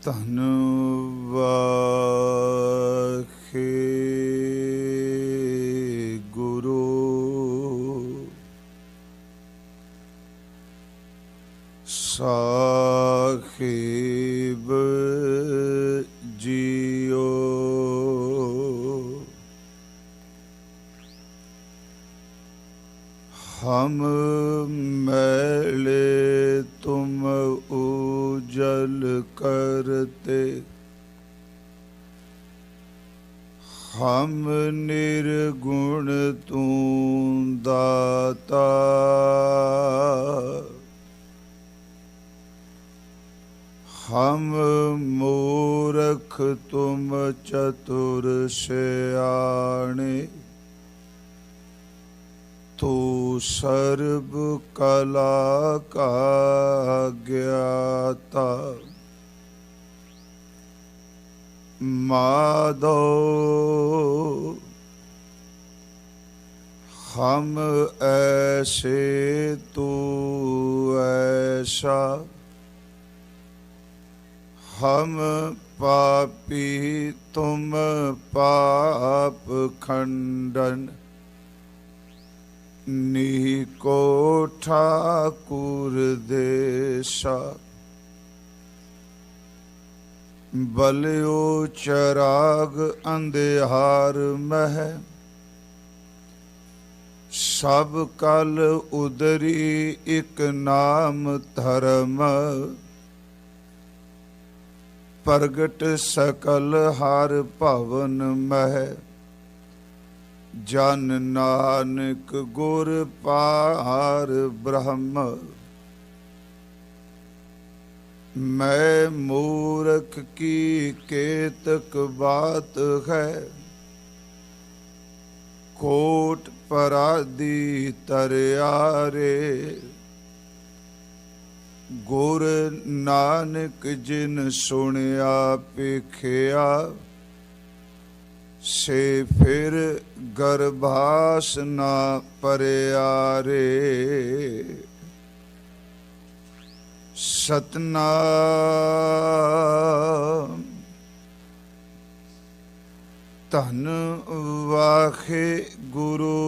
ਧੰਨ ਵਾਹਿ ਗੁਰੂ ਸਾਹਿਬ ਜੀਓ। हम मैले तुम उजल करते, हम निर्गुण तू दाता। हम मूर्ख तुम चतुर सयाने, तू सर्व कला का ज्ञाता। माधो हम ऐसे तू ऐसा, हम पापी तुम पाप खंडन। नीको ठाकुर देशा, बलियो चराग अंधियार मह। सब कल उदरी एक नाम धर्म, प्रगट सकल हर भवन मह। जन नानक गुर पार ब्रह्म, मैं मूर्ख की केतक बात है। कोट पराधी तरियारे, गुर नानक जिन सुनिया पेखिया। से फिर गर्भास ना परियारे। सतनाम धन वाहे गुरु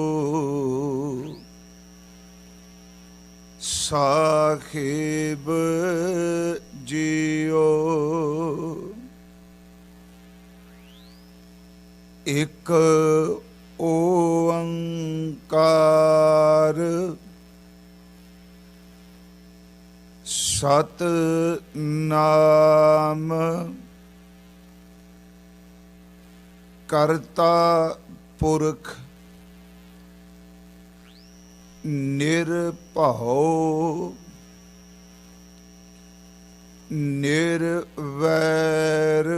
साहिब जियो। एक ओंकार सत नाम, करता पुरख निरभउ निर्वैर।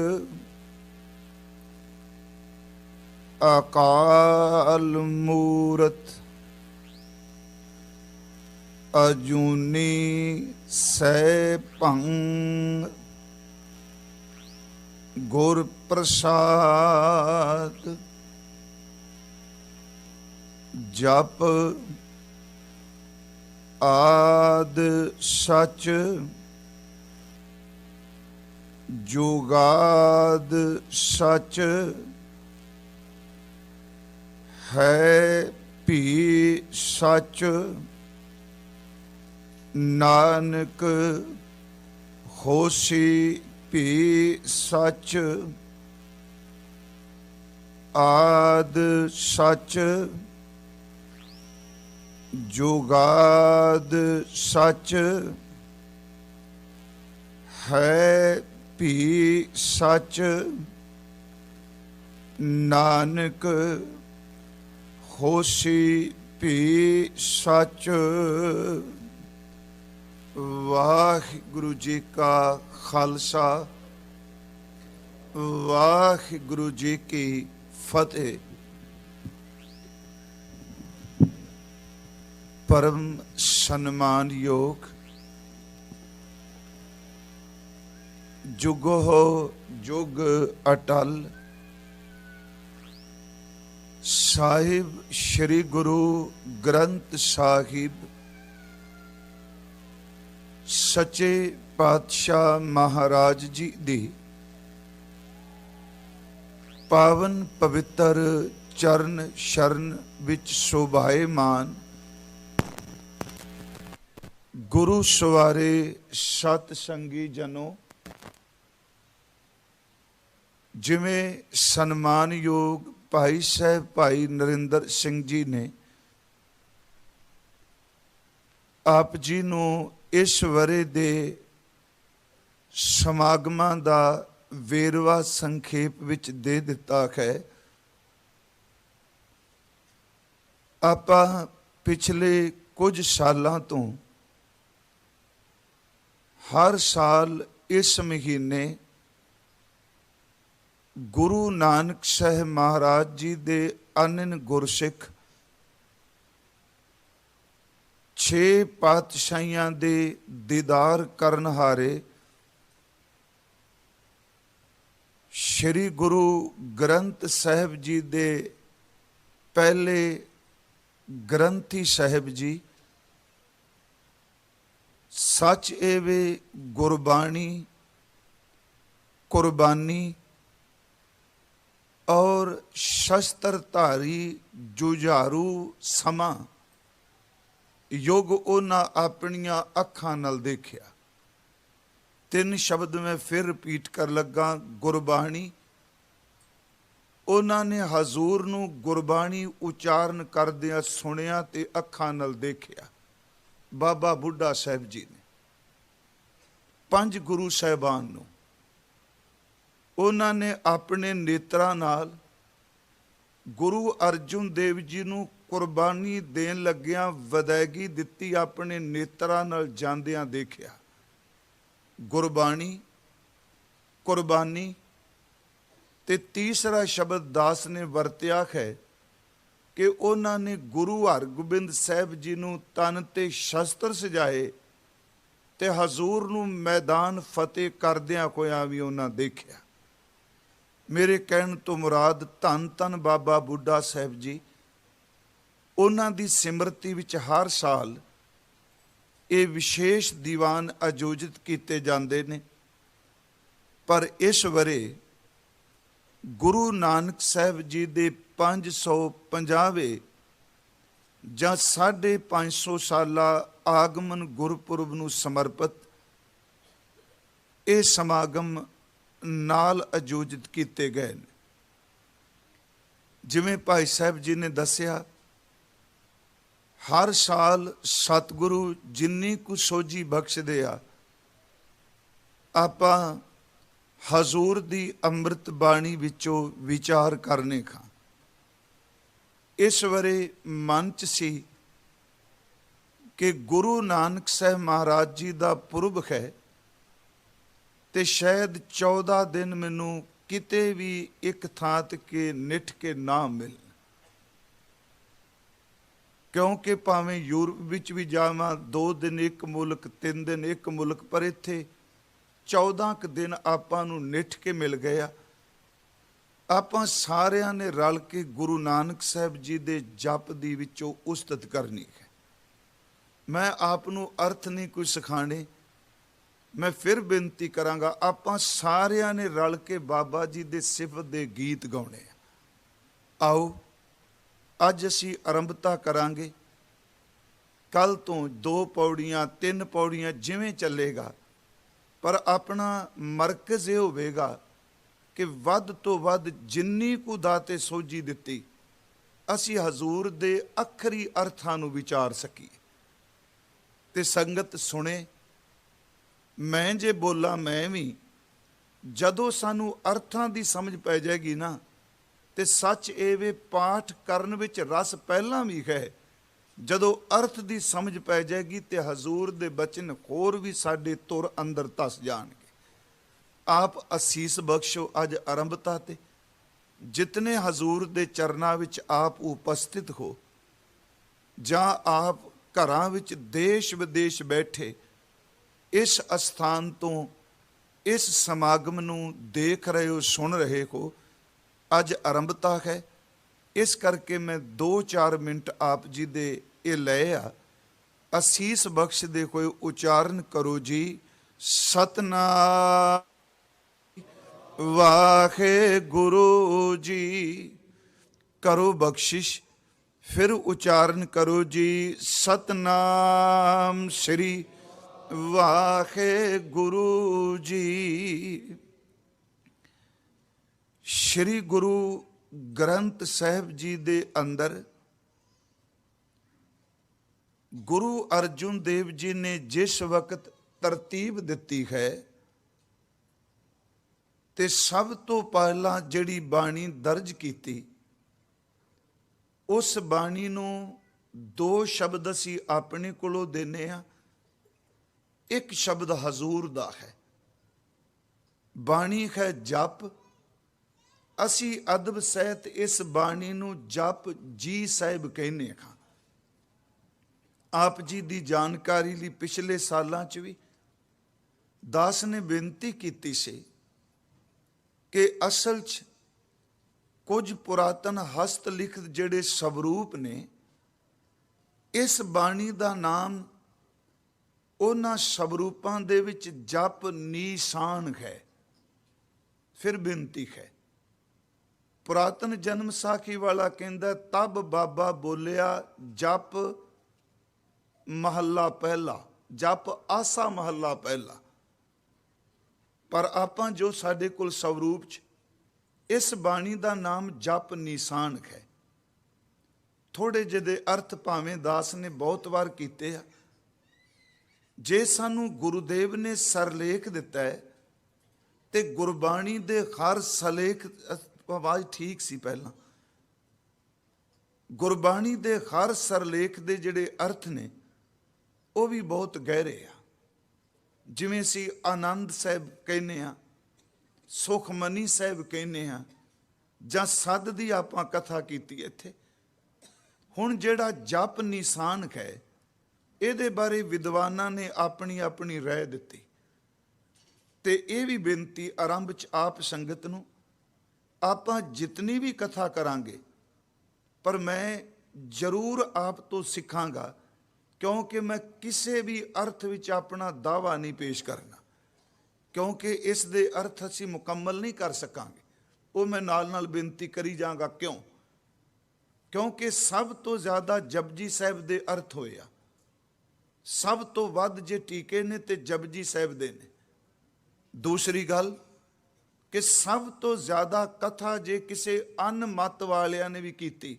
अकाल मूरत अजूनी सैभं। गुर प्रसाद जप आद सच, जुगाद सच। है भी सच, नानक होसी भी सच। आद सच, जुगाद सच। है भी सच, नानक होसी भी सच। वाहिगुरु जी का खालसा, वाहिगुरु जी की फतेह। परम सम्मान योग जुगो जुग अटल साहिब श्री गुरु ग्रंथ साहिब सच्चे पातशाह महाराज जी दी पावन पवित्र चरण शरण विच शोभाएमान गुरु सवारे सत संगी जनों, जिमें सन्मानयोग भाई साहब भाई नरिंदर सिंह जी ने आप जी नूं इस वरे दे समागमां दा वेरवा संखेप विच दे दिता है। आपां पिछले कुछ सालां तो हर साल इस महीने गुरु नानक साहब महाराज जी दे अनन गुरसिख 6 पातशाहियां दे दीदार करन हारे श्री गुरु ग्रंथ साहब जी दे पहले ग्रंथी साहब जी सच एवे गुरबाणी कुर्बानी और शस्त्रधारी जुझारू समा युग उन्हां अपनियां अखां नाल देखिया। 3 शब्द मैं फिर रिपीट कर लगा। गुरबाणी, उन्हां ने हजूर नूं गुरबाणी उचारण करदियां सुनिया ते अखां नाल देखिया। बाबा बुढ़ा साहब जी ने 5 गुरु साहिबान नूं उन्हां ने अपने नेत्रां नाल गुरु अर्जुन देव जी नूं कुर्बानी देन लग्गियां वदैगी दित्ती अपने नेत्रां नाल जांदियां देखिया। गुरबाणी कुर्बानी ते तीसरा शब्द दास ने वरतिया है कि उन्होंने गुरु हरगोबिंद साहब जी नूं तन ते शस्त्र सजाए ते हजूर नूं मैदान फतेह करदियां होया भी उन्हां देखिया। मेरे कहण तो मुराद धन धन बाबा बुढ़ा साहब जी, उन्हां दी सिमरती विच हर साल ये विशेष दीवान आयोजित किए जाते ने। पर इस वरे गुरु नानक साहब जी दे 550वें जां 550 साला आगमन गुरपुरब नूं समर्पित ये समागम नाल आयोजित किए गए। जिवें भाई साहब जी ने दसिया, हर साल सतगुरु जिन्नी कु सोझी बख्शदे आ, आपां हजूर दी अमृत बाणी विचों विचार करने खां। इस वरे मन च सी कि गुरु नानक साहब महाराज जी दा पुरब है ते शायद 14 दिन मैनू किते भी एक थां के निठ के ना मिल, क्योंकि भावें यूरोप विच भी जावां 2 दिन एक मुल्क 3 दिन एक मुल्क, पर इत्थे 14 दिन आपां नूं निठ के मिल गया। आपां सारियां ने रल के गुरु नानक साहब जी दे जप दी विचों उस्तत करनी है। मैं आप नूं अर्थ नहीं कोई सिखाने, मैं फिर बेनती करांगा, आपां सारियां ने रल के बाबा जी दे सिफत दे गीत गाउणे। आओ अज असीं आरंभता करांगे। कल तो 2 पौड़ियां 3 पौड़ियां जिवें चलेगा, पर अपना मरकज ये होवेगा कि वध तो वध जिन्नी कु दाते सोझी दित्ती असी हजूर दे अखरी अर्थां नूं विचार सकीए ते संगत सुने। मैं जे बोला मैं भी, जदों सानू अर्थां दी समझ पै जाएगी ना, ते सच एवे पाठ करन विच रस पहलां भी है। जदों अर्थ दी समझ पै जाएगी ते हजूर दे बचन होर भी साडे तुर अंदर धस जाणगे। आप असीस बख्शो अज आरंभता ते जितने हजूर दे चरनां विच आप उपस्थित हो, जां आप घरां विच देश विदेश बैठे इस अस्थान तो इस समागम नूं देख रहे हो, सुन रहे हो, अज आरंभता है। इस करके मैं 2-4 मिनट आप जी दे ये लए आ ਅਸੀਸ ਬਖਸ਼ਦੇ ਹੋਏ ਉਚਾਰਨ ਕਰੋ ਜੀ, ਸਤਨਾਮ ਵਾਹਿਗੁਰੂ ਜੀ। ਕਰੋ ਬਖਸ਼ਿਸ਼, ਫਿਰ ਉਚਾਰਨ ਕਰੋ ਜੀ, ਸਤਨਾਮ ਸ੍ਰੀ ਵਾਹਿਗੁਰੂ ਜੀ। ਸ੍ਰੀ ਗੁਰੂ ਗ੍ਰੰਥ ਸਾਹਿਬ ਜੀ ਦੇ ਅੰਦਰ ਗੁਰੂ ਅਰਜੁਨ ਦੇਵ ਜੀ ਨੇ ਜਿਸ ਵਕਤ ਤਰਤੀਬ ਦਿੱਤੀ ਹੈ ਤੇ ਸਭ ਤੋਂ ਪਹਿਲਾਂ ਜਿਹੜੀ ਬਾਣੀ ਦਰਜ ਕੀਤੀ, ਉਸ ਬਾਣੀ ਨੂੰ ਦੋ ਸ਼ਬਦ ਅਸੀਂ ਆਪਣੇ ਕੋਲੋਂ ਦਿੰਦੇ ਹਾਂ। ਇੱਕ ਸ਼ਬਦ ਹਜ਼ੂਰ ਦਾ ਹੈ, ਬਾਣੀ ਹੈ ਜਪ। ਅਸੀਂ ਅਦਬ ਸਹਿਤ ਇਸ ਬਾਣੀ ਨੂੰ ਜਪ ਜੀ ਸਾਹਿਬ ਕਹਿੰਦੇ ਹਾਂ। ਆਪ ਜੀ ਦੀ ਜਾਣਕਾਰੀ ਲਈ ਪਿਛਲੇ ਸਾਲਾਂ 'ਚ ਵੀ ਦਾਸ ਨੇ ਬੇਨਤੀ ਕੀਤੀ ਸੀ ਕਿ ਅਸਲ 'ਚ ਕੁਝ ਪੁਰਾਤਨ ਹਸਤ ਲਿਖਤ ਜਿਹੜੇ ਸਵਰੂਪ ਨੇ, ਇਸ ਬਾਣੀ ਦਾ ਨਾਮ ਉਹਨਾਂ ਸਵਰੂਪਾਂ ਦੇ ਵਿੱਚ ਜਪ ਨਿਸ਼ਾਨ ਹੈ। ਫਿਰ ਬੇਨਤੀ ਹੈ, ਪੁਰਾਤਨ ਜਨਮ ਸਾਖੀ ਵਾਲਾ ਕਹਿੰਦਾ, ਤਬ ਬਾਬਾ ਬੋਲਿਆ ਜਪ ਮਹੱਲਾ ਪਹਿਲਾ, ਜਪ ਆਸਾ ਮਹੱਲਾ ਪਹਿਲਾ। ਪਰ ਆਪਾਂ ਜੋ ਸਾਡੇ ਕੋਲ ਸਵਰੂਪ 'ਚ ਇਸ ਬਾਣੀ ਦਾ ਨਾਮ ਜਪ ਨਿਸ਼ਾਨ ਹੈ। ਥੋੜੇ ਜਿਹੇ ਦੇ ਅਰਥ ਭਾਵੇਂ ਦਾਸ ਨੇ ਬਹੁਤ ਵਾਰ ਕੀਤੇ ਆ। ਜੇ ਸਾਨੂੰ ਗੁਰੂਦੇਵ ਨੇ ਸਰਲੇਖ ਦਿੱਤਾ ਹੈ ਤੇ ਗੁਰਬਾਣੀ ਦੇ ਹਰ ਸਲੇਖ, ਆਵਾਜ਼ ਠੀਕ ਸੀ ਪਹਿਲਾਂ, ਗੁਰਬਾਣੀ ਦੇ ਹਰ ਸਰਲੇਖ ਦੇ ਜਿਹੜੇ ਅਰਥ ਨੇ ਉਹ ਵੀ ਬਹੁਤ ਗਹਿਰੇ ਆ। ਜਿਵੇਂ ਅਸੀਂ ਆਨੰਦ ਸਾਹਿਬ ਕਹਿੰਦੇ ਆ, ਸੁਖਮਨੀ ਸਾਹਿਬ ਕਹਿੰਦੇ ਆ, ਜਾਂ ਸੱਦ ਦੀ ਆਪਾਂ ਕਥਾ ਕੀਤੀ ਇੱਥੇ। ਹੁਣ ਜਿਹੜਾ ਜਪ ਨਿਸ਼ਾਨ ਹੈ, ਇਹਦੇ ਬਾਰੇ ਵਿਦਵਾਨਾਂ ਨੇ ਆਪਣੀ ਆਪਣੀ ਰਾਏ ਦਿੱਤੀ। ਤੇ ਇਹ ਵੀ ਬੇਨਤੀ ਆਰੰਭ 'ਚ ਆਪ ਸੰਗਤ ਨੂੰ, ਆਪਾਂ ਜਿਤਨੀ ਵੀ ਕਥਾ ਕਰਾਂਗੇ, ਪਰ ਮੈਂ ਜ਼ਰੂਰ ਆਪ ਤੋਂ ਸਿੱਖਾਂਗਾ, ਕਿਉਂਕਿ ਮੈਂ ਕਿਸੇ ਵੀ ਅਰਥ ਵਿੱਚ ਆਪਣਾ ਦਾਅਵਾ ਨਹੀਂ ਪੇਸ਼ ਕਰਨਾ, ਕਿਉਂਕਿ ਇਸ ਦੇ ਅਰਥ ਅਸੀਂ ਮੁਕੰਮਲ ਨਹੀਂ ਕਰ ਸਕਾਂਗੇ। ਉਹ ਮੈਂ ਨਾਲ ਨਾਲ ਬੇਨਤੀ ਕਰੀ ਜਾਵਾਂਗਾ। ਕਿਉਂਕਿ ਸਭ ਤੋਂ ਜ਼ਿਆਦਾ ਜਪਜੀ ਸਾਹਿਬ ਦੇ ਅਰਥ ਹੋਏ ਆ। ਸਭ ਤੋਂ ਵੱਧ ਜੇ ਟੀਕੇ ਨੇ ਤੇ ਜਪਜੀ ਸਾਹਿਬ ਦੇ ਨੇ। ਦੂਸਰੀ ਗੱਲ ਕਿ ਸਭ ਤੋਂ ਜ਼ਿਆਦਾ ਕਥਾ ਜੇ ਕਿਸੇ ਅਨ ਮਤ ਵਾਲਿਆਂ ਨੇ ਵੀ ਕੀਤੀ,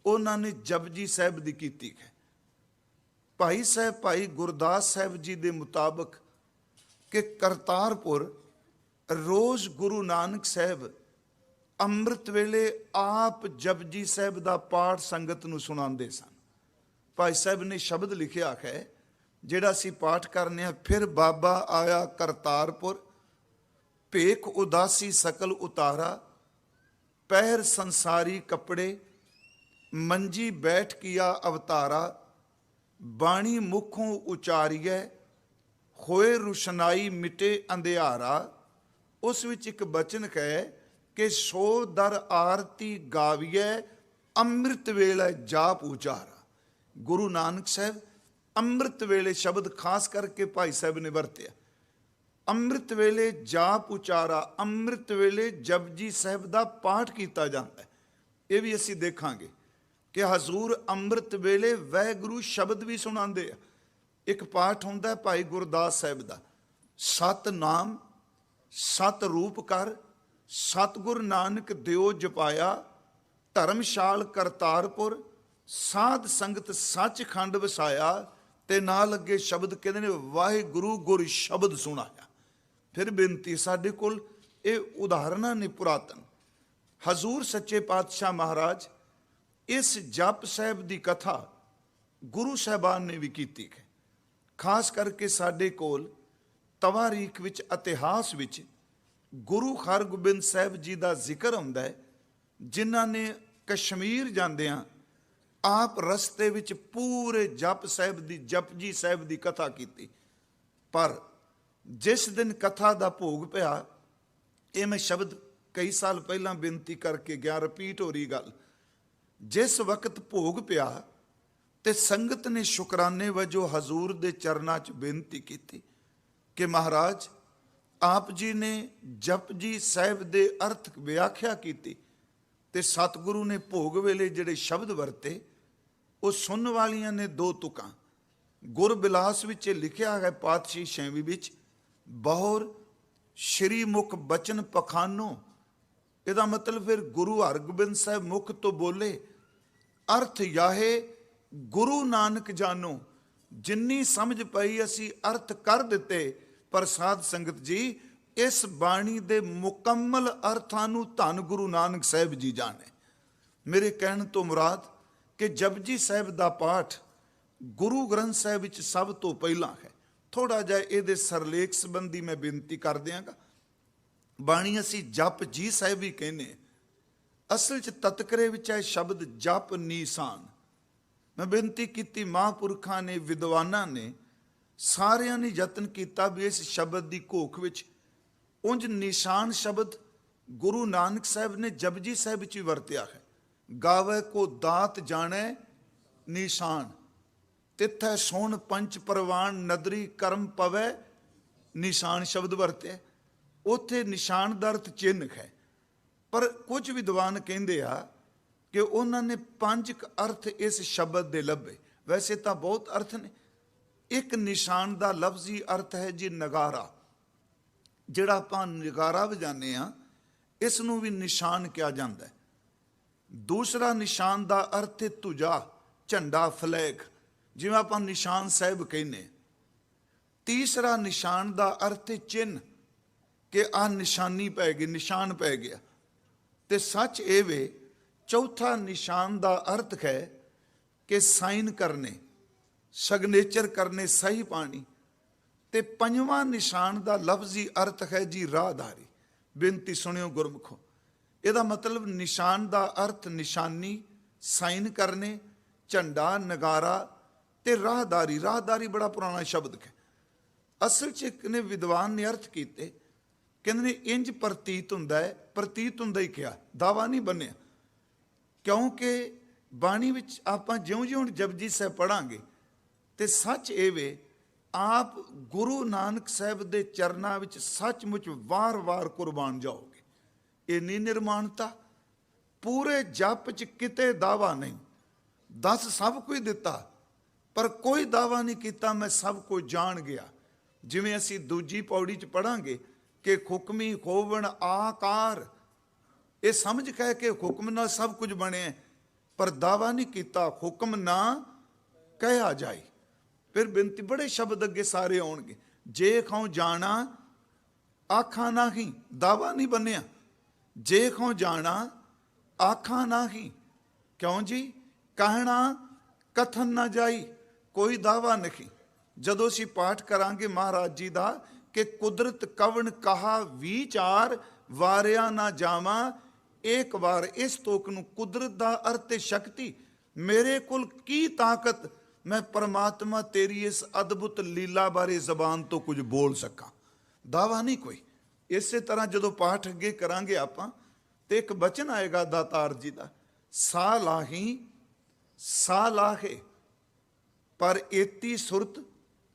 ਉਹਨਾਂ ਨੇ ਜਪਜੀ ਸਾਹਿਬ ਦੀ ਕੀਤੀ ਹੈ। ਭਾਈ ਸਾਹਿਬ ਭਾਈ ਗੁਰਦਾਸ ਸਾਹਿਬ ਜੀ ਦੇ ਮੁਤਾਬਕ ਕਿ ਕਰਤਾਰਪੁਰ ਰੋਜ਼ ਗੁਰੂ ਨਾਨਕ ਸਾਹਿਬ ਅੰਮ੍ਰਿਤ ਵੇਲੇ ਆਪ ਜਪਜੀ ਸਾਹਿਬ ਦਾ ਪਾਠ ਸੰਗਤ ਨੂੰ ਸੁਣਾਉਂਦੇ ਸਨ। ਭਾਈ ਸਾਹਿਬ ਨੇ ਸ਼ਬਦ ਲਿਖਿਆ ਹੈ ਜਿਹੜਾ ਅਸੀਂ ਪਾਠ ਕਰਨੇ ਆ, ਫਿਰ ਬਾਬਾ ਆਇਆ ਕਰਤਾਰਪੁਰ, ਭੇਖ ਉਦਾਸੀ ਸਕਲ ਉਤਾਰਾ, ਪਹਿਰ ਸੰਸਾਰੀ ਕੱਪੜੇ, ਮੰਜੀ ਬੈਠ ਕੀਆ ਅਵਤਾਰਾ, ਬਾਣੀ ਮੁਖੋਂ ਉਚਾਰੀਐ, ਹੋਏ ਰੁਸ਼ਨਾਈ ਮਿਟੇ ਅੰਧਿਆਰਾ। ਉਸ ਵਿੱਚ ਇੱਕ ਬਚਨ ਹੈ ਕਿ ਸੋ ਦਰ ਆਰਤੀ ਗਾਵੀਐ, ਅੰਮ੍ਰਿਤ ਵੇਲੇ ਜਾਪ ਉਚਾਰਾ। ਗੁਰੂ ਨਾਨਕ ਸਾਹਿਬ ਅੰਮ੍ਰਿਤ ਵੇਲੇ ਸ਼ਬਦ ਖਾਸ ਕਰਕੇ ਭਾਈ ਸਾਹਿਬ ਨੇ ਵਰਤਿਆ। ਅੰਮ੍ਰਿਤ ਵੇਲੇ ਜਾਪ ਉਚਾਰਾ, ਅੰਮ੍ਰਿਤ ਵੇਲੇ ਜਪਜੀ ਸਾਹਿਬ ਦਾ ਪਾਠ ਕੀਤਾ ਜਾਂਦਾ ਹੈ। ਇਹ ਵੀ ਅਸੀਂ ਦੇਖਾਂਗੇ ਕਿ ਹਜ਼ੂਰ ਅੰਮ੍ਰਿਤ ਵੇਲੇ ਵਾਹਿਗੁਰੂ ਸ਼ਬਦ ਵੀ ਸੁਣਾਉਂਦੇ ਆ। ਇੱਕ ਪਾਠ ਹੁੰਦਾ ਭਾਈ ਗੁਰਦਾਸ ਸਾਹਿਬ ਦਾ, ਸਤਨਾਮ ਸਤ ਰੂਪ ਕਰ, ਸਤਿਗੁਰ ਨਾਨਕ ਦਿਓ ਜਪਾਇਆ, ਧਰਮਸ਼ਾਲ ਕਰਤਾਰਪੁਰ, ਸਾਧ ਸੰਗਤ ਸੱਚਖੰਡ ਵਸਾਇਆ। ਤੇ ਨਾਲ ਅੱਗੇ ਸ਼ਬਦ ਕਹਿੰਦੇ ਨੇ, ਵਾਹਿਗੁਰੂ ਗੁਰ ਸ਼ਬਦ ਸੁਣਾਇਆ। ਫਿਰ ਬੇਨਤੀ, ਸਾਡੇ ਕੋਲ ਇਹ ਉਦਾਹਰਨਾਂ ਨੇ ਪੁਰਾਤਨ। ਹਜ਼ੂਰ ਸੱਚੇ ਪਾਤਸ਼ਾਹ ਮਹਾਰਾਜ ਇਸ ਜਪ ਸਾਹਿਬ ਦੀ ਕਥਾ ਗੁਰੂ ਸਾਹਿਬਾਨ ਨੇ ਵੀ ਕੀਤੀ ਹੈ। ਖਾਸ ਕਰਕੇ ਸਾਡੇ ਕੋਲ ਤਵਾਰੀਖ ਵਿੱਚ, ਇਤਿਹਾਸ ਵਿੱਚ ਗੁਰੂ ਹਰਗੋਬਿੰਦ ਸਾਹਿਬ ਜੀ ਦਾ ਜ਼ਿਕਰ ਹੁੰਦਾ ਹੈ, ਜਿਨ੍ਹਾਂ ਨੇ ਕਸ਼ਮੀਰ ਜਾਂਦਿਆਂ ਆਪ ਰਸਤੇ ਵਿੱਚ ਪੂਰੇ ਜਪ ਸਾਹਿਬ ਦੀ, ਜਪਜੀ ਸਾਹਿਬ ਦੀ ਕਥਾ ਕੀਤੀ। ਪਰ ਜਿਸ ਦਿਨ ਕਥਾ ਦਾ ਭੋਗ ਪਿਆ, ਇਹ ਮੈਂ ਸ਼ਬਦ ਕਈ ਸਾਲ ਪਹਿਲਾਂ ਬੇਨਤੀ ਕਰਕੇ ਗਿਆ, ਰਿਪੀਟ ਹੋ ਰਹੀ ਗੱਲ। ਜਿਸ ਵਕਤ ਭੋਗ ਪਿਆ ਤੇ ਸੰਗਤ ਨੇ ਸ਼ੁਕਰਾਨੇ ਵਜੋਂ ਹਜ਼ੂਰ ਦੇ ਚਰਨਾਂ 'ਚ ਬੇਨਤੀ ਕੀਤੀ ਕਿ ਮਹਾਰਾਜ ਆਪ ਜੀ ਨੇ ਜਪਜੀ ਸਾਹਿਬ ਦੇ ਅਰਥ ਵਿਆਖਿਆ ਕੀਤੀ ਤੇ ਸਤਿਗੁਰੂ ਨੇ ਭੋਗ ਵੇਲੇ ਜਿਹੜੇ ਸ਼ਬਦ ਵਰਤੇ ਉਹ ਸੁਣਨ ਵਾਲੀਆਂ ਨੇ ਦੋ ਤੁਕਾਂ। ਗੁਰਬਿਲਾਸ ਵਿੱਚ ਲਿਖਿਆ ਹੈ ਪਾਤਸ਼ਾਹੀ ਛੇਵੀਂ ਵਿੱਚ, ਬਹੁਰ ਸ਼੍ਰੀ ਮੁਖ ਬਚਨ ਪਖਾਨੋ। ਇਹਦਾ ਮਤਲਬ ਫਿਰ ਗੁਰੂ ਹਰਗੋਬਿੰਦ ਸਾਹਿਬ ਮੁਖ ਤੋਂ ਬੋਲੇ, ਅਰਥ ਯਾਹੇ ਗੁਰੂ ਨਾਨਕ ਜਾਨੋ। ਜਿੰਨੀ ਸਮਝ ਪਈ ਅਸੀਂ ਅਰਥ ਕਰ ਦਿੱਤੇ, ਪਰ ਸਾਧ ਸੰਗਤ ਜੀ ਇਸ ਬਾਣੀ ਦੇ ਮੁਕੰਮਲ ਅਰਥਾਂ ਨੂੰ ਧੰਨ ਗੁਰੂ ਨਾਨਕ ਸਾਹਿਬ ਜੀ ਜਾਣੇ। ਮੇਰੇ ਕਹਿਣ ਤੋਂ ਮੁਰਾਦ ਕਿ ਜਪਜੀ ਸਾਹਿਬ ਦਾ ਪਾਠ ਗੁਰੂ ਗ੍ਰੰਥ ਸਾਹਿਬ ਵਿੱਚ ਸਭ ਤੋਂ ਪਹਿਲਾਂ ਹੈ। ਥੋੜਾ ਜਿਹਾ ਇਹਦੇ ਸਰਲੇਖ ਸੰਬੰਧੀ ਮੈਂ ਬੇਨਤੀ ਕਰ ਦਿਆਂਗਾ। ਬਾਣੀ ਅਸੀਂ ਜਪ ਜੀ ਸਾਹਿਬ ਹੀ ਕਹਿੰਦੇ, ਅਸਲ 'ਚ ਤਤਕਰੇ ਵਿੱਚ ਹੈ ਸ਼ਬਦ ਜਪ ਨੀਸਾਨ। ਮੈਂ ਬੇਨਤੀ ਕੀਤੀ ਮਹਾਂਪੁਰਖਾਂ ਨੇ, ਵਿਦਵਾਨਾਂ ਨੇ, ਸਾਰਿਆਂ ਨੇ ਯਤਨ ਕੀਤਾ ਵੀ ਇਸ ਸ਼ਬਦ ਦੀ ਘੋਖ ਵਿੱਚ ਉਂਝ ਨਿਸ਼ਾਨ ਸ਼ਬਦ ਗੁਰੂ ਨਾਨਕ ਸਾਹਿਬ ਨੇ ਜਪਜੀ ਸਾਹਿਬ ਵਿੱਚ ਵੀ ਵਰਤਿਆ ਹੈ। ਗਾਵੇ ਕੋ ਦਾਤ ਜਾਣੈ ਨਿਸ਼ਾਨ, ਤਿੱਥੈ ਸੋਣ ਪੰਚ ਪ੍ਰਵਾਨ ਨਦਰੀ ਕਰਮ ਪਵੈ। ਨਿਸ਼ਾਨ ਸ਼ਬਦ ਵਰਤਿਆ, ਉੱਥੇ ਨਿਸ਼ਾਨ ਦਾ ਅਰਥ ਚਿੰਨ੍ਹ ਹੈ। ਪਰ ਕੁਝ ਵਿਦਵਾਨ ਕਹਿੰਦੇ ਆ ਕਿ ਉਹਨਾਂ ਨੇ 5 ਅਰਥ ਇਸ ਸ਼ਬਦ ਦੇ ਲੱਭੇ। ਵੈਸੇ ਤਾਂ ਬਹੁਤ ਅਰਥ ਨੇ। ਇੱਕ ਨਿਸ਼ਾਨ ਦਾ ਲਫ਼ਜ਼ੀ ਅਰਥ ਹੈ ਜੀ ਨਗਾਰਾ। ਜਿਹੜਾ ਆਪਾਂ ਨਗਾਰਾ ਵਜਾਉਂਦੇ ਆ, ਇਸ ਨੂੰ ਵੀ ਨਿਸ਼ਾਨ ਕਿਹਾ ਜਾਂਦਾ ਹੈ। ਦੂਸਰਾ ਨਿਸ਼ਾਨ ਦਾ ਅਰਥ ਹੈ ਤੁਜਾ, ਝੰਡਾ, ਫਲੈਗ, ਜਿਵੇਂ ਆਪਾਂ ਨਿਸ਼ਾਨ ਸਾਹਿਬ ਕਹਿੰਦੇ। ਤੀਸਰਾ ਨਿਸ਼ਾਨ ਦਾ ਅਰਥ ਹੈ ਚਿੰਨ੍ਹ, ਕਿ ਆਹ ਨਿਸ਼ਾਨੀ ਪੈ ਗਈ, ਨਿਸ਼ਾਨ ਪੈ ਗਿਆ। ਤੇ ਸੱਚ ਇਹ ਵੇ ਚੌਥਾ ਨਿਸ਼ਾਨ ਦਾ ਅਰਥ ਹੈ ਕਿ ਸਾਈਨ ਕਰਨੇ, ਸਿਗਨੇਚਰ ਕਰਨੇ, ਸਹੀ ਪਾਣੀ। ਤੇ ਪੰਜਵਾਂ ਨਿਸ਼ਾਨ ਦਾ ਲਫ਼ਜ਼ੀ ਅਰਥ ਹੈ ਜੀ ਰਾਹਦਾਰੀ। ਬੇਨਤੀ ਸੁਣਿਓ ਗੁਰਮੁਖੋ, ਇਹਦਾ ਮਤਲਬ ਨਿਸ਼ਾਨ ਦਾ ਅਰਥ ਨਿਸ਼ਾਨੀ, ਸਾਈਨ ਕਰਨੇ, ਝੰਡਾ, ਨਗਾਰਾ ਤੇ ਰਾਹਦਾਰੀ। ਰਾਹਦਾਰੀ ਬੜਾ ਪੁਰਾਣਾ ਸ਼ਬਦ ਹੈ। ਅਸਲ 'ਚ ਇੱਕ ਨੇ ਵਿਦਵਾਨ ਨੇ ਅਰਥ ਕੀਤੇ, ਕਹਿੰਦੇ ਨੇ ਇੰਜ ਪ੍ਰਤੀਤ ਹੁੰਦਾ ਹੈ। ਪ੍ਰਤੀਤ ਹੁੰਦਾ ਹੀ ਕਿਹਾ, ਦਾਵਾ ਨਹੀਂ ਬੰਨਿਆ। ਕਿਉਂਕਿ ਬਾਣੀ ਵਿੱਚ ਆਪਾਂ ਜਿਉਂ-ਜਿਉਂ ਜਪਜੀ ਸਾਹਿਬ ਪੜਾਂਗੇ ਤੇ ਸੱਚ ਇਹ ਵੇ ਆਪ ਗੁਰੂ ਨਾਨਕ ਸਾਹਿਬ ਦੇ ਚਰਨਾਂ ਵਿੱਚ ਸੱਚਮੁੱਚ ਵਾਰ-ਵਾਰ ਕੁਰਬਾਨ ਜਾਓਗੇ। ਇੰਨੀ ਨਿਰਮਾਣਤਾ ਪੂਰੇ ਜਪ 'ਚ ਕਿਤੇ ਦਾਵਾ ਨਹੀਂ। ਦੱਸ ਸਭ ਕੁਝ ਦਿੱਤਾ, ਪਰ ਕੋਈ ਦਾਵਾ ਨਹੀਂ ਕੀਤਾ ਮੈਂ ਸਭ ਕੁਝ ਜਾਣ ਗਿਆ। ਜਿਵੇਂ ਅਸੀਂ ਦੂਜੀ ਪੌੜੀ 'ਚ ਪੜਾਂਗੇ ਕਿ ਹੁਕਮੀ ਹੋਵਣ ਆਕਾਰ, ਇਹ ਸਮਝ ਕਹਿ ਕੇ ਹੁਕਮ ਨਾਲ ਸਭ ਕੁਝ ਬਣਿਆ, ਪਰ ਦਾਵਾ ਨਹੀਂ ਕੀਤਾ ਹੁਕਮ ਨਾ ਕਹਿਆ ਜਾਏ। ਫਿਰ ਬੇਨਤੀ, ਬੜੇ ਸ਼ਬਦ ਅੱਗੇ ਸਾਰੇ ਆਉਣਗੇ। ਜੇ ਖਾਉ ਜਾਣਾ ਆਖਾਂ ਨਾਹੀਂ, ਦਾਵਾ ਨਹੀਂ ਬੰਨਿਆ। ਜੇ ਖਾਉ ਜਾਣਾ ਆਖਾਂ ਨਾਹੀਂ, ਕਿਉਂ ਜੀ? ਕਹਿਣਾ ਕਥਨ ਨਾ ਜਾਈ, ਕੋਈ ਦਾਵਾ ਨਹੀਂ। ਜਦੋਂ ਅਸੀਂ ਪਾਠ ਕਰਾਂਗੇ ਮਹਾਰਾਜ ਜੀ ਦਾ ਕਿ ਕੁਦਰਤ ਕਵਣ ਕਹਾ ਵਿਚਾਰ, ਵਾਰਿਆ ਨਾ ਜਾਵਾਂ ਇੱਕ ਵਾਰ। ਇਸ ਤੋਕ ਨੂੰ ਕੁਦਰਤ ਦਾ ਅਰਥ ਤੇ ਸ਼ਕਤੀ। ਮੇਰੇ ਕੋਲ ਕੀ ਤਾਕਤ ਮੈਂ ਪਰਮਾਤਮਾ ਤੇਰੀ ਇਸ ਅਦਭੁਤ ਲੀਲਾ ਬਾਰੇ ਜ਼ਬਾਨ ਤੋਂ ਕੁਝ ਬੋਲ ਸਕਾਂ। ਦਾਵਾ ਨਹੀਂ ਕੋਈ। ਇਸੇ ਤਰ੍ਹਾਂ ਜਦੋਂ ਪਾਠ ਅੱਗੇ ਕਰਾਂਗੇ ਆਪਾਂ ਤੇ ਇੱਕ ਬਚਨ ਆਏਗਾ ਦਾਤਾਰ ਜੀ ਦਾ, ਸਾ ਲਾਹੀ ਸਾ ਲਾਹੇ ਪਰ ਏਤੀ ਸੁਰਤ।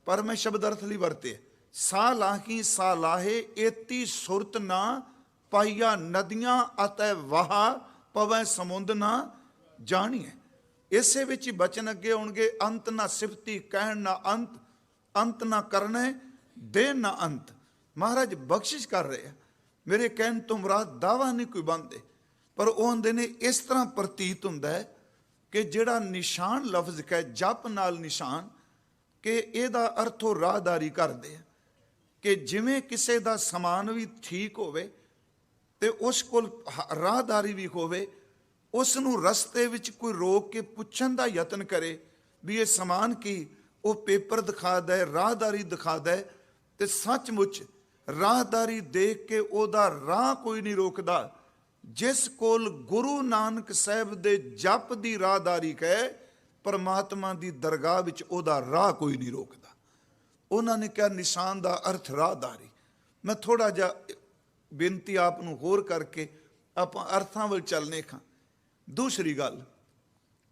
ਪਰ ਮੈਂ ਸ਼ਬਦ ਅਰਥ ਲਈ ਵਰਤੇ, ਸਾ ਲਾਹੀ ਸਾ ਲਾਹੇ ਏਤੀ ਸੁਰਤ ਨਾ ਪਾਈਆ, ਨਦੀਆਂ ਅਤੇ ਵਾਹ ਪਵੈ ਸਮੁੰਦ ਨਾ ਜਾਣੀਏ। ਇਸੇ ਵਿੱਚ ਹੀ ਬਚਨ ਅੱਗੇ ਆਉਣਗੇ, ਅੰਤ ਨਾ ਸਿਫਤੀ ਕਹਿਣ ਨਾ ਅੰਤ, ਅੰਤ ਨਾ ਕਰਨੇ ਦੇ ਨਾ ਅੰਤ। ਮਹਾਰਾਜ ਬਖਸ਼ਿਸ਼ ਕਰ ਰਹੇ ਆ। ਮੇਰੇ ਕਹਿਣ ਤੋਂ ਮੁਰਾਦ ਦਾਵਾ ਨਹੀਂ ਕੋਈ ਬੰਦੇ, ਪਰ ਉਹ ਹੁੰਦੇ ਨੇ ਇਸ ਤਰ੍ਹਾਂ ਪ੍ਰਤੀਤ ਹੁੰਦਾ ਹੈ ਕਿ ਜਿਹੜਾ ਨਿਸ਼ਾਨ ਲਫ਼ਜ਼ ਕਹੇ, ਜਪ ਨਾਲ ਨਿਸ਼ਾਨ, ਕਿ ਇਹਦਾ ਅਰਥ ਉਹ ਰਾਹਦਾਰੀ ਕਰਦੇ ਆ। ਕਿ ਜਿਵੇਂ ਕਿਸੇ ਦਾ ਸਮਾਨ ਵੀ ਠੀਕ ਹੋਵੇ ਤੇ ਉਸ ਕੋਲ ਰਾਹਦਾਰੀ ਵੀ ਹੋਵੇ, ਉਸ ਨੂੰ ਰਸਤੇ ਵਿੱਚ ਕੋਈ ਰੋਕ ਕੇ ਪੁੱਛਣ ਦਾ ਯਤਨ ਕਰੇ ਵੀ ਇਹ ਸਮਾਨ ਕੀ, ਉਹ ਪੇਪਰ ਦਿਖਾ ਦੇ, ਰਾਹਦਾਰੀ ਦਿਖਾ ਦੇ, ਤੇ ਸੱਚਮੁੱਚ ਰਾਹਦਾਰੀ ਦੇਖ ਕੇ ਉਹਦਾ ਰਾਹ ਕੋਈ ਨਹੀਂ ਰੋਕਦਾ। ਜਿਸ ਕੋਲ ਗੁਰੂ ਨਾਨਕ ਸਾਹਿਬ ਦੇ ਜਪ ਦੀ ਰਾਹਦਾਰੀ ਕਹੇ, ਪਰਮਾਤਮਾ ਦੀ ਦਰਗਾਹ ਵਿੱਚ ਉਹਦਾ ਰਾਹ ਕੋਈ ਨਹੀਂ ਰੋਕਦਾ। ਉਹਨਾਂ ਨੇ ਕਿਹਾ ਨਿਸ਼ਾਨ ਦਾ ਅਰਥ ਰਾਹਦਾਰੀ। ਮੈਂ ਥੋੜਾ ਜਿਹਾ ਬੇਨਤੀ ਆਪ ਨੂੰ ਹੋਰ ਕਰਕੇ ਆਪਾਂ ਅਰਥਾਂ ਵੱਲ ਚੱਲਨੇ ਖਾਂ। ਦੂਸਰੀ ਗੱਲ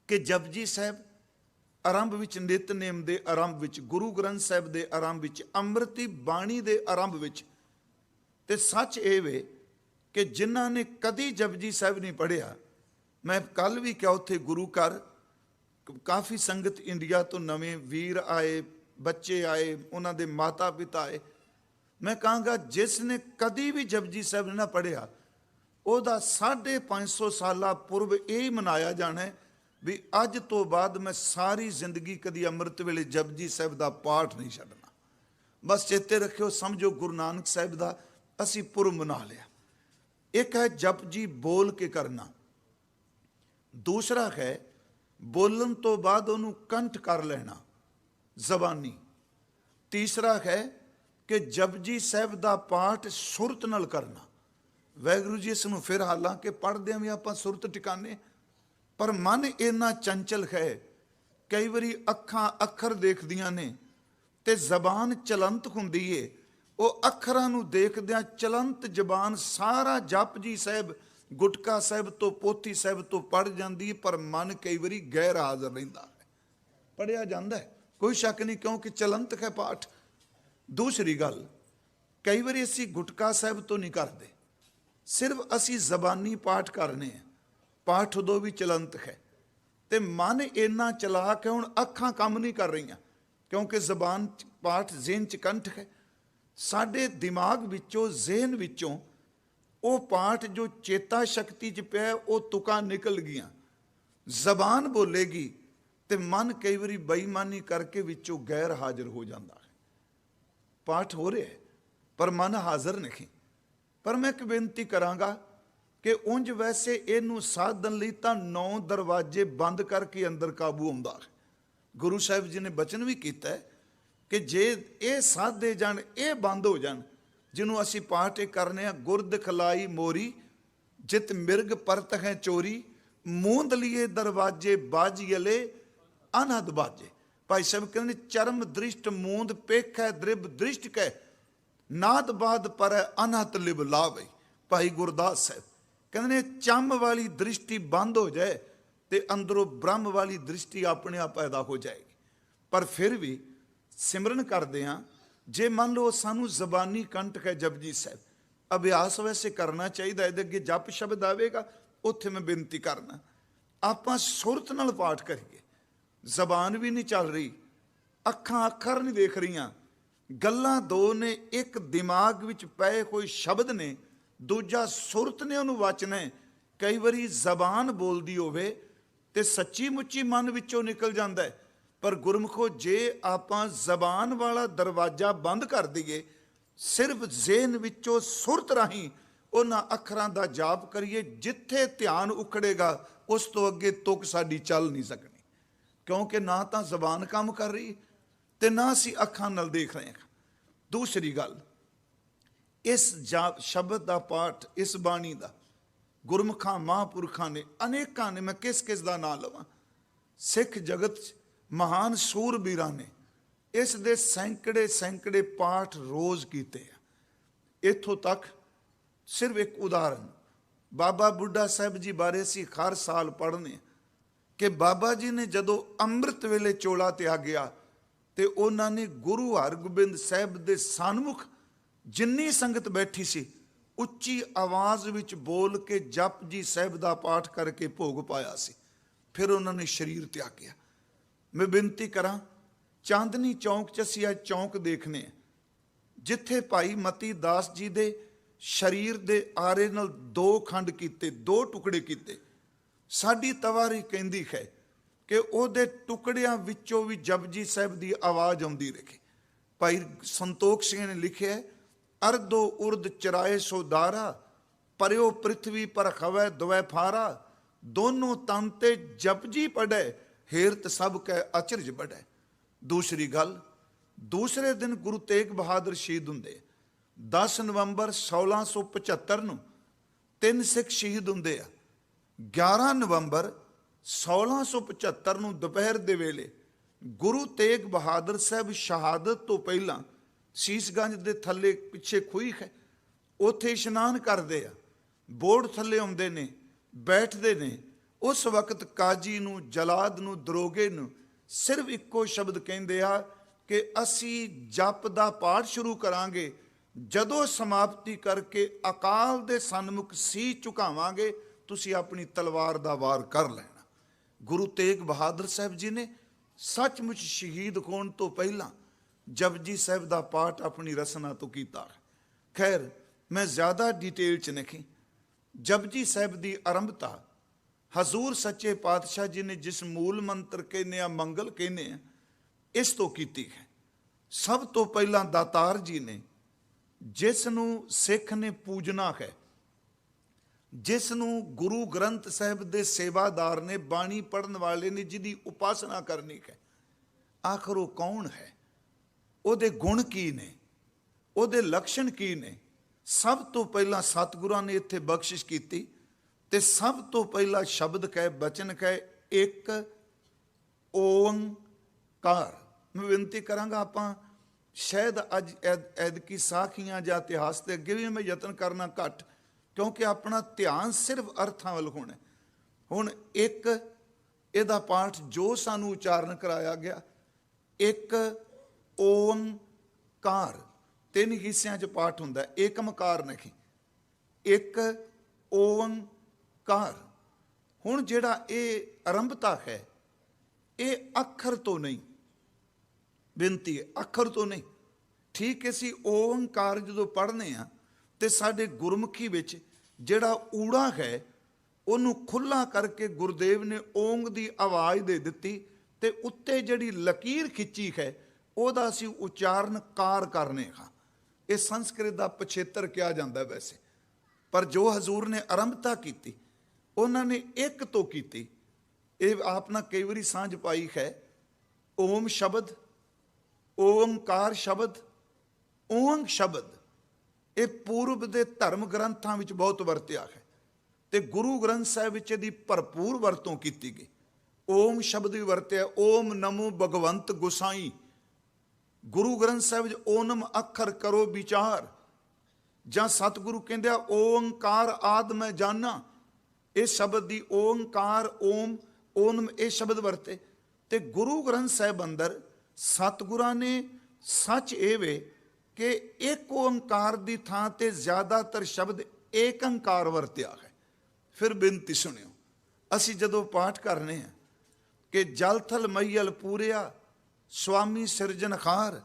ਕਿ ਜਪਜੀ ਸਾਹਿਬ ਆਰੰਭ ਵਿੱਚ ਨਿਤਨੇਮ ਦੇ ਆਰੰਭ ਵਿੱਚ, ਗੁਰੂ ਗ੍ਰੰਥ ਸਾਹਿਬ ਦੇ ਆਰੰਭ ਵਿੱਚ, ਅੰਮ੍ਰਿਤੀ ਬਾਣੀ ਦੇ ਆਰੰਭ ਵਿੱਚ। ਤੇ ਸੱਚ ਇਹ ਵੇ ਕਿ ਜਿਨ੍ਹਾਂ ਨੇ ਕਦੀ ਜਪਜੀ ਸਾਹਿਬ ਨਹੀਂ ਪੜ੍ਹਿਆ, ਮੈਂ ਕੱਲ ਵੀ ਕਿਹਾ ਉੱਥੇ ਗੁਰੂ ਘਰ ਕਾਫੀ ਸੰਗਤ ਇੰਡੀਆ ਤੋਂ ਨਵੇਂ ਵੀਰ ਆਏ, ਬੱਚੇ ਆਏ, ਉਹਨਾਂ ਦੇ ਮਾਤਾ ਪਿਤਾ ਆਏ। ਮੈਂ ਕਹਾਂਗਾ ਜਿਸ ਨੇ ਕਦੀ ਵੀ ਜਪਜੀ ਸਾਹਿਬ ਨਾ ਪੜ੍ਹਿਆ, ਉਹਦਾ 550 ਸਾਲਾ ਪੁਰਬ ਇਹ ਮਨਾਇਆ ਜਾਣਾ ਹੈ ਵੀ ਅੱਜ ਤੋਂ ਬਾਅਦ ਮੈਂ ਸਾਰੀ ਜ਼ਿੰਦਗੀ ਕਦੀ ਅੰਮ੍ਰਿਤ ਵੇਲੇ ਜਪਜੀ ਸਾਹਿਬ ਦਾ ਪਾਠ ਨਹੀਂ ਛੱਡਣਾ। ਬਸ ਚੇਤੇ ਰੱਖਿਓ, ਸਮਝੋ ਗੁਰੂ ਨਾਨਕ ਸਾਹਿਬ ਦਾ ਅਸੀਂ ਪੁਰਬ ਮਨਾ ਲਿਆ। ਇੱਕ ਹੈ ਜਪਜੀ ਬੋਲ ਕੇ ਕਰਨਾ, ਦੂਸਰਾ ਹੈ ਬੋਲਣ ਤੋਂ ਬਾਅਦ ਉਹਨੂੰ ਕੰਠ ਕਰ ਲੈਣਾ ਜ਼ਬਾਨੀ, ਤੀਸਰਾ ਹੈ ਕਿ ਜਪਜੀ ਸਾਹਿਬ ਦਾ ਪਾਠ ਸੁਰਤ ਨਾਲ ਕਰਨਾ। ਵਾਹਿਗੁਰੂ ਜੀ ਇਸ ਨੂੰ ਫਿਰ ਹਾਲਾਂਕਿ ਪੜ੍ਹਦਿਆਂ ਵੀ ਆਪਾਂ ਸੁਰਤ ਟਿਕਾਣੇ, ਪਰ ਮਨ ਇੰਨਾ ਚੰਚਲ ਹੈ, ਕਈ ਵਾਰੀ ਅੱਖਾਂ ਅੱਖਰ ਦੇਖਦੀਆਂ ਨੇ ਤੇ ਜ਼ਬਾਨ ਚਲੰਤ ਹੁੰਦੀ ਏ, ਉਹ ਅੱਖਰਾਂ ਨੂੰ ਦੇਖਦਿਆਂ ਚਲੰਤ ਜ਼ਬਾਨ ਸਾਰਾ ਜਪਜੀ ਸਾਹਿਬ ਗੁਟਕਾ ਸਾਹਿਬ ਤੋਂ ਪੋਥੀ ਸਾਹਿਬ ਤੋਂ ਪੜ੍ਹ ਜਾਂਦੀ, ਪਰ ਮਨ ਕਈ ਵਾਰੀ ਗੈਰ ਹਾਜ਼ਰ ਰਹਿੰਦਾ ਹੈ। ਪੜ੍ਹਿਆ ਜਾਂਦਾ ਹੈ, ਕੋਈ ਸ਼ੱਕ ਨਹੀਂ, ਕਿਉਂਕਿ ਚਲੰਤ ਹੈ ਪਾਠ। ਦੂਸਰੀ ਗੱਲ, ਕਈ ਵਾਰੀ ਅਸੀਂ ਗੁਟਕਾ ਸਾਹਿਬ ਤੋਂ ਨਹੀਂ ਕਰਦੇ, ਸਿਰਫ ਅਸੀਂ ਜ਼ਬਾਨੀ ਪਾਠ ਕਰਨੇ ਆ, ਪਾਠ ਉਦੋਂ ਵੀ ਚਲੰਤ ਹੈ ਤੇ ਮਨ ਇੰਨਾ ਚਲਾਕ ਹੈ, ਹੁਣ ਅੱਖਾਂ ਕੰਮ ਨਹੀਂ ਕਰ ਰਹੀਆਂ ਕਿਉਂਕਿ ਜ਼ਬਾਨ ਪਾਠ ਜ਼ਿਹਨ ਚ ਕੰਠ ਹੈ। ਸਾਡੇ ਦਿਮਾਗ ਵਿੱਚੋਂ, ਜ਼ਿਹਨ ਵਿੱਚੋਂ ਉਹ ਪਾਠ ਜੋ ਚੇਤਾ ਸ਼ਕਤੀ ਚ ਪਿਆ ਉਹ ਤੁਕਾਂ ਨਿਕਲ ਗਈਆਂ, ਜ਼ਬਾਨ ਬੋਲੇਗੀ ਤੇ ਮਨ ਕਈ ਵਾਰੀ ਬੇਈਮਾਨੀ ਕਰਕੇ ਵਿੱਚੋਂ ਗੈਰ ਹਾਜ਼ਰ ਹੋ ਜਾਂਦਾ ਹੈ। ਪਾਠ ਹੋ ਰਿਹਾ ਪਰ ਮਨ ਹਾਜ਼ਰ ਨਹੀਂ। ਪਰ ਮੈਂ ਇੱਕ ਬੇਨਤੀ ਕਰਾਂਗਾ ਕਿ ਉਂਝ ਵੈਸੇ ਇਹਨੂੰ ਸਾਧਨ ਲਈ ਤਾਂ 9 ਦਰਵਾਜ਼ੇ ਬੰਦ ਕਰਕੇ ਅੰਦਰ ਕਾਬੂ ਆਉਂਦਾ ਹੈ। ਗੁਰੂ ਸਾਹਿਬ ਜੀ ਨੇ ਬਚਨ ਵੀ ਕੀਤਾ ਹੈ ਕਿ ਜੇ ਇਹ ਸਾਧੇ ਜਾਣ, ਇਹ ਬੰਦ ਹੋ ਜਾਣ, ਜਿਹਨੂੰ ਅਸੀਂ ਪਾਠ ਇਹ ਕਰਨੇ ਆ, ਗੁਰਦ ਖਲਾਈ ਮੋਰੀ ਜਿਤ ਮਿਰਗ ਪਰਤ ਹੈ ਚੋਰੀ, ਮੂੰਦ ਲੀਏ ਦਰਵਾਜੇ ਬਾਜੀਲੇ ਅਨਹਦ ਬਾਜੇ। ਭਾਈ ਸਾਹਿਬ ਕਹਿੰਦੇ ਚਰਮ ਦ੍ਰਿਸ਼ਟ ਮੂੰਦ ਪੇਖੈ ਦ੍ਰਿਬ ਦ੍ਰਿਸ਼ਟ ਕੈ, ਨਾਦ ਬਾਦ ਪਰ ਅਨਹਤ ਲਿਬ ਲਾਵੇ। ਭਾਈ ਗੁਰਦਾਸ ਸਾਹਿਬ ਕਹਿੰਦੇ ਨੇ ਚੰਮ ਵਾਲੀ ਦ੍ਰਿਸ਼ਟੀ ਬੰਦ ਹੋ ਜਾਏ ਤੇ ਅੰਦਰੋਂ ਬ੍ਰਹਮ ਵਾਲੀ ਦ੍ਰਿਸ਼ਟੀ ਆਪਣੇ ਆਪ ਪੈਦਾ ਹੋ ਜਾਏਗੀ। ਪਰ ਫਿਰ ਵੀ ਸਿਮਰਨ ਕਰਦੇ ਹਾਂ, ਜੇ ਮੰਨ ਲਓ ਸਾਨੂੰ ਜ਼ਬਾਨੀ ਕੰਠ ਹੈ ਜਪਜੀ ਸਾਹਿਬ, ਅਭਿਆਸ ਵੈਸੇ ਕਰਨਾ ਚਾਹੀਦਾ, ਇਹਦੇ ਅੱਗੇ ਜਪ ਸ਼ਬਦ ਆਵੇਗਾ, ਉੱਥੇ ਮੈਂ ਬੇਨਤੀ ਕਰਨਾ ਆਪਾਂ ਸੁਰਤ ਨਾਲ ਪਾਠ ਕਰੀਏ। ਜ਼ਬਾਨ ਵੀ ਨਹੀਂ ਚੱਲ ਰਹੀ, ਅੱਖਾਂ ਅੱਖਰ ਨਹੀਂ ਦੇਖ ਰਹੀਆਂ, ਗੱਲਾਂ ਦੋ ਨੇ, ਇੱਕ ਦਿਮਾਗ ਵਿੱਚ ਪਏ ਕੋਈ ਸ਼ਬਦ ਨੇ, ਦੂਜਾ ਸੁਰਤ ਨੇ ਉਹਨੂੰ ਵਾਚਣਾ। ਕਈ ਵਾਰੀ ਜ਼ਬਾਨ ਬੋਲਦੀ ਹੋਵੇ ਤੇ ਸੱਚੀ ਮੁੱਚੀ ਮਨ ਵਿੱਚੋਂ ਨਿਕਲ ਜਾਂਦਾ ਹੈ, ਪਰ ਗੁਰਮੁਖੋ ਜੇ ਆਪਾਂ ਜ਼ਬਾਨ ਵਾਲਾ ਦਰਵਾਜ਼ਾ ਬੰਦ ਕਰ ਦਈਏ, ਸਿਰਫ ਜ਼ਿਹਨ ਵਿੱਚੋਂ ਸੁਰਤ ਰਾਹੀਂ ਉਹਨਾਂ ਅੱਖਰਾਂ ਦਾ ਜਾਪ ਕਰੀਏ, ਜਿੱਥੇ ਧਿਆਨ ਉਖੜੇਗਾ ਉਸ ਤੋਂ ਅੱਗੇ ਤੁਕ ਸਾਡੀ ਚੱਲ ਨਹੀਂ ਸਕਣੀ, ਕਿਉਂਕਿ ਨਾ ਤਾਂ ਜ਼ਬਾਨ ਕੰਮ ਕਰ ਰਹੀ ਤੇ ਨਾ ਅਸੀਂ ਅੱਖਾਂ ਨਾਲ ਦੇਖ ਰਹੇ ਹਾਂ। ਦੂਸਰੀ ਗੱਲ, ਇਸ ਸ਼ਬਦ ਦਾ ਪਾਠ, ਇਸ ਬਾਣੀ ਦਾ ਗੁਰਮੁਖਾਂ ਮਹਾਂਪੁਰਖਾਂ ਨੇ ਅਨੇਕਾਂ ਨੇ, ਮੈਂ ਕਿਸ ਕਿਸ ਦਾ ਨਾਂ ਲਵਾਂ, ਸਿੱਖ ਜਗਤ 'ਚ ਮਹਾਨ ਸੂਰਬੀਰਾਂ ਨੇ ਇਸ ਦੇ ਸੈਂਕੜੇ ਸੈਂਕੜੇ ਪਾਠ ਰੋਜ਼ ਕੀਤੇ ਆ। ਇੱਥੋਂ ਤੱਕ ਸਿਰਫ ਇੱਕ ਉਦਾਹਰਨ, ਬਾਬਾ ਬੁੱਢਾ ਸਾਹਿਬ ਜੀ ਬਾਰੇ ਅਸੀਂ ਹਰ ਸਾਲ ਪੜ੍ਹਨੇ ਕਿ ਬਾਬਾ ਜੀ ਨੇ ਜਦੋਂ ਅੰਮ੍ਰਿਤ ਵੇਲੇ ਚੋਲਾ ਤਿਆਗਿਆ ਤੇ ਉਹਨਾਂ ਨੇ ਗੁਰੂ ਹਰਗੋਬਿੰਦ ਸਾਹਿਬ ਦੇ ਸਨਮੁਖ ਜਿੰਨੀ ਸੰਗਤ ਬੈਠੀ ਸੀ, ਉੱਚੀ ਆਵਾਜ਼ ਵਿੱਚ ਬੋਲ ਕੇ ਜਪਜੀ ਸਾਹਿਬ ਦਾ ਪਾਠ ਕਰਕੇ ਭੋਗ ਪਾਇਆ ਸੀ। ਫਿਰ ਉਹਨਾਂ ਨੇ ਸਰੀਰ ਤਿਆਗਿਆ। ਮੈਂ ਬੇਨਤੀ ਕਰਾਂ, ਚਾਂਦਨੀ ਚੌਂਕ 'ਚ ਅਸੀਂ ਅੱਜ ਚੌਂਕ ਦੇਖਨੇ ਆ, ਜਿੱਥੇ ਭਾਈ ਮਤੀ ਦਾਸ ਜੀ ਦੇ ਸਰੀਰ ਦੇ ਆਰੇ ਨਾਲ 2 ਖੰਡ ਕੀਤੇ, 2 ਟੁਕੜੇ ਕੀਤੇ। ਸਾਡੀ ਤਵਾਰੀ ਕਹਿੰਦੀ ਹੈ ਕਿ ਉਹਦੇ ਟੁਕੜਿਆਂ ਵਿੱਚੋਂ ਵੀ ਜਪਜੀ ਸਾਹਿਬ ਦੀ ਆਵਾਜ਼ ਆਉਂਦੀ ਰਹੇ। ਭਾਈ ਸੰਤੋਖ ਸਿੰਘ ਨੇ ਲਿਖਿਆ, ਅਰਦੋ ਉਰਦ ਚਰਾਏ ਸੋਦਾਰਾ, ਪਰਿਓ ਪ੍ਰਿਥਵੀ ਪਰ ਖਵੈ ਦੁਐ ਫਾਰਾ, ਦੋਨੋਂ ਤਨ ਤੇ ਜਪਜੀ ਪੜੈ, ਹੇਰਤ ਸਭ ਕੈ ਅਚਰਜ ਬੜੈ। ਦੂਸਰੀ ਗੱਲ, ਦੂਸਰੇ ਦਿਨ ਗੁਰੂ ਤੇਗ ਬਹਾਦਰ ਸ਼ਹੀਦ ਹੁੰਦੇ। 10 ਨਵੰਬਰ 1675 ਨੂੰ 3 ਸਿੱਖ ਸ਼ਹੀਦ ਹੁੰਦੇ ਆ। 11 ਨਵੰਬਰ 1675 ਨੂੰ ਦੁਪਹਿਰ ਦੇ ਵੇਲੇ ਗੁਰੂ ਤੇਗ ਬਹਾਦਰ ਸਾਹਿਬ ਸ਼ਹਾਦਤ ਤੋਂ ਪਹਿਲਾਂ ਸੀਸਗੰਜ ਦੇ ਥੱਲੇ ਪਿੱਛੇ ਖੂਹੀ ਹੈ, ਉੱਥੇ ਇਸ਼ਨਾਨ ਕਰਦੇ ਆ, ਬੋਰਡ ਥੱਲੇ ਆਉਂਦੇ ਨੇ, ਬੈਠਦੇ ਨੇ। ਉਸ ਵਕਤ ਕਾਜੀ ਨੂੰ, ਜਲਾਦ ਨੂੰ, ਦਰੋਗੇ ਨੂੰ सिर्फ इक्को शब्द कहते आ कि असी जप दा पाठ शुरू करांगे, जदों समाप्ति करके अकाल दे सन्मुख सी झुकावांगे तुसी अपनी तलवार दा वार कर लेना। गुरु तेग बहादुर साहब जी ने सचमुच शहीद होने तो पहला जपजी साहब दा पाठ अपनी रसना तो कीता। खैर मैं ज़्यादा डिटेल च नहीं, जपजी साहब दी आरंभता हजूर सच्चे पातशाह जी ने जिस मूल मंत्र कहने मंगल कहने इस तो कीती है। सब तो पहला दातार जी ने जिसनों सिख ने पूजना है, जिसनों गुरु ग्रंथ साहब दे सेवादार ने बाणी पढ़न वाले ने जिदी उपासना करनी है, आखिर वो कौन है, ਉਹਦੇ गुण की ने, ਉਹਦੇ लक्षण की ने। सब तो पहला सतगुरां ने इत्थे बख्शिश की ते सब तो पहला शब्द कहे बचन कहे एक ओंकार। मैं बेनती करांगा आपां शायद अज ऐदकी साखियां जां इतिहास के अगे भी मैं यतन करना घट, क्योंकि अपना ध्यान सिर्फ अर्थां वल होना। हुण एक इहदा पाठ जो सानू उचारण कराया गया, एक ओंकार, 3 हिस्सियां च पाठ हुंदा है, एकमकार नहीं, एक ओंकार। हुण जिहड़ा ये आरंभता है ये अखर तो नहीं, बेनती है अखर तो नहीं। ठीक है, असीं ओंकार जदों पढ़ने आ ते साडे गुरमुखी विच जिहड़ा ऊड़ा है उहनूं खुला करके गुरुदेव ने ओंग दी आवाज़ दे दित्ती ते उत्ते जिहड़ी लकीर खिंची है ਉਹਦਾ ਅਸੀਂ ਉਚਾਰਨ ਕਾਰ ਕਰਨੇ ਹਾਂ। ਇਹ ਸੰਸਕ੍ਰਿਤ ਦਾ ਪਛੇਤਰ ਕਿਹਾ ਜਾਂਦਾ ਵੈਸੇ, ਪਰ ਜੋ ਹਜ਼ੂਰ ਨੇ ਆਰੰਭਤਾ ਕੀਤੀ ਉਹਨਾਂ ਨੇ ਇੱਕ ਤੋਂ ਕੀਤੀ। ਇਹ ਆਪ ਨਾ ਕਈ ਵਾਰੀ ਸਾਂਝ ਪਾਈ ਹੈ, ਓਮ ਸ਼ਬਦ, ਓਮਕਾਰ ਸ਼ਬਦ, ਓੰਗ ਸ਼ਬਦ ਇਹ ਪੂਰਬ ਦੇ ਧਰਮ ਗ੍ਰੰਥਾਂ ਵਿੱਚ ਬਹੁਤ ਵਰਤਿਆ ਹੈ ਤੇ ਗੁਰੂ ਗ੍ਰੰਥ ਸਾਹਿਬ ਵਿੱਚ ਇਹਦੀ ਭਰਪੂਰ ਵਰਤੋਂ ਕੀਤੀ ਗਈ। ਓਮ ਸ਼ਬਦ ਵੀ ਵਰਤਿਆ, ਓਮ ਨਮੋ ਭਗਵੰਤ ਗੁਸਾਈ। गुरु ग्रंथ साहिब ओनम अखर करो विचार, जां सतगुरु कहंदे ओंकार आद मैं जाना, इस शब्द दी ओंकार ओम ओनम ये शब्द वरते। ते गुरु ग्रंथ साहिब अंदर सतगुरां ने सच ये वे कि एक ओंकार दी थां ते ज़्यादातर शब्द एक अंकार वरत्या है। फिर बेनती सुनियो, असी जदों पाठ करने हैं कि जल थल मैयल पूरिया स्वामी सिरजनहार,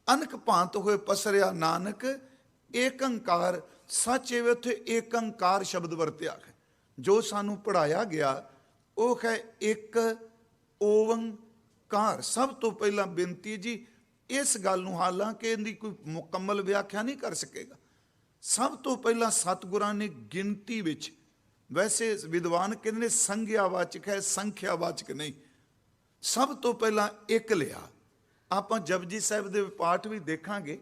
अनक भांत होए पसरिया नानक एक अंकार। सच एवे उत्थे एक अंकार शब्द वरत्या है। जो सानू पढ़ाया गया वो है एक ओंकार। सब तो पहला बेनती जी इस गल नूं, हालांकि इहदी कोई मुकम्मल व्याख्या नहीं कर सकेगा, सब तो पहला सतगुरां ने गिनती विच, वैसे विद्वान कहते हैं संज्ञावाचक है, संख्यावाचक नहीं, सब तो पहला एक लिया। आपां जपजी साहिब दे पाठ भी देखांगे,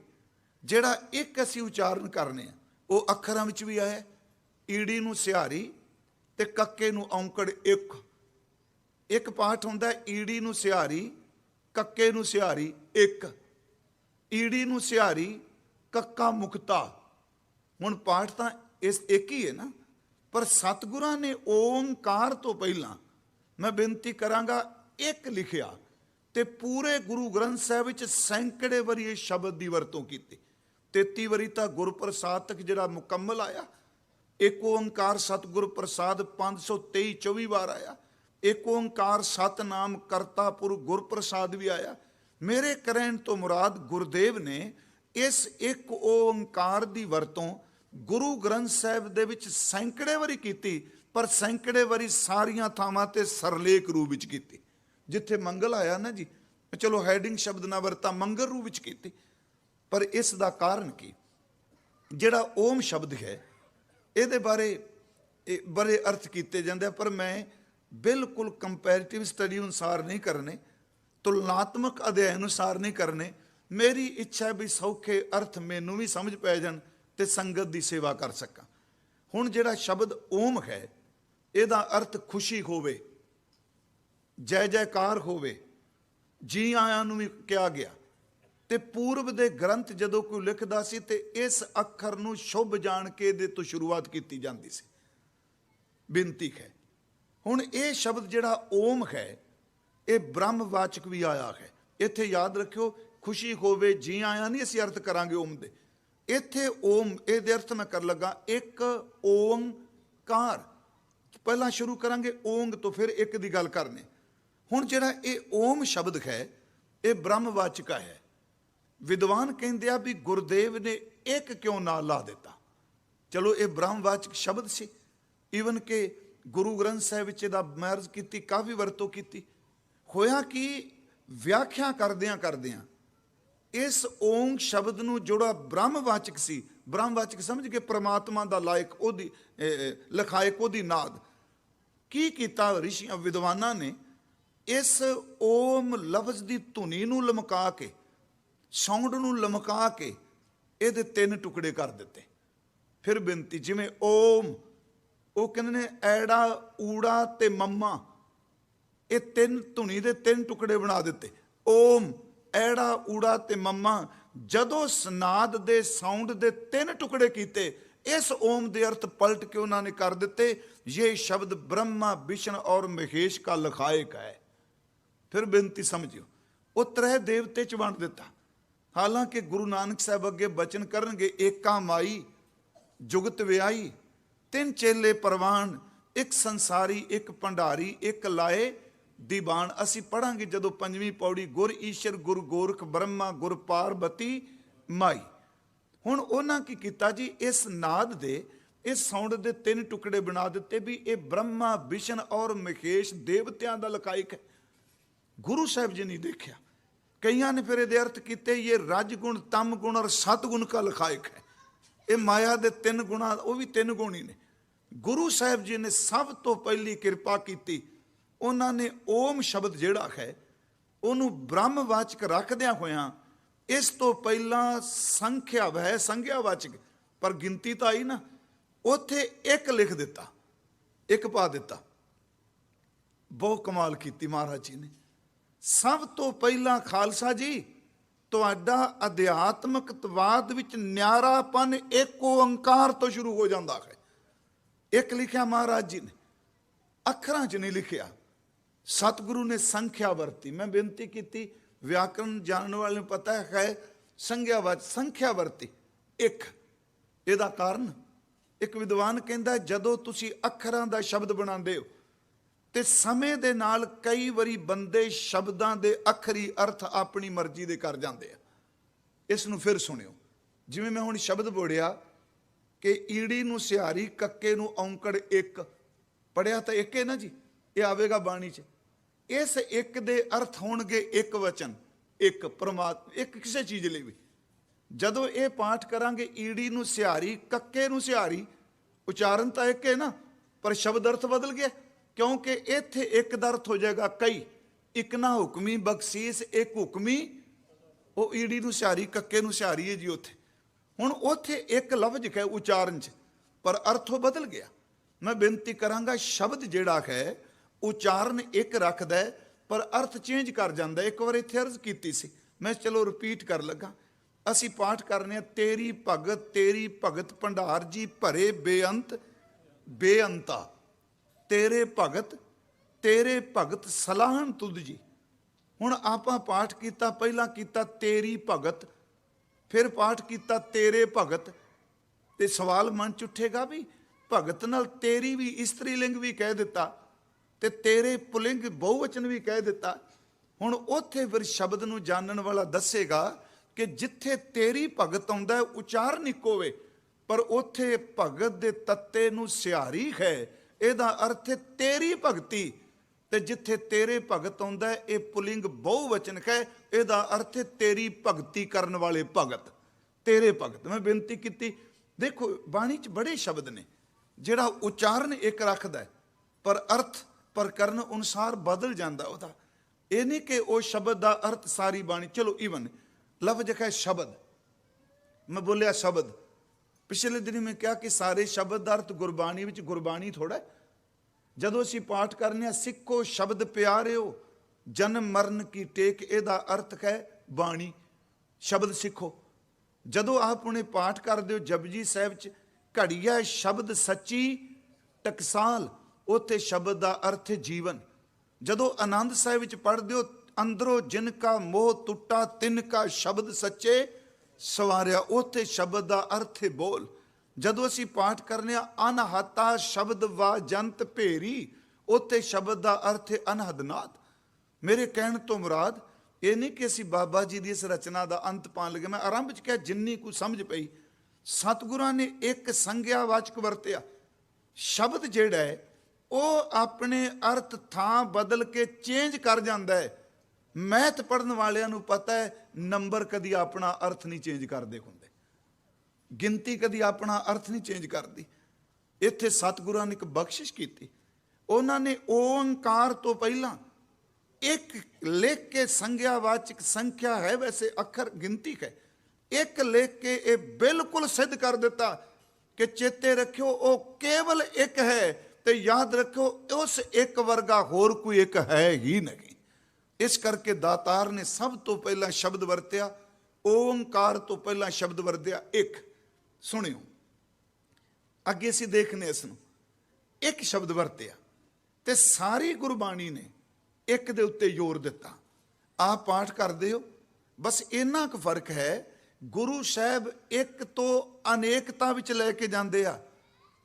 जिहड़ा एक असीं उचारण करने वो अखरां विच भी आया। ईड़ी नूं सिहारी ते कक्के नूं औंकड़ एक, एक पाठ हुंदा ईड़ी नूं सिहारी कक्के नूं सिहारी एक, ईड़ी नूं सिहारी कक्का मुक्ता। हुण पाठ तां इस एक ही है ना, पर सतगुरां ने ओंकार तो पहला मैं बेनती करांगा एक लिखिया ते पूरे गुरु ग्रंथ साहिब विच सैकड़े वारी इस शब्द की वरतों की। 33 वारी तां गुरप्रसाद तक जिहड़ा मुकम्मल आया। एक ओंकार सतगुर प्रसाद 523 24 बार आया। एक ओंकार सतनाम करतापुर गुरप्रसाद भी आया। मेरे कहण तो मुराद गुरुदेव ने इस एक ओंकार की वरतों गुरु ग्रंथ साहिब दे विच सैकड़े वारी कीती, पर सैकड़े वारी सारियां थावां ते सरलेख रूप विच कीती। जिथे मंगल आया ना जी, चलो हैडिंग शब्द ना वरता, मंगल रूप विच कीती। पर इस दा कारण की जिहड़ा ओम शब्द है इहदे बारे बड़े अर्थ किए जाते, पर मैं बिल्कुल कंपैरेटिव स्टडी अनुसार नहीं करने, तुलनात्मक अध्ययन अनुसार नहीं करने। मेरी इच्छा है भी सौखे अर्थ मैनू भी समझ पै जाण ते संगत की सेवा कर सकां। हुण जिहड़ा शब्द ओम है इहदा अर्थ खुशी होवे, जय जयकार होवे, जी आयां नूं भी कहा गया। ते पूर्व दे ग्रंथ जदों कोई लिखदा सी ते इस अखर नूं शुभ जान के दे तो शुरुआत की जाती सी। बेनती है हुण ये शब्द जिहड़ा ओम है ਇਹ ਬ੍ਰਹਮਵਾਚਕ ਵੀ ਆਇਆ ਹੈ। ਇੱਥੇ ਯਾਦ ਰੱਖਿਓ, ਖੁਸ਼ੀ ਹੋਵੇ ਜੀ ਆਇਆਂ ਨਹੀਂ ਅਸੀਂ ਅਰਥ ਕਰਾਂਗੇ ਓਮ ਦੇ। ਇੱਥੇ ਓਮ ਇਹਦੇ ਅਰਥ ਮੈਂ ਕਰ ਲੱਗਾ ਇੱਕ ਓੰਕਾਰ। ਪਹਿਲਾਂ ਸ਼ੁਰੂ ਕਰਾਂਗੇ ਓੰਗ ਤੋਂ, ਫਿਰ ਇੱਕ ਦੀ ਗੱਲ ਕਰਨੀ। ਹੁਣ ਜਿਹੜਾ ਇਹ ਓਮ ਸ਼ਬਦ ਹੈ ਇਹ ਬ੍ਰਹਮਵਾਚਕ ਹੈ। ਵਿਦਵਾਨ ਕਹਿੰਦੇ ਆ ਵੀ ਗੁਰਦੇਵ ਨੇ ਇੱਕ ਕਿਉਂ ਨਾਲ ਲਾ ਦਿੱਤਾ। ਚਲੋ ਇਹ ਬ੍ਰਹਮਵਾਚਕ ਸ਼ਬਦ ਸੀ, ਈਵਨ ਕਿ ਗੁਰੂ ਗ੍ਰੰਥ ਸਾਹਿਬ ਵਿੱਚ ਇਹਦਾ ਮੈਰਜ ਕੀਤੀ, ਕਾਫੀ ਵਰਤੋਂ ਕੀਤੀ। ਹੋਇਆ ਕਿ ਵਿਆਖਿਆ ਕਰਦਿਆਂ ਇਸ ਓੰਗ ਸ਼ਬਦ ਨੂੰ ਜਿਹੜਾ ਬ੍ਰਹਮਵਾਚਕ ਸੀ, ਬ੍ਰਹਮਵਾਚਕ ਸਮਝ ਕੇ ਪ੍ਰਮਾਤਮਾ ਦਾ ਲਾਇਕ, ਉਹਦੀ ਲਖਾਇਕ, ਉਹਦੀ ਨਾਦ, ਕੀ ਕੀਤਾ ਰਿਸ਼ੀਆਂ ਵਿਦਵਾਨਾਂ ਨੇ, ਇਸ ਓਮ ਲਫ਼ਜ਼ ਦੀ ਧੁਨੀ ਨੂੰ ਲਮਕਾ ਕੇ, ਸਾਊਂਡ ਨੂੰ ਲਮਕਾ ਕੇ ਇਹਦੇ 3 ਟੁਕੜੇ ਕਰ ਦਿੱਤੇ। ਫਿਰ ਬੇਨਤੀ, ਜਿਵੇਂ ਓਮ, ਉਹ ਕਹਿੰਦੇ ਨੇ ਐੜਾ ਊੜਾ ਤੇ ਮੰਮਾ, ਇਹ 3 ਧੁਨੀ ਦੇ 3 ਟੁਕੜੇ ਬਣਾ ਦਿੱਤੇ। ਓਮ, ਐੜਾ ਊੜਾ ਤੇ ਮੰਮਾ, ਜਦੋਂ ਸਨਾਦ ਦੇ ਸਾਊਂਡ ਦੇ 3 ਟੁਕੜੇ ਕੀਤੇ, ਇਸ ਓਮ ਦੇ ਅਰਥ ਪਲਟ ਕੇ ਉਹਨਾਂ ਨੇ ਕਰ ਦਿੱਤੇ, ਇਹ ਸ਼ਬਦ ब्रह्मा विष्णु और महेश का लखायक है। फिर बेनती समझियो, वो 3 देवते च वंड दिता। हालांकि गुरु नानक साहब अगे बचन करनगे, एका माई जुगत व्याई, 3 चेले परवान, एक संसारी, एक भंडारी, एक लाए दीवान। असी पढ़ांगे जदों 5वीं पौड़ी, गुर ईश्वर गुरु गोरख ब्रह्मा गुर पार्वती माई। हुण उन्हां की कीता जी, इस नाद दे इस साउंड दे 3 टुकड़े बना दिते भी ये ब्रह्मा विष्णु और महेश देवतियां दा लखाइक है। गुरु साहब जी नहीं देखा, कईयां ने फिर ये अर्थ किते, ये रजगुण तम गुण और सतगुण का लखाइक है। ये माया दे 3 गुणा, वो भी 3 गुण ही ने। गुरु साहब जी ने सब तो पहली कृपा की, उन्होंने ओम शब्द जिहड़ा है उन्होंने ब्रह्मवाचक रखद्या होया, इस तो पहला संख्या वह संज्ञावाचक, पर गिनती तो आई ना, उत्थे 1 लिख दिता, 1 पा दिता। बहुत कमाल की महाराज जी ने। सब तो पहला खालसा जी, तुहाडा अध्यात्मकवाद विच न्यारापन एक ओंकार तो शुरू हो जाता है। 1 लिखा महाराज जी ने, अखरां च नहीं लिखिया। सतगुरु ने संख्या वरती। मैं बेनती की, व्याकरण जानने वाले पता है, संज्ञावाच संख्या वरती 1। ਇਹਦਾ ਕਾਰਨ, ਇੱਕ ਵਿਦਵਾਨ ਕਹਿੰਦਾ, ਜਦੋਂ ਤੁਸੀਂ ਅੱਖਰਾਂ ਦਾ ਸ਼ਬਦ ਬਣਾਉਂਦੇ ਹੋ ਤੇ ਸਮੇਂ ਦੇ ਨਾਲ ਕਈ ਵਾਰੀ ਬੰਦੇ ਸ਼ਬਦਾਂ ਦੇ ਅੱਖਰੀ ਅਰਥ ਆਪਣੀ ਮਰਜ਼ੀ ਦੇ ਕਰ ਜਾਂਦੇ ਆ। ਇਸ ਨੂੰ ਫਿਰ ਸੁਣਿਓ। ਜਿਵੇਂ ਮੈਂ ਹੁਣ ਸ਼ਬਦ ਬੋੜਿਆ ਕਿ ਈੜੀ ਨੂੰ ਸਿਹਾਰੀ, ਕੱਕੇ ਨੂੰ ਔਂਕੜ 1, ਪੜਿਆ ਤਾਂ 1 ਹੈ ਨਾ ਜੀ, ਇਹ ਆਵੇਗਾ ਬਾਣੀ 'ਚ। ਇਸ 1 ਦੇ ਅਰਥ ਹੋਣਗੇ 1 ਵਚਨ, 1 ਪ੍ਰਮਾਤਮਾ, 1 ਕਿਸੇ ਚੀਜ਼ ਲਈ ਵੀ। ਜਦੋਂ ਇਹ ਪਾਠ ਕਰਾਂਗੇ, ਈੜੀ ਨੂੰ ਸਿਹਾਰੀ, ਕੱਕੇ ਨੂੰ ਸਿਹਾਰੀ, ਉਚਾਰਨ ਤਾਂ 1 ਹੈ ਨਾ, ਪਰ ਸ਼ਬਦ ਅਰਥ ਬਦਲ ਗਿਆ, ਕਿਉਂਕਿ ਇੱਥੇ 1 ਦਾ ਅਰਥ ਹੋ ਜਾਏਗਾ ਕਈ। ਇੱਕ ਨਾ ਹੁਕਮੀ ਬਖਸ਼ੀਸ, 1 ਹੁਕਮੀ, ਉਹ ਈੜੀ ਨੂੰ ਸਿਹਾਰੀ, ਕੱਕੇ ਨੂੰ ਸਿਹਾਰੀ ਹੈ ਜੀ ਉੱਥੇ। ਹੁਣ ਉੱਥੇ 1 ਲਫ਼ਜ਼ ਹੈ ਉਚਾਰਨ 'ਚ, ਪਰ ਅਰਥੋਂ ਬਦਲ ਗਿਆ। ਮੈਂ ਬੇਨਤੀ ਕਰਾਂਗਾ, ਸ਼ਬਦ ਜਿਹੜਾ ਹੈ ਉਚਾਰਨ 1 ਰੱਖਦਾ, ਪਰ ਅਰਥ ਚੇਂਜ ਕਰ ਜਾਂਦਾ। ਇੱਕ ਵਾਰ ਇੱਥੇ ਅਰਜ਼ ਕੀਤੀ ਸੀ ਮੈਂ, ਚਲੋ ਰਿਪੀਟ ਕਰ ਲੱਗਾ। ਅਸੀਂ ਪਾਠ ਕਰਨੇ ਆ, ਤੇਰੀ ਭਗਤ ਭੰਡਾਰ ਜੀ ਭਰੇ ਬੇਅੰਤ ਬੇਅੰਤਾ, ਤੇਰੇ ਭਗਤ ਸਲਾਹਣ ਤੁਧ ਜੀ। ਹੁਣ ਆਪਾਂ ਪਾਠ ਕੀਤਾ, ਪਹਿਲਾਂ ਕੀਤਾ ਤੇਰੀ ਭਗਤ, ਫਿਰ ਪਾਠ ਕੀਤਾ ਤੇਰੇ ਭਗਤ, ਤੇ ਸਵਾਲ ਮਨ ਚ ਉੱਠੇਗਾ ਵੀ ਭਗਤ ਨਾਲ ਤੇਰੀ ਵੀ ਇਸਤਰੀ ਲਿੰਗ ਵੀ ਕਹਿ ਦਿੱਤਾ ਤੇ ਤੇਰੇ ਪੁਲਿੰਗ ਬਹੁਵਚਨ ਵੀ ਕਹਿ ਦਿੱਤਾ। ਹੁਣ ਉੱਥੇ ਫਿਰ ਸ਼ਬਦ ਨੂੰ ਜਾਣਨ ਵਾਲਾ ਦੱਸੇਗਾ ਕਿ ਜਿੱਥੇ ਤੇਰੀ ਭਗਤ ਆਉਂਦਾ ਉਚਾਰਨ ਇੱਕੋ ਵੇ, ਪਰ ਉੱਥੇ ਭਗਤ ਦੇ ਤੱਤੇ ਨੂੰ ਸਿਹਾਰੀ ਹੈ, ਇਹਦਾ ਅਰਥ ਹੈ ਤੇਰੀ ਭਗਤੀ। ਤੇ ਜਿੱਥੇ ਤੇਰੇ ਭਗਤ ਆਉਂਦਾ ਇਹ ਪੁਲਿੰਗ ਬਹੁਵਚਨ ਹੈ, ਇਹਦਾ ਅਰਥ ਹੈ ਤੇਰੀ ਭਗਤੀ ਕਰਨ ਵਾਲੇ ਭਗਤ, ਤੇਰੇ ਭਗਤ। ਮੈਂ ਬੇਨਤੀ ਕੀਤੀ, ਦੇਖੋ ਬਾਣੀ 'ਚ ਬੜੇ ਸ਼ਬਦ ਨੇ ਜਿਹੜਾ ਉਚਾਰਨ 1 ਰੱਖਦਾ, ਪਰ ਅਰਥ ਪ੍ਰਕਰਨ ਅਨੁਸਾਰ ਬਦਲ ਜਾਂਦਾ ਉਹਦਾ। ਇਹ ਨਹੀਂ ਕਿ ਉਹ ਸ਼ਬਦ ਦਾ ਅਰਥ ਸਾਰੀ ਬਾਣੀ। ਚਲੋ ਈਵਨ ਲਫ਼ਜ਼ ਹੈ ਸ਼ਬਦ, ਮੈਂ ਬੋਲਿਆ ਸ਼ਬਦ, ਪਿਛਲੇ ਦਿਨ ਮੈਂ ਕਿਹਾ ਕਿ ਸਾਰੇ ਸ਼ਬਦ ਦਾ ਅਰਥ ਗੁਰਬਾਣੀ ਵਿੱਚ, ਗੁਰਬਾਣੀ ਥੋੜਾ। ਜਦੋਂ ਅਸੀਂ ਪਾਠ ਕਰਨੇ ਆ, ਸਿੱਖੋ ਸ਼ਬਦ ਪਿਆਰਿਓ ਜਨਮ ਮਰਨ ਕੀ ਟੇਕ, ਇਹਦਾ ਅਰਥ ਹੈ ਬਾਣੀ, ਸ਼ਬਦ ਸਿੱਖੋ। ਜਦੋਂ ਆਪ ਹੁਣੇ ਪਾਠ ਕਰਦੇ ਹੋ ਜਪਜੀ ਸਾਹਿਬ 'ਚ, ਘੜੀਆ ਸ਼ਬਦ ਸੱਚੀ ਟਕਸਾਲ, ਉੱਥੇ ਸ਼ਬਦ ਦਾ ਅਰਥ ਹੈ ਜੀਵਨ। ਜਦੋਂ ਆਨੰਦ ਸਾਹਿਬ ਵਿੱਚ ਪੜ੍ਹਦੇ ਹੋ, ਅੰਦਰੋਂ ਜਿਨ ਕਾ ਮੋਹ ਟੁੱਟਾ ਤਿਨ ਕਾ ਸ਼ਬਦ ਸੱਚੇ ਸਵਾਰਿਆ, ਉੱਥੇ ਸ਼ਬਦ ਦਾ ਅਰਥ ਹੈ ਬੋਲ। ਜਦੋਂ ਅਸੀਂ ਪਾਠ ਕਰਨੇ ਆ ਅਨਹਤਾ ਸ਼ਬਦ ਵਾ ਜੰਤ ਭੇਰੀ, ਉੱਥੇ ਸ਼ਬਦ ਦਾ ਅਰਥ ਹੈ ਅਨਹਦਨਾਦ। ਮੇਰੇ ਕਹਿਣ ਤੋਂ ਮੁਰਾਦ ਇਹ ਨਹੀਂ ਕਿ ਅਸੀਂ ਬਾਬਾ ਜੀ ਦੀ ਇਸ ਰਚਨਾ ਦਾ ਅੰਤ ਪਾਉਣ ਲੱਗੇ। ਮੈਂ ਆਰੰਭ 'ਚ ਕਿਹਾ ਜਿੰਨੀ ਕੁ ਸਮਝ ਪਈ, ਸਤਿਗੁਰਾਂ ਨੇ ਇੱਕ ਸੰਗਿਆਵਾਚਕ ਵਰਤਿਆ। ਸ਼ਬਦ ਜਿਹੜਾ ਹੈ ਉਹ ਆਪਣੇ ਅਰਥ ਥਾਂ ਬਦਲ ਕੇ ਚੇਂਜ ਕਰ ਜਾਂਦਾ ਹੈ। ਮੈਥ ਪੜ੍ਹਨ ਵਾਲਿਆਂ ਨੂੰ ਪਤਾ ਹੈ ਨੰਬਰ ਕਦੀ ਆਪਣਾ ਅਰਥ ਨਹੀਂ ਚੇਂਜ ਕਰਦੇ ਹੁੰਦੇ, ਗਿਣਤੀ ਕਦੀ ਆਪਣਾ ਅਰਥ ਨਹੀਂ ਚੇਂਜ ਕਰਦੀ। ਇੱਥੇ ਸਤਿਗੁਰਾਂ ਨੇ ਇੱਕ ਬਖਸ਼ਿਸ਼ ਕੀਤੀ। ਉਹਨਾਂ ਨੇ ਓੰਕਾਰ ਤੋਂ ਪਹਿਲਾਂ ਇੱਕ ਲਿਖ ਕੇ ਸੰਗਿਆਵਾਚਕ ਸੰਖਿਆ ਹੈ, ਵੈਸੇ ਅੱਖਰ ਗਿਣਤੀ ਹੈ, ਇੱਕ ਲਿਖ ਕੇ ਇਹ ਬਿਲਕੁਲ ਸਿੱਧ ਕਰ ਦਿੱਤਾ ਕਿ ਚੇਤੇ ਰੱਖਿਓ ਉਹ ਕੇਵਲ ਇੱਕ ਹੈ, ਤੇ ਯਾਦ ਰੱਖਿਓ ਉਸ ਇੱਕ ਵਰਗਾ ਹੋਰ ਕੋਈ ਇੱਕ ਹੈ ਹੀ ਨਹੀਂ। ਇਸ ਕਰਕੇ ਦਾਤਾਰ ਨੇ ਸਭ ਤੋਂ ਪਹਿਲਾਂ ਸ਼ਬਦ ਵਰਤਿਆ, ਓੰਕਾਰ ਤੋਂ ਪਹਿਲਾਂ ਸ਼ਬਦ ਵਰਤਿਆ ਇੱਕ। ਸੁਣਿਓ ਅੱਗੇ ਅਸੀਂ ਦੇਖਨੇ ਇਸ ਨੂੰ, ਇੱਕ ਸ਼ਬਦ ਵਰਤਿਆ ਤੇ ਸਾਰੀ ਗੁਰਬਾਣੀ ਨੇ ਇੱਕ ਦੇ ਉੱਤੇ ਜ਼ੋਰ ਦਿੱਤਾ। ਆਪ ਪਾਠ ਕਰਦੇ ਹੋ, ਬਸ ਇੰਨਾ ਕੁ ਫਰਕ ਹੈ, ਗੁਰੂ ਸਾਹਿਬ ਇੱਕ ਤੋਂ ਅਨੇਕਤਾ ਵਿੱਚ ਲੈ ਕੇ ਜਾਂਦੇ ਆ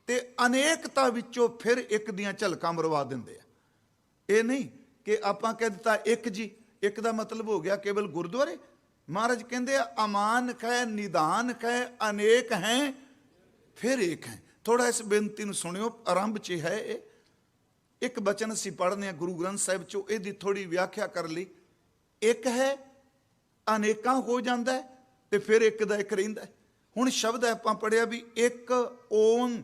ਤੇ ਅਨੇਕਤਾ ਵਿੱਚੋਂ ਫਿਰ ਇੱਕ ਦੀਆਂ ਝਲਕਾਂ ਮਰਵਾ ਦਿੰਦੇ ਆ। ਇਹ ਨਹੀਂ ਕਿ ਆਪਾਂ ਕਹਿ ਦਿੱਤਾ ਇੱਕ ਜੀ, ਇੱਕ ਦਾ ਮਤਲਬ ਹੋ ਗਿਆ ਕੇਵਲ ਗੁਰਦੁਆਰੇ। ਮਹਾਰਾਜ ਕਹਿੰਦੇ ਆ ਅਮਾਨਕ ਹੈ, ਨਿਦਾਨਕ ਹੈ, ਅਨੇਕ ਹੈ, ਫਿਰ ਇੱਕ ਹੈ। ਥੋੜਾ ਇਸ ਬੇਨਤੀ ਨੂੰ ਸੁਣਿਓ, ਆਰੰਭ 'ਚ ਹੈ ਇਹ ਇੱਕ ਬਚਨ ਅਸੀਂ ਪੜ੍ਹਨੇ ਆ ਗੁਰੂ ਗ੍ਰੰਥ ਸਾਹਿਬ 'ਚੋਂ, ਇਹਦੀ ਥੋੜੀ ਵਿਆਖਿਆ ਕਰ ਲਈ। ਇੱਕ ਹੈ, ਅਨੇਕਾਂ ਹੋ ਜਾਂਦਾ ਹੈ, ਤੇ ਫਿਰ ਇੱਕ ਦਾ ਇੱਕ ਰਹਿੰਦਾ। ਹੁਣ ਸ਼ਬਦ ਆਪਾਂ ਪੜ੍ਹਿਆ ਵੀ ਇੱਕ ਓਮ,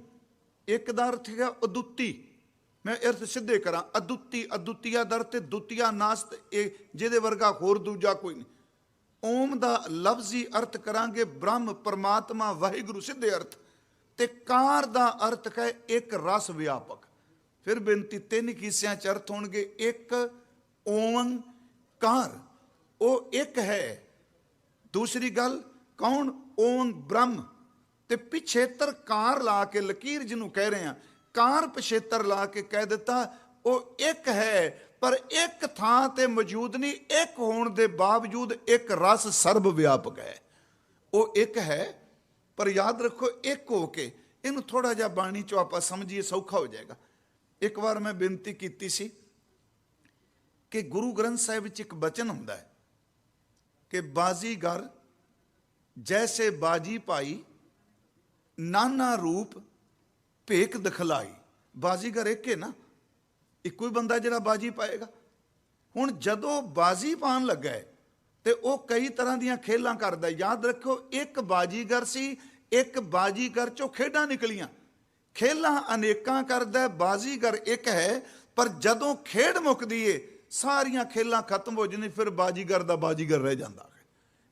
ਇੱਕ ਦਾ ਅਰਥ ਹੈਗਾ ਅਦੁੱਤੀ। ਮੈਂ ਅਰਥ ਸਿੱਧੇ ਕਰਾਂ, ਅਦੁੱਤੀ, ਅਦੁੱਤੀਆ ਦਰ ਤੇ ਦੁੱਤੀਆ ਨਾਸਤ, ਇਹ ਜਿਹਦੇ ਵਰਗਾ ਹੋਰ ਦੂਜਾ ਕੋਈ ਨਹੀਂ। ਓਮ ਦਾ ਲਫ਼ਜ਼ੀ ਅਰਥ ਕਰਾਂਗੇ ਬ੍ਰਹਮ ਪਰਮਾਤਮਾ ਵਾਹਿਗੁਰੂ ਸਿੱਧੇ ਅਰਥ, ਤੇ ਕਾਰ ਦਾ ਅਰਥ ਹੈ ਇੱਕ ਰਸ ਵਿਆਪਕ। ਫਿਰ ਬੇਨਤੀ ਤਿੰਨ ਹਿੱਸਿਆਂ 'ਚ ਅਰਥ ਹੋਣਗੇ। ਇੱਕ ਓੰਕਾਰ, ਉਹ ਇੱਕ ਹੈ। ਦੂਸਰੀ ਗੱਲ ਕੌਣ? ਓਮ ਬ੍ਰਹਮ, ਤੇ ਪਿਛੇਤਰ ਕਾਰ ਲਾ ਕੇ ਲਕੀਰ ਜਿਹਨੂੰ ਕਹਿ ਰਹੇ ਆ, ਕਾਰ ਪਿਛੇਤਰ ਲਾ ਕੇ ਕਹਿ ਦਿੱਤਾ ਉਹ ਇੱਕ ਹੈ, ਪਰ ਇੱਕ ਥਾਂ ਤੇ ਮੌਜੂਦ ਨਹੀਂ। ਇੱਕ ਹੋਣ ਦੇ ਬਾਵਜੂਦ ਇੱਕ ਰਸ ਸਰਬ ਵਿਆਪਕ ਹੈ। ਉਹ ਇੱਕ ਹੈ, ਪਰ ਯਾਦ ਰੱਖੋ ਇੱਕ ਹੋ ਕੇ। ਇਹਨੂੰ ਥੋੜਾ ਜਿਹਾ ਬਾਣੀ 'ਚੋਂ ਆਪਾਂ ਸਮਝੀਏ, ਸੌਖਾ ਹੋ ਜਾਏਗਾ। ਇੱਕ ਵਾਰ ਮੈਂ ਬੇਨਤੀ ਕੀਤੀ ਸੀ ਕਿ ਗੁਰੂ ਗ੍ਰੰਥ ਸਾਹਿਬ ਵਿੱਚ ਇੱਕ ਬਚਨ ਹੁੰਦਾ ਹੈ ਕਿ ਬਾਜ਼ੀਗਰ ਜੈਸੇ ਬਾਜੀ ਪਾਈ, ਨਾਨਾ ਰੂਪ ਭੇਕ ਦਿਖਲਾਈ। ਬਾਜ਼ੀਗਰ ਇੱਕ ਹੈ ਨਾ, ਇੱਕੋ ਹੀ ਬੰਦਾ ਜਿਹੜਾ ਬਾਜੀ ਪਾਏਗਾ। ਹੁਣ ਜਦੋਂ ਬਾਜੀ ਪਾਉਣ ਲੱਗਾ ਹੈ ਤੇ ਉਹ ਕਈ ਤਰ੍ਹਾਂ ਦੀਆਂ ਖੇਲਾਂ ਕਰਦਾ। ਯਾਦ ਰੱਖੋ ਇੱਕ ਬਾਜੀਗਰ ਸੀ, ਇੱਕ ਬਾਜੀਗਰ 'ਚੋਂ ਖੇਡਾਂ ਨਿਕਲੀਆਂ। ਖੇਲਾਂ ਅਨੇਕਾਂ ਕਰਦਾ, ਬਾਜ਼ੀਗਰ ਇੱਕ ਹੈ, ਪਰ ਜਦੋਂ ਖੇਡ ਮੁੱਕਦੀ ਏ ਸਾਰੀਆਂ ਖੇਲਾਂ ਖਤਮ ਹੋ ਜਾਂਦੀਆਂ, ਫਿਰ ਬਾਜੀਗਰ ਦਾ ਬਾਜੀਗਰ ਰਹਿ ਜਾਂਦਾ ਹੈ।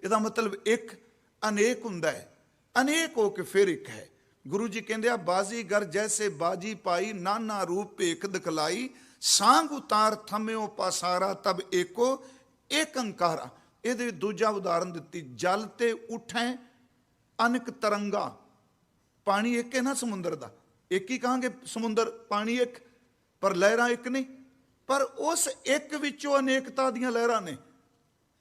ਇਹਦਾ ਮਤਲਬ ਇੱਕ ਅਨੇਕ ਹੁੰਦਾ ਹੈ, ਅਨੇਕ ਹੋ ਕੇ ਫਿਰ ਇੱਕ ਹੈ। ਗੁਰੂ ਜੀ ਕਹਿੰਦੇ ਆ ਬਾਜ਼ੀਗਰ ਜੈਸੇ ਬਾਜੀ ਪਾਈ, ਨਾਨਾ ਰੂਪ ਭੇਖ ਦਿਖਲਾਈ, ਸਾਂਗ ਉਤਾਰ ਥਮਿਓ ਪਾਸਾਰਾ ਤਬ ਏਕੋ ਏਕ ਅੰਕਾਰਾ। ਇਹਦੇ ਦੂਜਾ ਉਦਾਹਰਨ ਦਿੱਤੀ, ਜਲ ਤੇ ਉਠੈ ਅਨਕ ਤਰੰਗਾ। ਪਾਣੀ ਇੱਕ ਹੈ ਨਾ ਸਮੁੰਦਰ ਦਾ, ਇੱਕ ਹੀ ਕਹਾਂਗੇ ਸਮੁੰਦਰ, ਪਾਣੀ ਇੱਕ, ਪਰ ਲਹਿਰਾਂ ਇੱਕ ਨਹੀਂ। ਪਰ ਉਸ ਇੱਕ ਵਿੱਚੋਂ ਅਨੇਕਤਾ ਦੀਆਂ ਲਹਿਰਾਂ ਨੇ।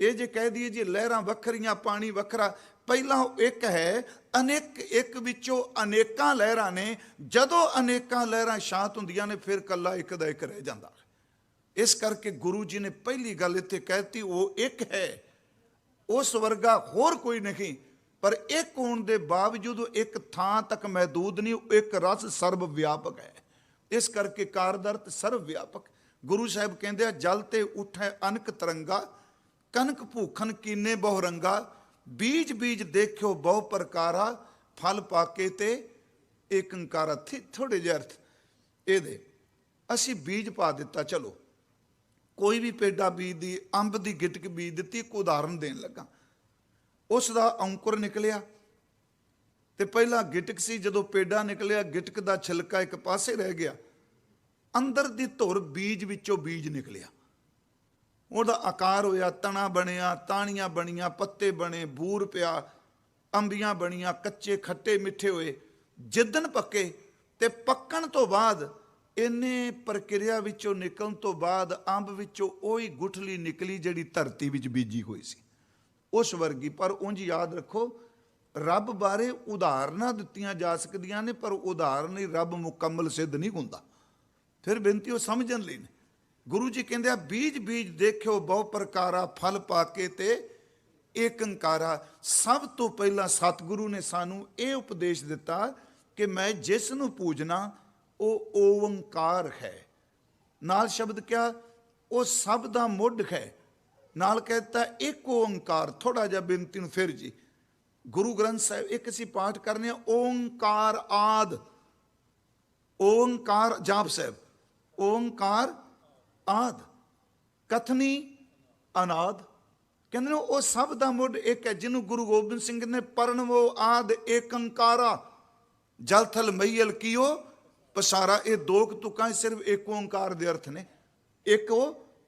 ਇਹ ਜੇ ਕਹਿ ਦਈਏ ਜੀ ਲਹਿਰਾਂ ਵੱਖਰੀਆਂ, ਪਾਣੀ ਵੱਖਰਾ, ਪਹਿਲਾਂ ਉਹ ਇੱਕ ਹੈ, ਅਨੇਕ ਇੱਕ ਵਿੱਚੋਂ ਅਨੇਕਾਂ ਲਹਿਰਾਂ ਨੇ। ਜਦੋਂ ਅਨੇਕਾਂ ਲਹਿਰਾਂ ਸ਼ਾਂਤ ਹੁੰਦੀਆਂ ਨੇ, ਫਿਰ ਕੱਲਾ ਇੱਕ ਦਾ ਇੱਕ ਰਹਿ ਜਾਂਦਾ। ਇਸ ਕਰਕੇ ਗੁਰੂ ਜੀ ਨੇ ਪਹਿਲੀ ਗੱਲ ਇੱਥੇ ਕਹਿਤੀ, ਉਹ ਇੱਕ ਹੈ, ਉਸ ਵਰਗਾ ਹੋਰ ਕੋਈ ਨਹੀਂ, ਪਰ ਇੱਕ ਹੋਣ ਦੇ ਬਾਵਜੂਦ ਇੱਕ ਥਾਂ ਤੱਕ ਮਹਿਦੂਦ ਨਹੀਂ, ਇੱਕ ਰਸ ਸਰਬ ਵਿਆਪਕ ਹੈ। ਇਸ ਕਰਕੇ ਕਾਰਦਰਤ ਸਰਬ ਵਿਆਪਕ। ਗੁਰੂ ਸਾਹਿਬ ਕਹਿੰਦੇ ਆ ਜਲ ਤੇ ਉਠੈ ਅਨਕ ਤਰੰਗਾ, ਕਨਕ ਭੂਖਨ ਕੀਨੇ ਬਹੁ ਰੰਗਾ, ਬੀਜ ਬੀਜ ਦੇਖਿਓ ਬਹੁ ਪ੍ਰਕਾਰਾ, ਫਲ ਪਾਕੇ ਤੇ ਏਕ ਓੰਕਾਰਾ। ਥੋੜੇ ਜਿਹੇ ਅਰਥ ਇਹਦੇ। ਅਸੀਂ ਬੀਜ ਪਾ ਦਿੱਤਾ, ਚਲੋ ਕੋਈ ਵੀ ਪੇਡਾ ਬੀਜ ਦੀ, ਅੰਬ ਦੀ ਗਿਟਕ ਬੀਜ ਦਿੱਤੀ। ਇੱਕ ਉਦਾਹਰਨ ਦੇਣ ਲੱਗਾ, ਉਸ ਦਾ ਅੰਕੁਰ ਨਿਕਲਿਆ ਤੇ ਪਹਿਲਾਂ ਗਿਟਕ ਸੀ, ਜਦੋਂ ਪੇਡਾ ਨਿਕਲਿਆ ਗਿਟਕ ਦਾ ਛਿਲਕਾ ਇੱਕ ਪਾਸੇ ਰਹਿ ਗਿਆ, ਅੰਦਰ ਦੀ ਧੁਰ ਬੀਜ ਵਿੱਚੋਂ ਬੀਜ ਨਿਕਲਿਆ, ਉਹਦਾ ਆਕਾਰ ਹੋਇਆ, ਤਣਾ ਬਣਿਆ, ਤਾਣੀਆਂ ਬਣੀਆਂ, ਪੱਤੇ ਬਣੇ, ਬੂਰ ਪਿਆ, ਅੰਬੀਆਂ ਬਣੀਆਂ, ਕੱਚੇ ਖੱਟੇ ਮਿੱਠੇ ਹੋਏ। ਜਿੱਦਣ ਪੱਕੇ ਤੇ ਪੱਕਣ ਤੋਂ ਬਾਅਦ इन्ने प्रक्रिया विचों निकलण तो बाद अंब विचों ओही गुठली निकली जिहड़ी धरती विच बीजी हुई सी, उस वर्गी। पर उंज याद रखो, रब बारे उदाहरणां दित्तियां जा सकदियां ने, पर उदाहरण ही रब मुकम्मल सिद्ध नहीं हुंदा। फिर बेनती वो समझण लई ने। गुरु जी कहंदे आ बीज बीज देखियो बहु प्रकारा, फल पाके ते एक अंकारा। सब तो पहला सतगुरु ने सानू ये उपदेश दिता कि मैं जिस नूं पूजना वो ओंकार है। नाल शब्द क्या, वो सब दा मुੱਢ है। नाल कहता एक ओंकार। थोड़ा जिहा बेनती नूं फिर जी, गुरु ग्रंथ साहिब एक असीं पाठ करने ओंकार आद, ओंकार जाप साहिब, ओंकार आद कथनी अनाद। कहते हैं वो सब दा मुੱਢ एक है, जिन्हों गुरु गोबिंद सिंह ने परनवो आद एक अंकारा, जल थल मैयल कियो पसारा। ये दो तुकां सिर्फ एक ओंकार दे अर्थ ने, एक वो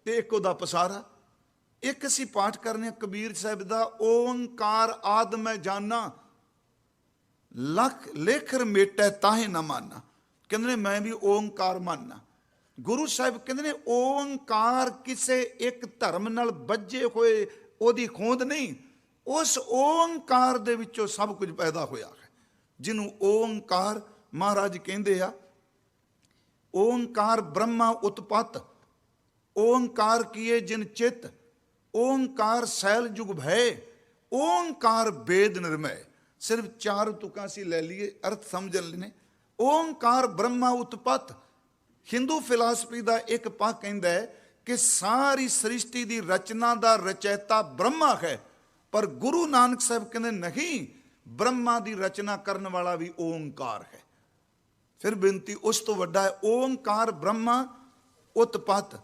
ते एक दा पसारा। एक असीं पाठ करने कबीर साहिब दा ओंकार आद मैं जाना, लख लेखर मेटै ताहे ना माना। कहते मैं भी ओंकार मानना। गुरु साहिब कहते ने ओंकार किसे एक धर्म नाल बज्जे होए ओदी खोंद नहीं, उस ओंकार दे विचों सब कुछ पैदा होया है, जिन्हों ओंकार महाराज कहंदे आ। ओंकार ब्रह्मा उत्पत्त, ओंकार किए जिन चित, ओंकार सैल जुग भय, ओंकार वेद निर्मय। सिर्फ चार तुकां सी ले लिए, अर्थ समझ लेने। ओंकार ब्रह्मा उत्पत्त। हिंदू फिलासफी का एक पा कहता है कि सारी सृष्टि की रचना का रचयिता ब्रह्मा है, पर गुरु नानक साहब कहते नहीं, ब्रह्मा की रचना करने वाला भी ओंकार है। फिर बेनती उस तो वड्डा है, ओंकार ब्रह्मा उत्पत्त।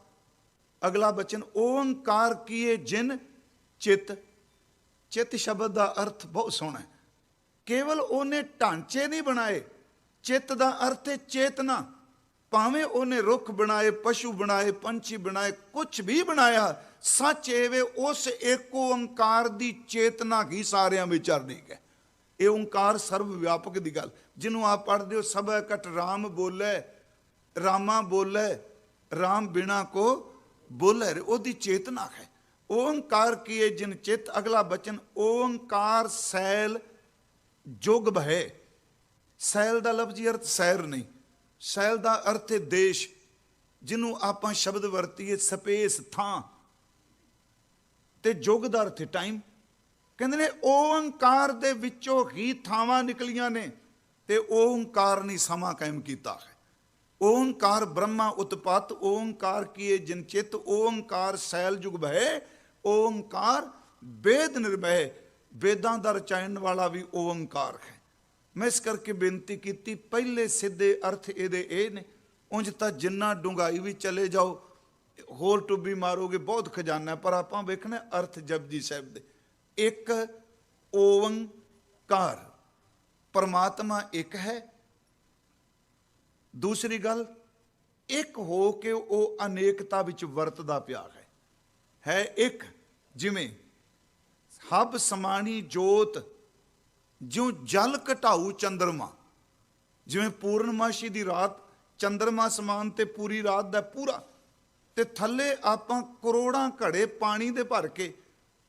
अगला बचन ओंकार किए जिन चित। चित शब्द का अर्थ बहुत सोहना है। केवल उन्हें ढांचे नहीं बनाए, चित का अर्थ है चेतना। भावें उन्हें रुख बनाए, पशु बनाए, पंछी बनाए, कुछ भी बनाया, सच एवे उस एक ओंकार की चेतना ही सारिया में चरनी है। ये ओंकार सर्व व्यापक की गल, जिन्हों आप पढ़ते हो, सब कट राम बोले, रामा बोले, राम बिना को बोले, ओदी चेतना है। ओंकार किए जिन चित। अगला बचन ओंकार सैल जुग भय। सैल का लफ्जी अर्थ सैर नहीं, सैल का अर्थ है देश, जिन्हों आप शब्द वरतीए स्पेस थां, ते जुग का अर्थ है टाइम। कहते ने ओंकार दे विचों ही थावां निकलियां ने, ते ओंकार ने समा कायम किया है। ओंकार ब्रह्मा उत्पत्त, ओंकार किए जिन चित, ओंकार सैल जुग भय, ओंकार वेद निर्भय। वेदां दा रचायन वाला भी ओंकार है। मैं इस करके बेनती की, पहले सीधे अर्थ ये ने। उंज तो जिन्ना डूंघाई भी चले जाओ, होर टुब्बी मारोगे बहुत खजाना है, पर आप वेखना अर्थ जपजी साहिब दे। एक ओंकार, परमात्मा एक है। दूसरी गल, एक हो के वो अनेकता विच वरतदा पिया है एक। जिमें हब समानी जोत, ज्यों जल घटाऊ चंद्रमा। जिमें पूर्णमाशी की रात चंद्रमा समान ते पूरी रात दा पूरा, ते थले आपां करोड़ां घड़े पानी दे भर के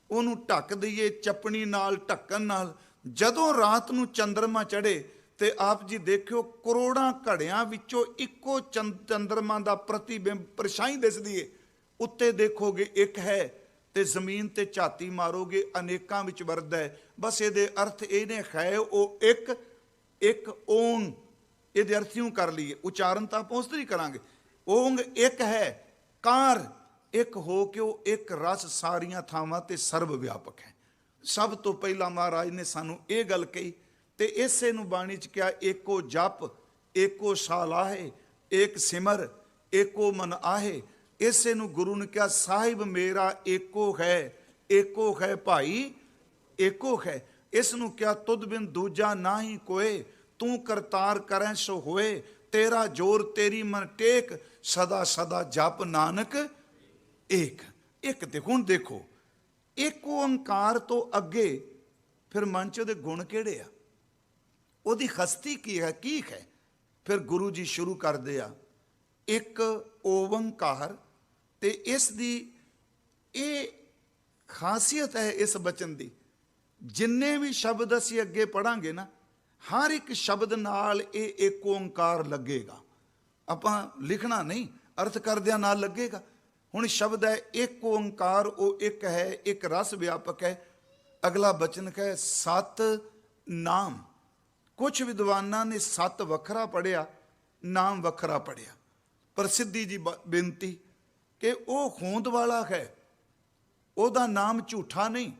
उन्होंने ढक दईए चपनी नाल, ढक्कन नाल। जदों रात नूं चंद्रमा चढ़े ते आप जी देखियो करोड़ां घड़ियां विचों इक्को चंद्रमा दा प्रतिबिंब परछाई दिसदी है। उत्ते देखोगे एक है, ते जमीन ते झाती मारोगे अनेकां विच वरदा है। बस ये अर्थ ये है वो एक, एक ओंग। ये अर्थ यूं कर लीए, उचारण तो आप उस तरह करांगे। ओंग एक है, कार एक हो के वो एक रस सारियां थावां ते सर्व व्यापक है। सब तो पहला महाराज ने सानू ये गल कही, ते इसे नूं बाणी च क्या, एको जप एको साल आहे, एक सिमर एको मन आहे। इसे नूं गुरु ने कहा साहिब मेरा एको है भाई एको है। इस नूं क्या तुद बिन दूजा ना ही कोए, तू करतार करें सो होए, तेरा जोर तेरी मन टेक, सदा सदा जप नानक एक। एक ते हुण देखो, एक ओंकार तो अगे फिर मन च उहदे गुण किहड़े आ, उहदी हस्ती की है, की है। फिर गुरु जी शुरू करदे आ, ਇੱਕ ਓੰਕਾਰ। ਤੇ ਇਸ ਦੀ ਇਹ ਖਾਸੀਅਤ ਹੈ ਇਸ ਬਚਨ ਦੀ, ਜਿੰਨੇ ਵੀ ਸ਼ਬਦ ਅਸੀਂ ਅੱਗੇ ਪੜਾਂਗੇ ਨਾ, ਹਰ ਇੱਕ ਸ਼ਬਦ ਨਾਲ ਇਹ ਇੱਕ ਓੰਕਾਰ ਲੱਗੇਗਾ। ਆਪਾਂ ਲਿਖਣਾ ਨਹੀਂ, ਅਰਥ ਕਰਦਿਆਂ ਨਾਲ ਲੱਗੇਗਾ। ਹੁਣ ਸ਼ਬਦ ਹੈ ਇੱਕ ਓੰਕਾਰ, ਉਹ ਇੱਕ ਹੈ, ਇੱਕ ਰਸ ਵਿਆਪਕ ਹੈ। ਅਗਲਾ ਬਚਨ ਹੈ ਸਤ ਨਾਮ। ਕੁਝ ਵਿਦਵਾਨਾਂ ਨੇ ਸਤ ਵੱਖਰਾ ਪੜਿਆ, ਨਾਮ ਵੱਖਰਾ ਪੜਿਆ। ਪ੍ਰਸਿੱਧੀ ਜੀ ਬੇਨਤੀ ਕਿ ਉਹ ਹੋਂਦ ਵਾਲਾ ਹੈ, ਉਹਦਾ ਨਾਮ ਝੂਠਾ ਨਹੀਂ।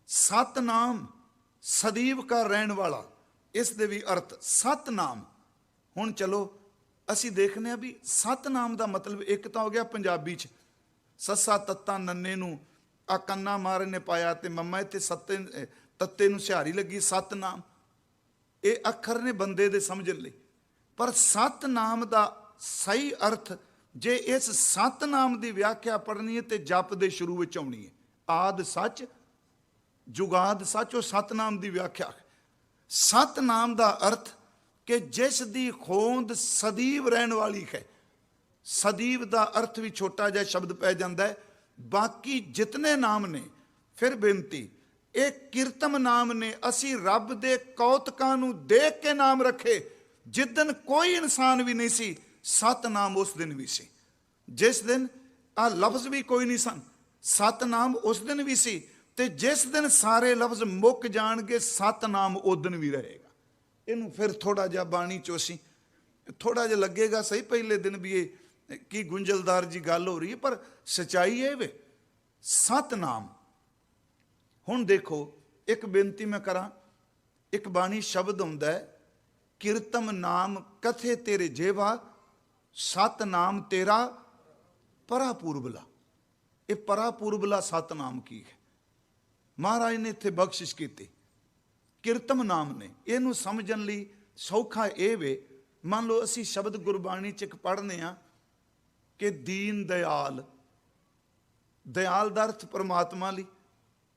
ਸਤਨਾਮ ਸਦੀਵ ਕਾ ਰਹਿਣ ਵਾਲਾ, ਇਸ ਦੇ ਵੀ ਅਰਥ ਸਤਨਾਮ। ਹੁਣ ਚਲੋ ਅਸੀਂ ਦੇਖਦੇ ਹਾਂ ਵੀ ਸਤਨਾਮ ਦਾ ਮਤਲਬ ਇੱਕ ਤਾਂ ਹੋ ਗਿਆ ਪੰਜਾਬੀ 'ਚ ਸੱਸਾ ਤੱਤਾ ਨੰਨੇ ਨੂੰ ਆ ਕੰਨਾ ਮਾਰੇ ਨੇ ਪਾਇਆ ਤੇ ਮੰਮਾ ਇੱਥੇ ਸੱਤੇ ਤੱਤੇ ਨੂੰ ਸਿਹਾਰੀ ਲੱਗੀ। ਸਤਨਾਮ ਇਹ ਅੱਖਰ ਨੇ ਬੰਦੇ ਦੇ ਸਮਝਣ ਲਈ, ਪਰ ਸਤਨਾਮ ਦਾ ਸਹੀ ਅਰਥ ਜੇ ਇਸ ਸਤਨਾਮ ਦੀ ਵਿਆਖਿਆ ਪੜ੍ਹਨੀ ਹੈ ਤੇ ਜਪ ਦੇ ਸ਼ੁਰੂ ਵਿੱਚ ਆਉਣੀ ਹੈ। ਆਦ ਸੱਚ ਜੁਗਾਦ ਸੱਚ, ਉਹ ਸਤਨਾਮ ਦੀ ਵਿਆਖਿਆ। ਸਤਨਾਮ ਦਾ ਅਰਥ ਕਿ ਜਿਸ ਦੀ ਹੋਂਦ ਸਦੀਵ ਰਹਿਣ ਵਾਲੀ ਹੈ। ਸਦੀਵ ਦਾ ਅਰਥ ਵੀ ਛੋਟਾ ਜਿਹਾ ਸ਼ਬਦ ਪੈ ਜਾਂਦਾ ਹੈ। ਬਾਕੀ ਜਿਤਨੇ ਨਾਮ ਨੇ, ਫਿਰ ਬੇਨਤੀ, ਇਹ ਕੀਰਤਮ ਨਾਮ ਨੇ। ਅਸੀਂ ਰੱਬ ਦੇ ਕੌਤਕਾਂ ਨੂੰ ਦੇਖ ਕੇ ਨਾਮ ਰੱਖੇ। ਜਿੱਦਨ ਕੋਈ ਇਨਸਾਨ ਵੀ ਨਹੀਂ ਸੀ, ਸਤਨਾਮ ਉਸ ਦਿਨ ਵੀ ਸੀ। ਜਿਸ ਦਿਨ ਆ ਲਫ਼ਜ਼ ਵੀ ਕੋਈ ਨਹੀਂ ਸਨ, ਸਤਨਾਮ ਉਸ ਦਿਨ ਵੀ ਸੀ। ਤੇ ਜਿਸ ਦਿਨ ਸਾਰੇ ਲਫ਼ਜ਼ ਮੁੱਕ ਜਾਣਗੇ, ਸਤਨਾਮ ਉਸ ਦਿਨ ਵੀ ਰਹੇਗਾ। ਇਹਨੂੰ ਫਿਰ ਥੋੜਾ ਜਿਹਾ ਬਾਣੀ ਚੋਂ ਅਸੀਂ ਥੋੜਾ ਜਿਹਾ ਲੱਗੇਗਾ ਸਹੀ ਪਹਿਲੇ ਦਿਨ ਵੀ ਇਹ ਕੀ ਗੁੰਝਲਦਾਰ ਜੀ ਗੱਲ ਹੋ ਰਹੀ ਹੈ, ਪਰ ਸਚਾਈ ਇਹ ਵੇ ਸਤਨਾਮ। ਹੁਣ ਦੇਖੋ ਇੱਕ ਬੇਨਤੀ ਮੈਂ ਕਰਾਂ, ਇੱਕ ਬਾਣੀ ਸ਼ਬਦ ਹੁੰਦਾ ਹੈ ਕੀਰਤਮ ਨਾਮ ਕਥੇ ਤੇਰੇ ਜੇਵਾ, ਸਤਨਾਮ ਤੇਰਾ ਪਰਾਪੂਰਬਲਾ। ਇਹ ਪਰਾਪੂਰਬਲਾ ਸਤਨਾਮ ਕੀ ਹੈ? ਮਹਾਰਾਜ ਨੇ ਇੱਥੇ ਬਖਸ਼ਿਸ਼ ਕੀਤੀ ਕੀਰਤਮ ਨਾਮ ਨੇ। ਇਹਨੂੰ ਸਮਝਣ ਲਈ ਸੌਖਾ ਇਹ ਵੇ, ਮੰਨ ਲਓ ਅਸੀਂ ਸ਼ਬਦ ਗੁਰਬਾਣੀ 'ਚ ਇੱਕ ਪੜ੍ਹਨੇ ਆ ਕਿ ਦੀਨ ਦਿਆਲ। ਦਿਆਲ ਦਾ ਅਰਥ ਪਰਮਾਤਮਾ ਲਈ,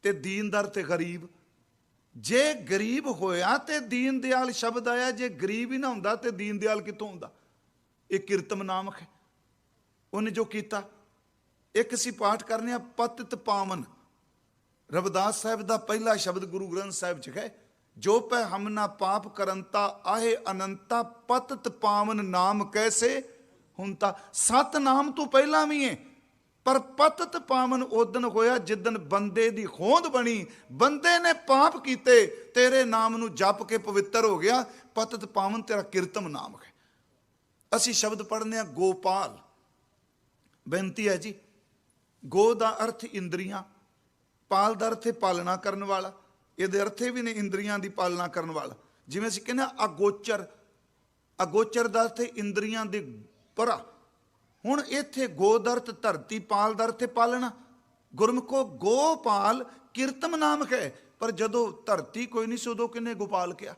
ਤੇ ਦੀਨ ਦਾ ਅਰਥ ਗਰੀਬ। ਜੇ ਗਰੀਬ ਹੋਇਆ ਤੇ ਦੀਨ ਦਿਆਲ ਸ਼ਬਦ ਆਇਆ, ਜੇ ਗਰੀਬ ਹੀ ਨਾ ਹੁੰਦਾ ਤੇ ਦੀਨ ਦਿਆਲ ਕਿੱਥੋਂ ਹੁੰਦਾ? ਇਹ ਕੀਰਤਮ ਨਾਮ ਹੈ, ਉਹਨੇ ਜੋ ਕੀਤਾ। ਇੱਕ ਅਸੀਂ ਪਾਠ ਕਰਨੇ ਆ ਪਤਿਤ ਪਾਵਨ। ਰਵਿਦਾਸ ਸਾਹਿਬ ਦਾ ਪਹਿਲਾ ਸ਼ਬਦ ਗੁਰੂ ਗ੍ਰੰਥ ਸਾਹਿਬ 'ਚ ਹੈ, ਜੋ ਪੈ ਹਮਨਾ ਪਾਪ ਕਰੰਤਾ ਆਹੇ ਅਨੰਤਾ ਪਤਿਤ ਪਾਵਨ ਨਾਮ ਕੈਸੇ ਹੁਣ ਤਾਂ। ਸਤ ਨਾਮ ਤੋਂ ਪਹਿਲਾਂ ਵੀ ਹੈ, ਪਰ ਪਤਿਤ ਪਾਵਨ ਉਦਨ ਹੋਇਆ ਜਿੱਦਨ ਬੰਦੇ ਦੀ ਹੋਂਦ ਬਣੀ। ਬੰਦੇ ਨੇ ਪਾਪ ਕੀਤੇ, ਤੇਰੇ ਨਾਮ ਨੂੰ ਜਪ ਕੇ ਪਵਿੱਤਰ ਹੋ ਗਿਆ। ਪਤਿਤ ਪਾਵਨ ਤੇਰਾ ਕੀਰਤਮ ਨਾਮ ਹੈ। ਅਸੀਂ ਸ਼ਬਦ ਪੜ੍ਹਨੇ ਆ ਗੋਪਾਲ। ਬੇਨਤੀ ਹੈ ਜੀ, ਗੋ ਦਾ ਅਰਥ ਇੰਦਰੀਆਂ, ਪਾਲ ਦਾ ਅਰਥ ਹੈ ਪਾਲਣਾ ਕਰਨ ਵਾਲਾ। ਇਹਦੇ ਅਰਥੇ ਵੀ ਨੇ ਇੰਦਰੀਆਂ ਦੀ ਪਾਲਣਾ ਕਰਨ ਵਾਲਾ। ਜਿਵੇਂ ਅਸੀਂ ਕਹਿੰਦੇ ਹਾਂ ਅਗੋਚਰ, ਅਗੋਚਰ ਦਾ ਅਰਥ ਹੈ ਇੰਦਰੀਆਂ ਦੇ ਪਰਾ। ਹੁਣ ਇੱਥੇ ਗੋ ਦਾ ਅਰਥ ਧਰਤੀ, ਪਾਲ ਦਾ ਅਰਥ ਹੈ ਪਾਲਣਾ। ਗੁਰਮੁਖੋ ਗੋਪਾਲ ਕੀਰਤਮ ਨਾਮ ਹੈ, ਪਰ ਜਦੋਂ ਧਰਤੀ ਕੋਈ ਨਹੀਂ ਸੀ ਉਦੋਂ ਕਿਹਨੇ ਗੋਪਾਲ ਕਿਹਾ?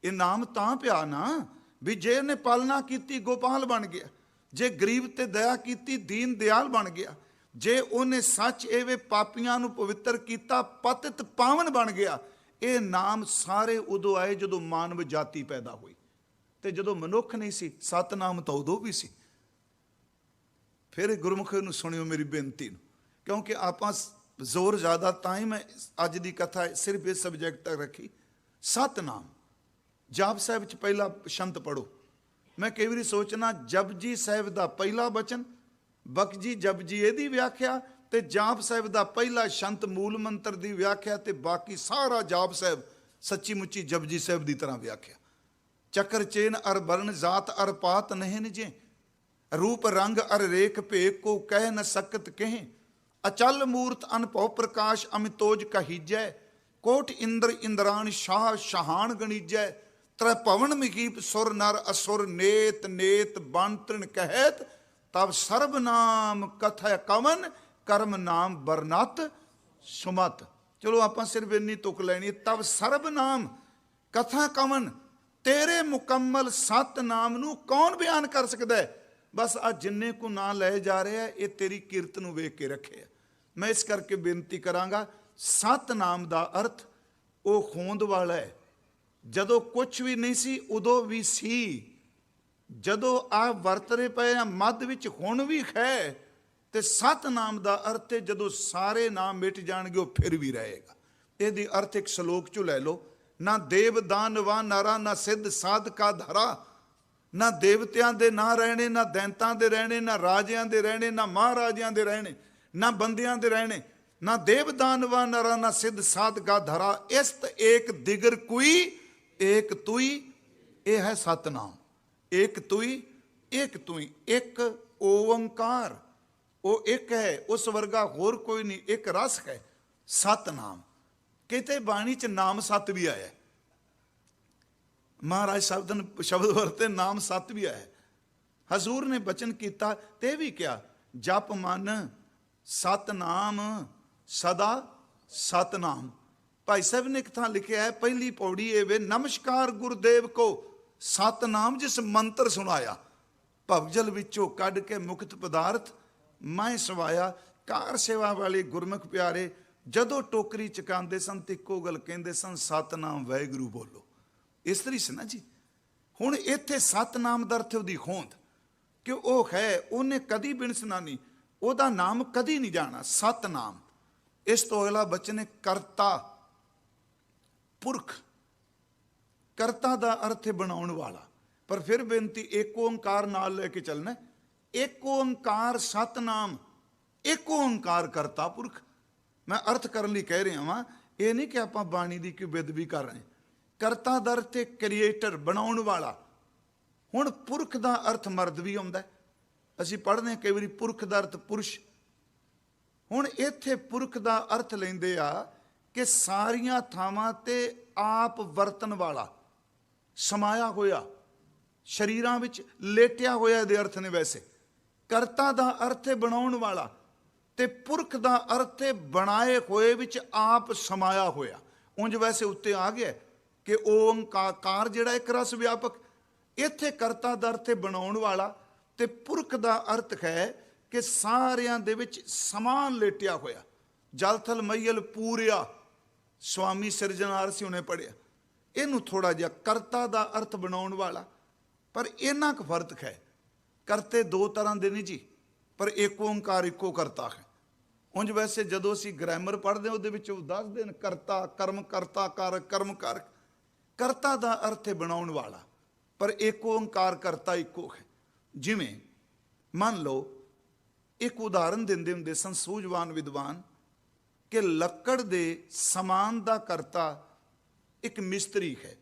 ਇਹ ਨਾਮ ਤਾਂ ਪਿਆ ਨਾ ਵੀ ਜੇ ਉਹਨੇ ਪਾਲਣਾ ਕੀਤੀ ਗੋਪਾਲ ਬਣ ਗਿਆ, ਜੇ ਗਰੀਬ ਤੇ ਦਇਆ ਕੀਤੀ ਦੀਨ ਦਿਆਲ ਬਣ ਗਿਆ, ਜੇ ਉਹਨੇ ਸੱਚ ਐਵੇਂ ਪਾਪੀਆਂ ਨੂੰ ਪਵਿੱਤਰ ਕੀਤਾ ਪਤਿਤ ਪਾਵਨ ਬਣ ਗਿਆ। ਇਹ ਨਾਮ ਸਾਰੇ ਉਦੋਂ ਆਏ ਜਦੋਂ ਮਾਨਵ ਜਾਤੀ ਪੈਦਾ ਹੋਈ, ਤੇ ਜਦੋਂ ਮਨੁੱਖ ਨਹੀਂ ਸੀ ਸਤਨਾਮ ਤਾਂ ਉਦੋਂ ਵੀ ਸੀ। ਫਿਰ ਗੁਰਮੁਖੀ ਨੂੰ ਸੁਣਿਓ ਮੇਰੀ ਬੇਨਤੀ ਨੂੰ, ਕਿਉਂਕਿ ਆਪਾਂ ਜ਼ੋਰ ਜ਼ਿਆਦਾ ਤਾਂ ਹੀ ਮੈਂ ਅੱਜ ਦੀ ਕਥਾ ਸਿਰਫ ਇਸ ਸਬਜੈਕਟ ਤੱਕ ਰੱਖੀ। ਸਤਨਾਮ ਜਾਪ ਸਾਹਿਬ 'ਚ ਪਹਿਲਾ ਸ਼ੰਤ ਪੜੋ। ਮੈਂ ਕਈ ਵਾਰੀ ਸੋਚਣਾ ਜਪਜੀ ਸਾਹਿਬ ਦਾ ਪਹਿਲਾ ਬਚਨ, ਬਖਜੀ ਜਪਜੀ ਇਹਦੀ ਵਿਆਖਿਆ, ਤੇ ਜਾਪ ਸਾਹਿਬ ਦਾ ਪਹਿਲਾ ਸ਼ੰਤ ਮੂਲ ਮੰਤਰ ਦੀ ਵਿਆਖਿਆ, ਤੇ ਬਾਕੀ ਸਾਰਾ ਜਾਪ ਸਾਹਿਬ ਸੱਚੀ ਮੁੱਚੀ ਜਪਜੀ ਸਾਹਿਬ ਦੀ ਤਰ੍ਹਾਂ ਵਿਆਖਿਆ। ਚੱਕਰ ਚੇਨ ਅਰ ਬਰਨ ਜਾਤ ਅਰ ਪਾਤ ਨਹੀਂ ਨਿਜੇ, रूप रंग अर रेख भेक को कह न सकत कहें, अचल मूर्त अनभव प्रकाश अमितोज कहीजै, कोट इंद्र इंद्रान शाह शाहान गणीजै, त्रै पवन महीप सुर नर असुर नेत नेत बन तृण कहत, तब सर्वनाम कथा कवन कर्म नाम बरनत सुमत। चलो आप सिर्फ इन्नी तुक लैनी, तब सर्वनाम कथा कवन, तेरे मुकम्मल सत नाम नू कौन बयान कर सकता है? बस आ जिन्ने को ना ले जा रहे हैं ये तेरी किरत नू वेख के रखे। मैं इस करके बेनती करांगा, सतनाम दा अर्थ वो होंद वाला है। जदों कुछ भी नहीं सी उदों भी सी, ਜਦੋਂ ਆ ਵਰਤਰੇ ਪਏ ਆ ਮੱਧ ਵਿੱਚ ਹੁਣ ਵੀ ਹੈ, ਤੇ ਸਤਨਾਮ ਦਾ ਅਰਥ ਹੈ ਜਦੋਂ ਸਾਰੇ ਨਾਮ ਮਿਟ ਜਾਣਗੇ ਉਹ ਫਿਰ ਵੀ ਰਹੇਗਾ। ਇਹਦੀ ਅਰਥ ਇੱਕ ਸ਼ਲੋਕ ਚੋਂ ਲੈ ਲਓ, ਨਾ ਦੇਵ ਦਾਨਵਾ ਨਰਾ ਨਾ ਸਿੱਧ ਸਾਧਕਾ ਧਰਾ। ਨਾ ਦੇਵਤਿਆਂ ਦੇ ਨਾ ਰਹਿਣੇ, ਨਾ ਦੈਂਤਾਂ ਦੇ ਰਹਿਣੇ, ਨਾ ਰਾਜਿਆਂ ਦੇ ਰਹਿਣੇ, ਨਾ ਮਹਾਰਾਜਿਆਂ ਦੇ ਰਹਿਣੇ, ਨਾ ਬੰਦਿਆਂ ਦੇ ਰਹਿਣੇ। ਨਾ ਦੇਵ ਦਾਨਵਾ ਨਰਾ ਨਾ ਸਿੱਧ ਸਾਧਕਾ ਧਰਾ। ਇਸਤ ਏਕ ਦਿਗਰ ਕੋਈ ਏਕ ਤੁਈ। ਇਹ ਹੈ ਸਤਨਾਮ। ਏਕ ਤੁਈ, ਏਕ ਤੁਈ, ਇੱਕ ਓੰਕਾਰ, ਉਹ ਇੱਕ ਹੈ, ਉਸ ਵਰਗਾ ਹੋਰ ਕੋਈ ਨਹੀਂ, ਇੱਕ ਰਸ ਹੈ ਸਤਨਾਮ। ਕਿਤੇ ਬਾਣੀ ਚ ਨਾਮ ਸਤ ਵੀ ਆਇਆ, ਮਹਾਰਾਜ ਸ਼ਬਦ ਵਰਤੇ ਨਾਮ ਸਤ ਵੀ ਆਇਆ। ਹਜ਼ੂਰ ਨੇ ਬਚਨ ਕੀਤਾ ਤੇ ਵੀ ਕਿਹਾ, ਜਪ ਮਨ ਸਤਨਾਮ ਸਦਾ ਸਤਨਾਮ। ਭਾਈ ਸਾਹਿਬ ਨੇ ਇੱਕ ਥਾਂ ਲਿਖਿਆ ਹੈ, ਪਹਿਲੀ ਪੌੜੀ ਇਹ ਵੇ, ਨਮਸਕਾਰ ਗੁਰਦੇਵ ਕੋ ਸਤਨਾਮ ਜਿਸ ਮੰਤਰ ਸੁਣਾਇਆ। ਭਵਜਲ ਵਿੱਚੋਂ ਕੱਢ ਕੇ ਮੁਕਤ ਪਦਾਰਥ ਮੈਂ ਸਵਾਇਆ। ਕਾਰ ਸੇਵਾ ਵਾਲੇ ਗੁਰਮੁਖ ਪਿਆਰੇ ਜਦੋਂ ਟੋਕਰੀ ਚਕਾਉਂਦੇ ਸਨ ਤੇ ਇੱਕੋ ਗੱਲ ਕਹਿੰਦੇ ਸਨ, ਸਤਨਾਮ ਵਾਹਿਗੁਰੂ ਬੋਲੋ। ਇਸ ਤਰੀ ਸੀ ਨਾ ਜੀ। ਹੁਣ ਇੱਥੇ ਸਤਨਾਮ ਦਾ ਅਰਥ ਉਹਦੀ ਹੋਂਦ, ਕਿ ਉਹ ਹੈ, ਉਹਨੇ ਕਦੀ ਬਿਨਸਣਾ ਨਹੀਂ, ਉਹਦਾ ਨਾਮ ਕਦੀ ਨਹੀਂ ਜਾਣਾ, ਸਤਨਾਮ। ਇਸ ਤੋਂ ਅਗਲਾ ਬਚਨ ਹੈ ਕਰਤਾ, ਪੁਰਖ। ਕਰਤਾ ਦਾ ਅਰਥ ਹੈ ਬਣਾਉਣ ਵਾਲਾ। ਪਰ ਫਿਰ ਬੇਨਤੀ, ਇੱਕ ਓੰਕਾਰ ਨਾਲ ਲੈ ਕੇ ਚੱਲਣਾ। ਇੱਕ ਓੰਕਾਰ ਸਤਨਾਮ, ਇੱਕ ਓੰਕਾਰ ਕਰਤਾ ਪੁਰਖ। ਮੈਂ ਅਰਥ ਕਰਨ ਲਈ ਕਹਿ ਰਿਹਾ ਵਾਂ, ਇਹ ਨਹੀਂ ਕਿ ਆਪਾਂ ਬਾਣੀ ਦੀ ਕੋਈ ਬੇਅਦਬੀ ਕਰ ਰਹੇ। ਕਰਤਾ ਦਾ ਅਰਥ ਹੈ ਕ੍ਰੀਏਟਰ, ਬਣਾਉਣ ਵਾਲਾ। ਹੁਣ ਪੁਰਖ ਦਾ ਅਰਥ ਮਰਦ ਵੀ ਆਉਂਦਾ। ਅਸੀਂ ਪੜ੍ਹਦੇ ਹਾਂ ਕਈ ਵਾਰੀ ਪੁਰਖ ਦਾ ਅਰਥ ਪੁਰਸ਼। ਹੁਣ ਇੱਥੇ ਪੁਰਖ ਦਾ ਅਰਥ ਲੈਂਦੇ ਆ ਕਿ ਸਾਰੀਆਂ ਥਾਵਾਂ ਤੇ ਆਪ ਵਰਤਣ ਵਾਲਾ, ਸਮਾਇਆ ਹੋਇਆ, ਸਰੀਰਾਂ ਵਿੱਚ ਲੇਟਿਆ ਹੋਇਆ, ਇਹਦੇ ਅਰਥ ਨੇ। ਵੈਸੇ ਕਰਤਾ ਦਾ ਅਰਥ ਹੈ ਬਣਾਉਣ ਵਾਲਾ, ਤੇ ਪੁਰਖ ਦਾ ਅਰਥ ਹੈ ਬਣਾਏ ਹੋਏ ਵਿੱਚ ਆਪ ਸਮਾਇਆ ਹੋਇਆ। ਉਂਝ ਵੈਸੇ ਉੱਤੇ ਆ ਗਿਆ ਕਿ ਓੰਕਾਰ ਜਿਹੜਾ ਇੱਕ ਰਸ ਵਿਆਪਕ। ਇੱਥੇ ਕਰਤਾ ਦਾ ਅਰਥ ਹੈ ਬਣਾਉਣ ਵਾਲਾ, ਤੇ ਪੁਰਖ ਦਾ ਅਰਥ ਹੈ ਕਿ ਸਾਰਿਆਂ ਦੇ ਵਿੱਚ ਸਮਾਨ ਲੇਟਿਆ ਹੋਇਆ। ਜਲ ਥਲ ਮਈਲ ਪੂਰਿਆ, ਸਵਾਮੀ ਸਿਰਜਣਹਾਰ ਸੀ, ਉਹਨੇ ਪੜ੍ਹਿਆ। ਇਹਨੂੰ ਥੋੜਾ ਜਿਹਾ, ਕਰਤਾ ਦਾ ਅਰਥ ਬਣਾਉਣ ਵਾਲਾ। ਪਰ ਇੰਨਾ ਕੁ ਫਰਕ ਹੈ, ਕਰਤੇ ਦੋ ਤਰ੍ਹਾਂ ਦੇ ਨਹੀਂ ਜੀ, ਪਰ ਇੱਕ ਓੰਕਾਰ ਇੱਕੋ ਕਰਤਾ ਹੈ। ਉਂਝ ਵੈਸੇ ਜਦੋਂ ਅਸੀਂ ਗ੍ਰਾਮਰ ਪੜ੍ਹਦੇ ਹਾਂ ਉਹਦੇ ਵਿੱਚ ਉਹ ਦੱਸਦੇ ਨੇ ਕਰਤਾ, ਕਰਮ, ਕਰਤਾ, ਕਾਰਕ, ਕਰਮ ਕਾਰਕ। ਕਰਤਾ ਦਾ ਅਰਥ ਹੈ ਬਣਾਉਣ ਵਾਲਾ, ਪਰ ਇੱਕ ਓੰਕਾਰ ਕਰਤਾ ਇੱਕੋ ਹੈ। ਜਿਵੇਂ ਮੰਨ ਲਓ, ਇੱਕ ਉਦਾਹਰਨ ਦਿੰਦੇ ਹੁੰਦੇ ਸਨ ਸੂਝਵਾਨ ਵਿਦਵਾਨ, ਕਿ ਲੱਕੜ ਦੇ ਸਮਾਨ ਦਾ ਕਰਤਾ ਇੱਕ ਮਿਸਤਰੀ ਹੈ,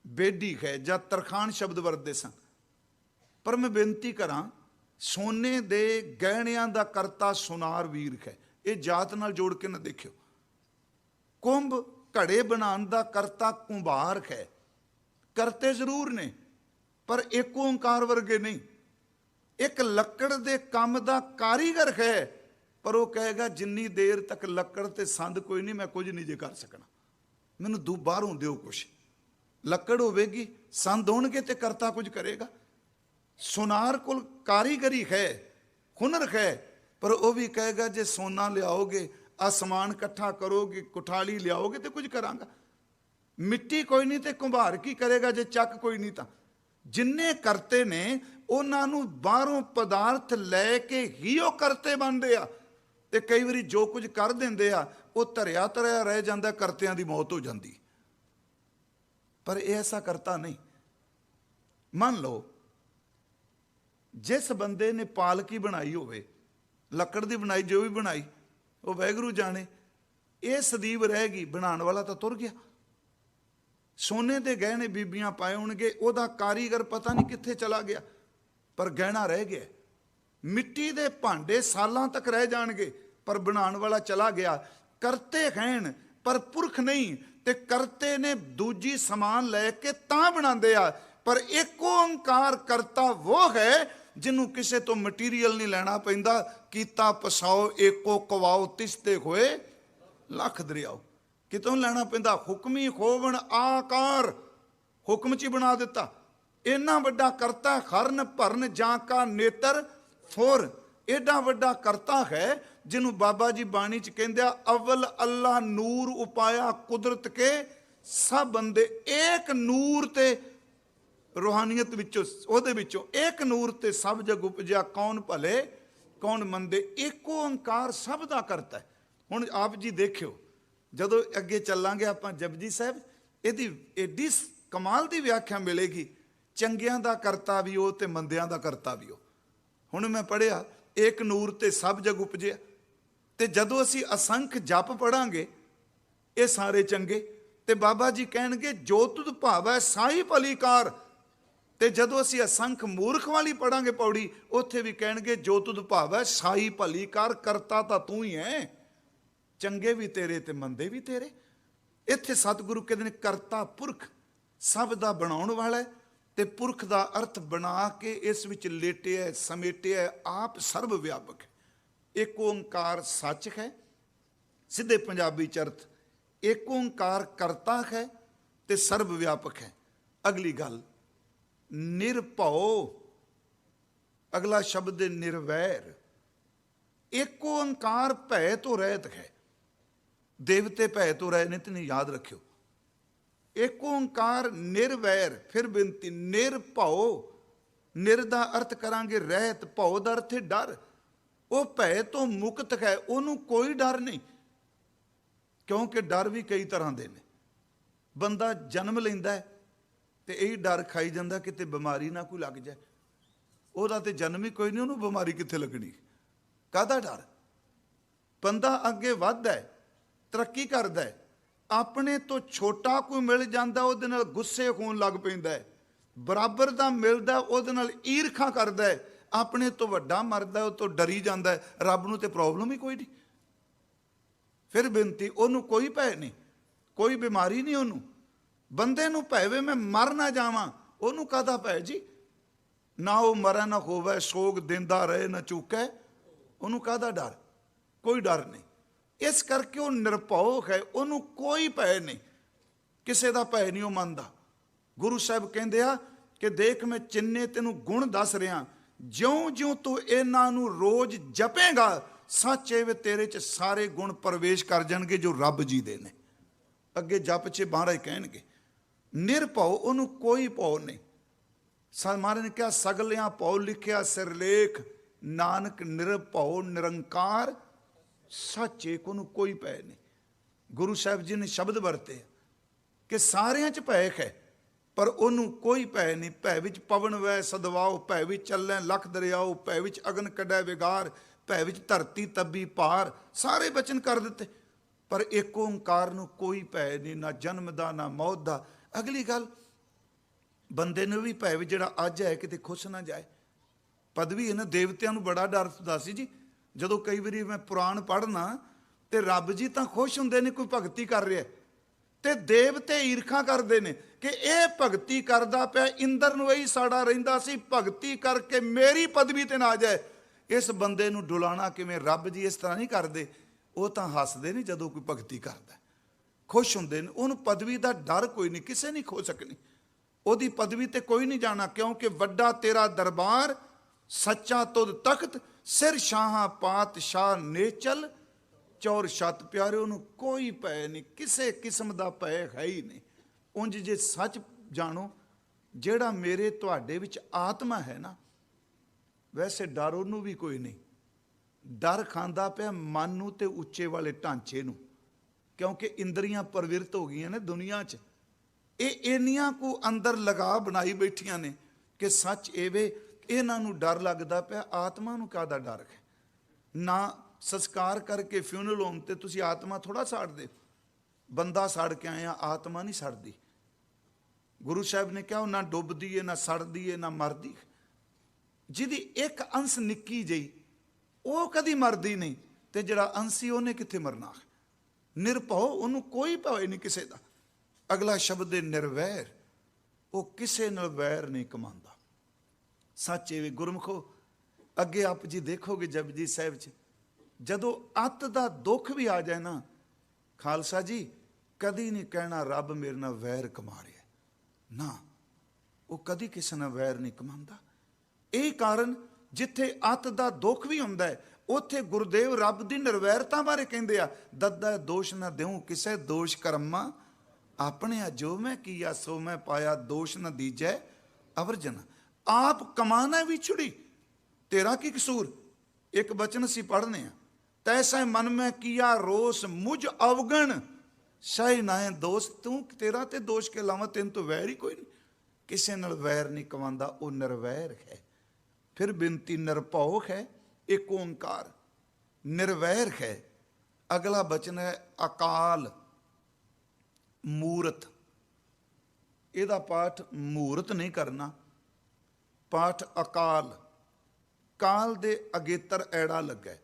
ਬੇਡੀ ਹੈ, ਜਾਂ ਤਰਖਾਣ ਸ਼ਬਦ ਵਰਤਦੇ ਸਨ। ਪਰ ਮੈਂ ਬੇਨਤੀ ਕਰਾਂ, ਸੋਨੇ ਦੇ ਗਹਿਣਿਆਂ ਦਾ ਕਰਤਾ ਸੁਨਾਰ ਵੀਰ ਹੈ। ਇਹ ਜਾਤ ਨਾਲ ਜੋੜ ਕੇ ਨਾ ਦੇਖਿਓ। ਕੁੰਭ ਘੜੇ ਬਣਾਉਣ ਦਾ ਕਰਤਾ ਕੁੰਭਾਰ ਹੈ। ਕਰਤੇ ਜ਼ਰੂਰ ਨੇ, ਪਰ ਇੱਕ ਓੰਕਾਰ ਵਰਗੇ ਨਹੀਂ। ਇੱਕ ਲੱਕੜ ਦੇ ਕੰਮ ਦਾ ਕਾਰੀਗਰ ਹੈ, ਪਰ ਉਹ ਕਹੇਗਾ ਜਿੰਨੀ ਦੇਰ ਤੱਕ ਲੱਕੜ ਤੇ ਸੰਦ ਕੋਈ ਨਹੀਂ, ਮੈਂ ਕੁਝ ਨਹੀਂ ਜੇ ਕਰ ਸਕਣਾ, ਮੈਨੂੰ ਬਾਹਰੋਂ ਦਿਓ ਕੁਛ। ਲੱਕੜ ਹੋਵੇਗੀ, ਸੰਦ ਹੋਣਗੇ, ਤੇ ਕਰਤਾ ਕੁਝ ਕਰੇਗਾ। ਸੁਨਾਰ ਕੋਲ ਕਾਰੀਗਰੀ ਹੈ, ਹੁਨਰ ਹੈ, ਪਰ ਉਹ ਵੀ ਕਹੇਗਾ ਜੇ ਸੋਨਾ ਲਿਆਓਗੇ, ਆਸਮਾਨ ਇਕੱਠਾ ਕਰੋਗੇ, ਕੁਠਾਲੀ ਲਿਆਓਗੇ ਤੇ ਕੁਝ ਕਰਾਂਗਾ। ਮਿੱਟੀ ਕੋਈ ਨਹੀਂ ਤੇ ਕੁੰਭਾਰ ਕੀ ਕਰੇਗਾ ਜੇ ਚੱਕ ਕੋਈ ਨਹੀਂ ਤਾਂ। ਜਿੰਨੇ ਕਰਤੇ ਨੇ ਉਹਨਾਂ ਨੂੰ ਬਾਹਰੋਂ ਪਦਾਰਥ ਲੈ ਕੇ ਹੀ ਉਹ ਕਰਤੇ ਬਣਦੇ ਆ। ਤੇ ਕਈ ਵਾਰੀ ਜੋ ਕੁਝ ਕਰ ਦਿੰਦੇ ਆ ਉਹ ਧਰਿਆ ਧਰਿਆ ਰਹਿ ਜਾਂਦਾ, ਕਰਤਿਆਂ ਦੀ ਮੌਤ ਹੋ ਜਾਂਦੀ। ਪਰ ਇਹ ਐਸਾ ਕਰਤਾ ਨਹੀਂ। ਮੰਨ ਲਓ ਜਿਸ ਬੰਦੇ ਨੇ ਪਾਲਕੀ ਬਣਾਈ ਹੋਵੇ, ਲੱਕੜ ਦੀ ਬਣਾਈ, ਜੋ ਵੀ ਬਣਾਈ, ਉਹ ਵਾਹਿਗੁਰੂ ਜਾਣੇ, ਇਹ ਸਦੀਵ ਰਹਿ ਗਈ, ਬਣਾਉਣ ਵਾਲਾ ਤਾਂ ਤੁਰ ਗਿਆ। ਸੋਨੇ ਦੇ ਗਹਿਣੇ ਬੀਬੀਆਂ ਪਾਏ ਹੋਣਗੇ, ਉਹਦਾ ਕਾਰੀਗਰ ਪਤਾ ਨਹੀਂ ਕਿੱਥੇ ਚਲਾ ਗਿਆ, ਪਰ ਗਹਿਣਾ ਰਹਿ ਗਿਆ। ਮਿੱਟੀ ਦੇ ਭਾਂਡੇ ਸਾਲਾਂ ਤੱਕ ਰਹਿ ਜਾਣਗੇ, ਪਰ ਬਣਾਉਣ ਵਾਲਾ ਚਲਾ ਗਿਆ। ਕਰਤੇ ਹਨ ਪਰ ਪੁਰਖ ਨਹੀਂ, ਤੇ ਕਰਤੇ ਨੇ ਦੂਜੀ ਸਮਾਨ ਲੈ ਕੇ ਤਾਂ ਬਣਾਉਂਦੇ ਆ। ਪਰ ਇੱਕ ਓੰਕਾਰ ਕਰਤਾ ਉਹ ਹੈ ਜਿਹਨੂੰ ਕਿਸੇ ਤੋਂ ਮਟੀਰੀਅਲ ਨਹੀਂ ਲੈਣਾ ਪੈਂਦਾ। ਕੀਤਾ ਪਸਾਓ ਏਕੋ ਕਵਾਓ, ਤਿਸਤੇ ਹੋਏ ਲੱਖ ਦਰਿਆਓ। ਕਿਤੋਂ ਲੈਣਾ ਪੈਂਦਾ? ਹੁਕਮੀ ਹੋਵਣ ਆਕਾਰ, ਹੁਕਮ 'ਚ ਹੀ ਬਣਾ ਦਿੱਤਾ। ਇੰਨਾ ਵੱਡਾ ਕਰਤਾ, ਹਰਨ ਭਰਨ ਜਾਂ ਕਾ ਨੇਤਰ ਫੋਰ। ਏਡਾ ਵੱਡਾ ਕਰਤਾ ਹੈ ਜਿਹਨੂੰ ਬਾਬਾ ਜੀ ਬਾਣੀ 'ਚ ਕਹਿੰਦੇ ਆ, ਅਵਲ ਅੱਲਾ ਨੂਰ ਉਪਾਇਆ ਕੁਦਰਤ ਕੇ ਸਭ ਬੰਦੇ। ਏਕ ਨੂਰ ਤੇ रूहानियत विचों ओहदे विचों एक नूर ते सब जग उपजिया, कौन भले कौन मंदे, एक ओंकार सब दा करता है। हुण आप जी देखियो, जदों अगे चलांगे आपां जपजी साहिब, इहदी एडी कमाल दी व्याख्या मिलेगी, चंगियां दा करता भी हो ते मंदियां दा करता भी हो। हुण मैं पढ़िया एक नूर ते सब जग उपजिया, ते जदों असीं असंख जप पढ़ांगे ये सारे चंगे, ते बाबा जी कहणगे जो तुध भावै साई भलीकार। ते जदों असीं असंख मूर्ख वाली पढ़ांगे पौड़ी, उत्थे भी कहणगे जो तुध भावै साई भलीकार, करता तां तू ही है, चंगे भी तेरे ते मंदे भी तेरे। इत्थे सतगुरु कहते हैं करता पुरख, सब दा बनाउण वाला है, ते पुरख दा अर्थ बना के इस विच लेटिया समेटिया, आप सर्व व्यापक है। एक ओंकार सच है, सीधे पंजाबी च अर्थ एक ओंकार करता है ते सर्व व्यापक है। अगली गल निरभौ, अगला शब्द है निर्वैर। एक ओंकार भय तो रहत है, देवते भय तो रहत नहीं, याद रखियो। एक ओंकार निर्वैर, फिर बेनती निरभौ, निर दा अर्थ करांगे रहत, भौ दा अर्थ है डर। वो भय तो मुक्त है, उन्होंने कोई डर नहीं, क्योंकि डर भी कई तरह के ने। बंदा जन्म लेंदा है तो यही डर खाई जाता किते बीमारी ना कोई लग जाए, ਉਹਦਾ ਤੇ जन्म ही कोई नहीं, ਉਹਨੂੰ बीमारी कित्थे लगनी, काहदा डर। बंदा अगे वधदा है, तरक्की करदा है, अपने तो छोटा कोई मिल जाता ਉਹਦੇ ਨਾਲ गुस्से होण लग पैंदा है, बराबर दा मिलदा ਉਹਦੇ ਨਾਲ ईरखा करदा है, अपने तो वड्डा मरदा ਉਹ ਤੋਂ डरी जाता है, रब नूं ते प्रॉब्लम ही कोई नहीं। फिर बेनती ਉਹਨੂੰ कोई भय नहीं, कोई बीमारी नहीं ਉਹਨੂੰ। बंदे नूं भय वे मैं मर ना जावां, ਉਹਨੂੰ काहदा भय जी, ना वो मरै ना होवै, सोग दिंदा रहे ना चूकै, ਉਹਨੂੰ काहदा डर, कोई डर नहीं। इस करके वो निरभौ है, ਉਹਨੂੰ कोई भय नहीं, किसी का भय नहीं वो मनदा। गुरु साहब कहते आ कि देख मैं चिन्ने तेनू गुण दस रहा, ज्यों ज्यों तू इन्हां नूं रोज जपेगा, सच एवे तेरे च सारे गुण प्रवेश कर जाणगे जो रब जी दे ने। अगे जप च महाराज कहणगे निरभौ, ਉਹਨੂੰ कोई भौ नहीं। महाराज ने कहा सगलियां भौ लिखिया सिरलेख, नानक निरभौ निरंकार सच एक, ਉਹਨੂੰ कोई भय नहीं। गुरु साहब जी ने शब्द वरते कि सारियां च भय है, पर ਉਹਨੂੰ कोई भय नहीं। भय विच पवन वै सदवाओ, भय विच चलै लख दरियाओ, भय विच अगन कढै विगार, भय विच धरती तब्बी पार, सारे बचन कर दिते, पर एक ओंकार नूं कोई भय नहीं, ना जन्म दा ना मौत दा। अगली गल बंदे नूं भी भय भी जिहड़ा अज है किते खुश ना जाए। पदवी है ना, देवतियां नूं बड़ा डर दसी जी, जदों कई बारी मैं पुराण पढ़ना ते रब जी तां खुश हुंदे ने कोई भगती कर रहा, ते देवते ईरखा करते हैं कि यह भगती करदा पिया, इंद्र नूं यही साड़ा रहिंदा सी, भगती करके मेरी पदवी ते ना जाए। इस बंदे नूं डुलाना किवें, रब जी इस तरह नहीं करते, वो तां हसदे ने जदों कोई भगती करदा, खुश हुंदे ने। उहनूं पदवी दा डर कोई नहीं, किसे नहीं खो सकनी, ਉਹਦੀ पदवी ते कोई नहीं जाना, क्योंकि वड्डा तेरा दरबार सच्चा तुद तख्त, सिर शाहां पातशाह नेचल चौर छत प्यारे। ਉਹਨੂੰ कोई भय नहीं, किसे किस्म का भय है ही नहीं। उंज जे सच जानो, ਜਿਹੜਾ मेरे तुहाडे विच आत्मा है ना, वैसे डर ਉਹਨੂੰ भी कोई नहीं। डर खांदा पिया मन नूं ते उच्चे वाले ढांचे नूं, क्योंकि इंद्रियां प्रवृत्त हो गई ने दुनिया च। ये इन्नियां को अंदर लगा बनाई बैठियां ने कि सच एवे इन्हां नूं डर लगदा पिया, आत्मा नूं काहदा डर है। ना संस्कार करके फ्यूनल होम ते तुसीं आत्मा थोड़ा साड़ दे, बंदा सड़ के आया, आत्मा नहीं सड़दी। गुरु साहब ने कहा ना डुबदी है, ना सड़दी है, ना मरदी। जिहदी एक अंश निक्की जई वो कदी मरदी नहीं, ते जिहड़ा अंसी उहने कित्थे मरना है। निरभौ, उहनूं कोई भय नहीं किसे दा। अगला शब्द है निर्वैर, वो किसे नाल वैर नहीं कमांदा। सच एवे गुरमुखो, अगे आप जी देखोगे जपजी साहिब च जदों अत दा दुख भी आ जाए ना, खालसा जी कदी नहीं कहना रब मेरे नाल वैर कमा रहा ना, वो कदी किसी नाल वैर नहीं कमांदा। यही कारण जिथे अत दा दुख भी हुंदा है, उत्थे गुरुदेव रब दी निर्वैरता बारे कहंदे आ, दद्दा दोष ना देऊं किसे दोष कर्मा अपने, जो मैं किया सो मैं पाया, दोष न दीजै ਅਵਰਜਨ। ਆਪ ਕਮਾਨਾ ਵਿਛੜੀ, ਤੇਰਾ ਕੀ ਕਸੂਰ। ਇੱਕ ਬਚਨ ਅਸੀਂ ਪੜ੍ਹਨੇ ਆ, ਤੈਸੈ ਮਨ ਮੈਂ ਕੀਆ ਰੋਸ ਮੁਝ ਅਵਗਣ ਸ਼ਾਇ ਨਾਏ ਦੋਸ। ਤੂੰ ਤੇਰਾ ਤੇ ਦੋਸ਼ ਕੇ ਇਲਾਵਾ ਤੈਨੂੰ ਤੋਂ ਵੈਰ ਹੀ ਕੋਈ ਨਹੀਂ। ਕਿਸੇ ਨਾਲ ਵੈਰ ਨਹੀਂ ਕਵਾਉਂਦਾ, ਉਹ ਨਿਰਵੈਰ ਹੈ। ਫਿਰ ਬਿਨਤੀ ਨਿਰਭਉ ਹੈ, ਇੱਕ ਓੰਕਾਰ ਨਿਰਵੈਰ ਹੈ। ਅਗਲਾ ਬਚਨ ਹੈ ਅਕਾਲ ਮੂਰਤ। ਇਹਦਾ ਪਾਠ ਮੂਰਤ ਨਹੀਂ ਕਰਨਾ, ਪਾਠ ਅਕਾਲ। ਕਾਲ ਦੇ ਅਗੇਤਰ ਐੜਾ ਲੱਗਾ।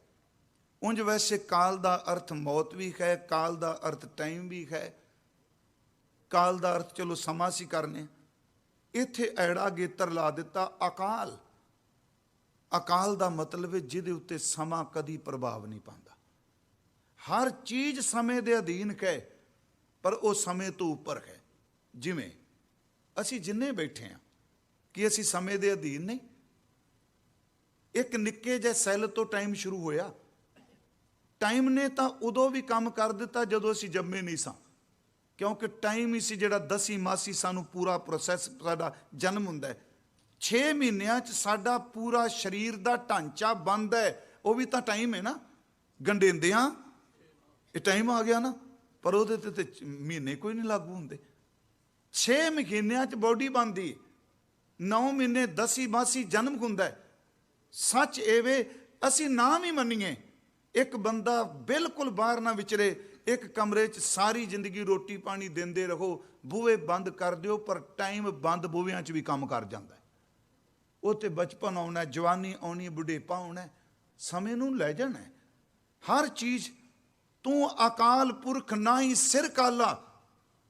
ਉਂਝ ਵੈਸੇ ਕਾਲ ਦਾ ਅਰਥ ਮੌਤ ਵੀ ਹੈ, ਕਾਲ ਦਾ ਅਰਥ ਟਾਈਮ ਵੀ ਹੈ, ਕਾਲ ਦਾ ਅਰਥ ਚਲੋ ਸਮਾਂ ਸੀ ਕਰਨੇ। ਇੱਥੇ ਐੜਾ ਅਗੇਤਰ ਲਾ ਦਿੱਤਾ ਅਕਾਲ। ਅਕਾਲ ਦਾ ਮਤਲਬ ਹੈ ਜਿਹਦੇ ਉੱਤੇ ਸਮਾਂ ਕਦੀ ਪ੍ਰਭਾਵ ਨਹੀਂ ਪਾਉਂਦਾ। ਹਰ ਚੀਜ਼ ਸਮੇਂ ਦੇ ਅਧੀਨ ਹੈ, ਪਰ ਉਹ ਸਮੇਂ ਤੋਂ ਉੱਪਰ ਹੈ। ਜਿਵੇਂ ਅਸੀਂ ਜਿੰਨੇ ਬੈਠੇ ਹਾਂ, ਕਿ ਅਸੀਂ ਸਮੇਂ ਦੇ ਅਧੀਨ ਨਹੀਂ। ਇੱਕ ਨਿੱਕੇ ਜਿਹੇ ਸੈੱਲ ਤੋਂ ਟਾਈਮ ਸ਼ੁਰੂ ਹੋਇਆ। ਟਾਈਮ ਨੇ ਤਾਂ ਉਦੋਂ ਵੀ ਕੰਮ ਕਰ ਦਿੱਤਾ ਜਦੋਂ ਅਸੀਂ ਜੰਮੇ ਨਹੀਂ ਸਾਂ, ਕਿਉਂਕਿ ਟਾਈਮ ਹੀ ਸੀ ਜਿਹੜਾ ਦਸੀ ਮਾਸੀ ਸਾਨੂੰ ਪੂਰਾ ਪ੍ਰੋਸੈਸ, ਸਾਡਾ ਜਨਮ ਹੁੰਦਾ ਹੈ। 6 ਮਹੀਨਿਆਂ 'ਚ ਸਾਡਾ ਪੂਰਾ ਸਰੀਰ ਦਾ ਢਾਂਚਾ ਬਣਦਾ ਹੈ, ਉਹ ਵੀ ਤਾਂ ਟਾਈਮ ਹੈ ਨਾ। ਗੰਢੇਂਦਿਆਂ ਇਹ ਟਾਈਮ ਆ ਗਿਆ ਨਾ, ਪਰ ਉਹਦੇ ਤੇ ਮਹੀਨੇ ਕੋਈ ਨਹੀਂ ਲਾਗੂ ਹੁੰਦੇ। 6 ਮਹੀਨਿਆਂ 'ਚ ਬੋਡੀ ਬਣਦੀ, 9 ਮਹੀਨੇ ਦਸੀ ਮਾਸੀ ਜਨਮ ਹੁੰਦਾ ਹੈ। ਸੱਚ ਐਵੇਂ ਅਸੀਂ ਨਾ ਵੀ ਮੰਨੀਏ, ਇੱਕ ਬੰਦਾ ਬਿਲਕੁਲ ਬਾਹਰ ਨਾ ਵਿਚਰੇ, ਇੱਕ ਕਮਰੇ 'ਚ ਸਾਰੀ ਜ਼ਿੰਦਗੀ ਰੋਟੀ ਪਾਣੀ ਦਿੰਦੇ ਰਹੋ, ਬੂਹੇ ਬੰਦ ਕਰ ਦਿਓ, ਪਰ ਟਾਈਮ ਬੰਦ ਬੂਹਿਆਂ 'ਚ ਵੀ ਕੰਮ ਕਰ ਜਾਂਦਾ। ਉਹ ਤੇ ਬਚਪਨ ਆਉਣਾ, ਜਵਾਨੀ ਆਉਣੀ, ਬੁਢੇਪਾ ਆਉਣਾ, ਸਮੇਂ ਨੂੰ ਲੈ ਜਾਣਾ। ਹਰ ਚੀਜ਼ ਤੂੰ ਅਕਾਲ ਪੁਰਖ ਨਾ ਹੀ ਸਿਰ ਕਾਲਾ,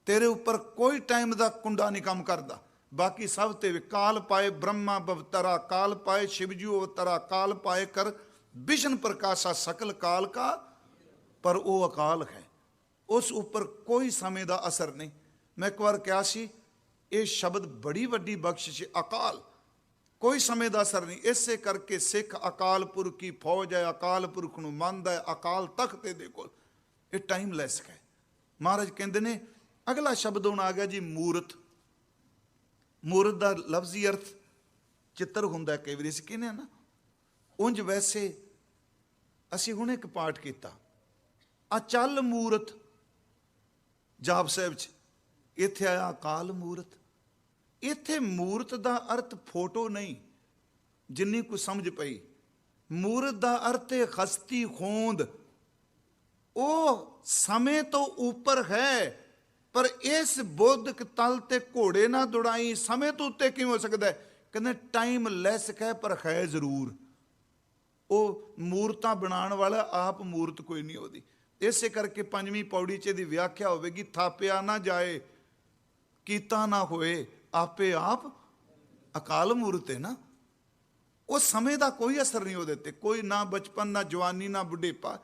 ਤੇਰੇ ਉੱਪਰ ਕੋਈ ਟਾਈਮ ਦਾ ਕੁੰਡਾ ਨਹੀਂ ਕੰਮ ਕਰਦਾ। ਬਾਕੀ ਸਭ ਤੇ ਕਾਲ ਪਾਏ ਬ੍ਰਹਮਾ ਬਵਤਰਾ, ਕਾਲ ਪਾਏ ਸ਼ਿਵਜੂ ਅਵਤਰਾ, ਕਾਲ ਪਾਏ ਕਰ ਵਿਸ਼ਨ ਪ੍ਰਕਾਸ਼ਾ ਸਕਲ ਕਾਲ ਕਾ। ਪਰ ਉਹ ਅਕਾਲ ਹੈ, ਉਸ ਉੱਪਰ ਕੋਈ ਸਮੇਂ ਦਾ ਅਸਰ ਨਹੀਂ। ਮੈਂ ਇੱਕ ਵਾਰ ਕਿਹਾ ਸੀ, ਇਹ ਸ਼ਬਦ ਬੜੀ ਵੱਡੀ ਬਖਸ਼ਿਸ਼, ਅਕਾਲ, ਕੋਈ ਸਮੇਂ ਦਾ ਅਸਰ ਨਹੀਂ। ਇਸੇ ਕਰਕੇ ਸਿੱਖ ਅਕਾਲ ਪੁਰਖ ਕੀ ਫੌਜ ਹੈ, ਅਕਾਲ ਪੁਰਖ ਨੂੰ ਮੰਨਦਾ ਹੈ, ਅਕਾਲ ਤਖਤ ਦੇ ਕੋਲ। ਇਹ ਟਾਈਮਲੈਸ ਹੈ। ਮਹਾਰਾਜ ਕਹਿੰਦੇ ਨੇ, ਅਗਲਾ ਸ਼ਬਦ ਹੁਣ ਆ ਗਿਆ ਜੀ ਮੂਰਤ। ਮੂਰਤ ਦਾ ਲਫ਼ਜ਼ੀ ਅਰਥ ਚਿੱਤਰ ਹੁੰਦਾ, ਕਈ ਵਾਰੀ ਅਸੀਂ ਕਹਿੰਦੇ ਹਾਂ ਨਾ। ਉਂਝ ਵੈਸੇ ਅਸੀਂ ਹੁਣ ਇੱਕ ਪਾਠ ਕੀਤਾ ਅਚਲ ਮੂਰਤ ਜਾਪ ਸਾਹਿਬ 'ਚ, ਇੱਥੇ ਆਇਆ ਅਕਾਲ ਮੂਰਤ। ਇੱਥੇ ਮੂਰਤ ਦਾ ਅਰਥ ਫੋਟੋ ਨਹੀਂ, ਜਿੰਨੀ ਕੁ ਸਮਝ ਪਈ। ਮੂਰਤ ਦਾ ਅਰਥ ਹੈ ਹਸਤੀ ਹੋਂਦ। ਉਹ ਸਮੇਂ ਤੋਂ ਉੱਪਰ ਹੈ, ਪਰ ਇਸ ਬੁੱਧਕ ਤਲ ਤੇ ਘੋੜੇ ਨਾ ਦੌੜਾਈ। ਸਮੇਂ ਤੋਂ ਉੱਤੇ ਕਿਵੇਂ ਹੋ ਸਕਦਾ ਹੈ? ਕਹਿੰਦੇ ਟਾਈਮ ਲੈਸ ਹੈ, ਪਰ ਹੈ ਜ਼ਰੂਰ। ਉਹ ਮੂਰਤਾਂ ਬਣਾਉਣ ਵਾਲਾ ਆਪ ਮੂਰਤ ਕੋਈ ਨਹੀਂ ਉਹਦੀ। ਇਸੇ ਕਰਕੇ 5ਵੀਂ ਪੌੜੀ 'ਚ ਇਹਦੀ ਵਿਆਖਿਆ ਹੋਵੇਗੀ, ਥਾਪਿਆ ਨਾ ਜਾਏ ਕੀਤਾ ਨਾ ਹੋਏ, ਆਪੇ ਆਪ ਅਕਾਲ ਮੂਰਤ ਹੈ ਨਾ। ਉਹ ਸਮੇਂ ਦਾ ਕੋਈ ਅਸਰ ਨਹੀਂ ਉਹਦੇ ਤੇ, ਕੋਈ ਨਾ ਬਚਪਨ, ਨਾ ਜਵਾਨੀ, ਨਾ ਬੁਢੇਪਾ।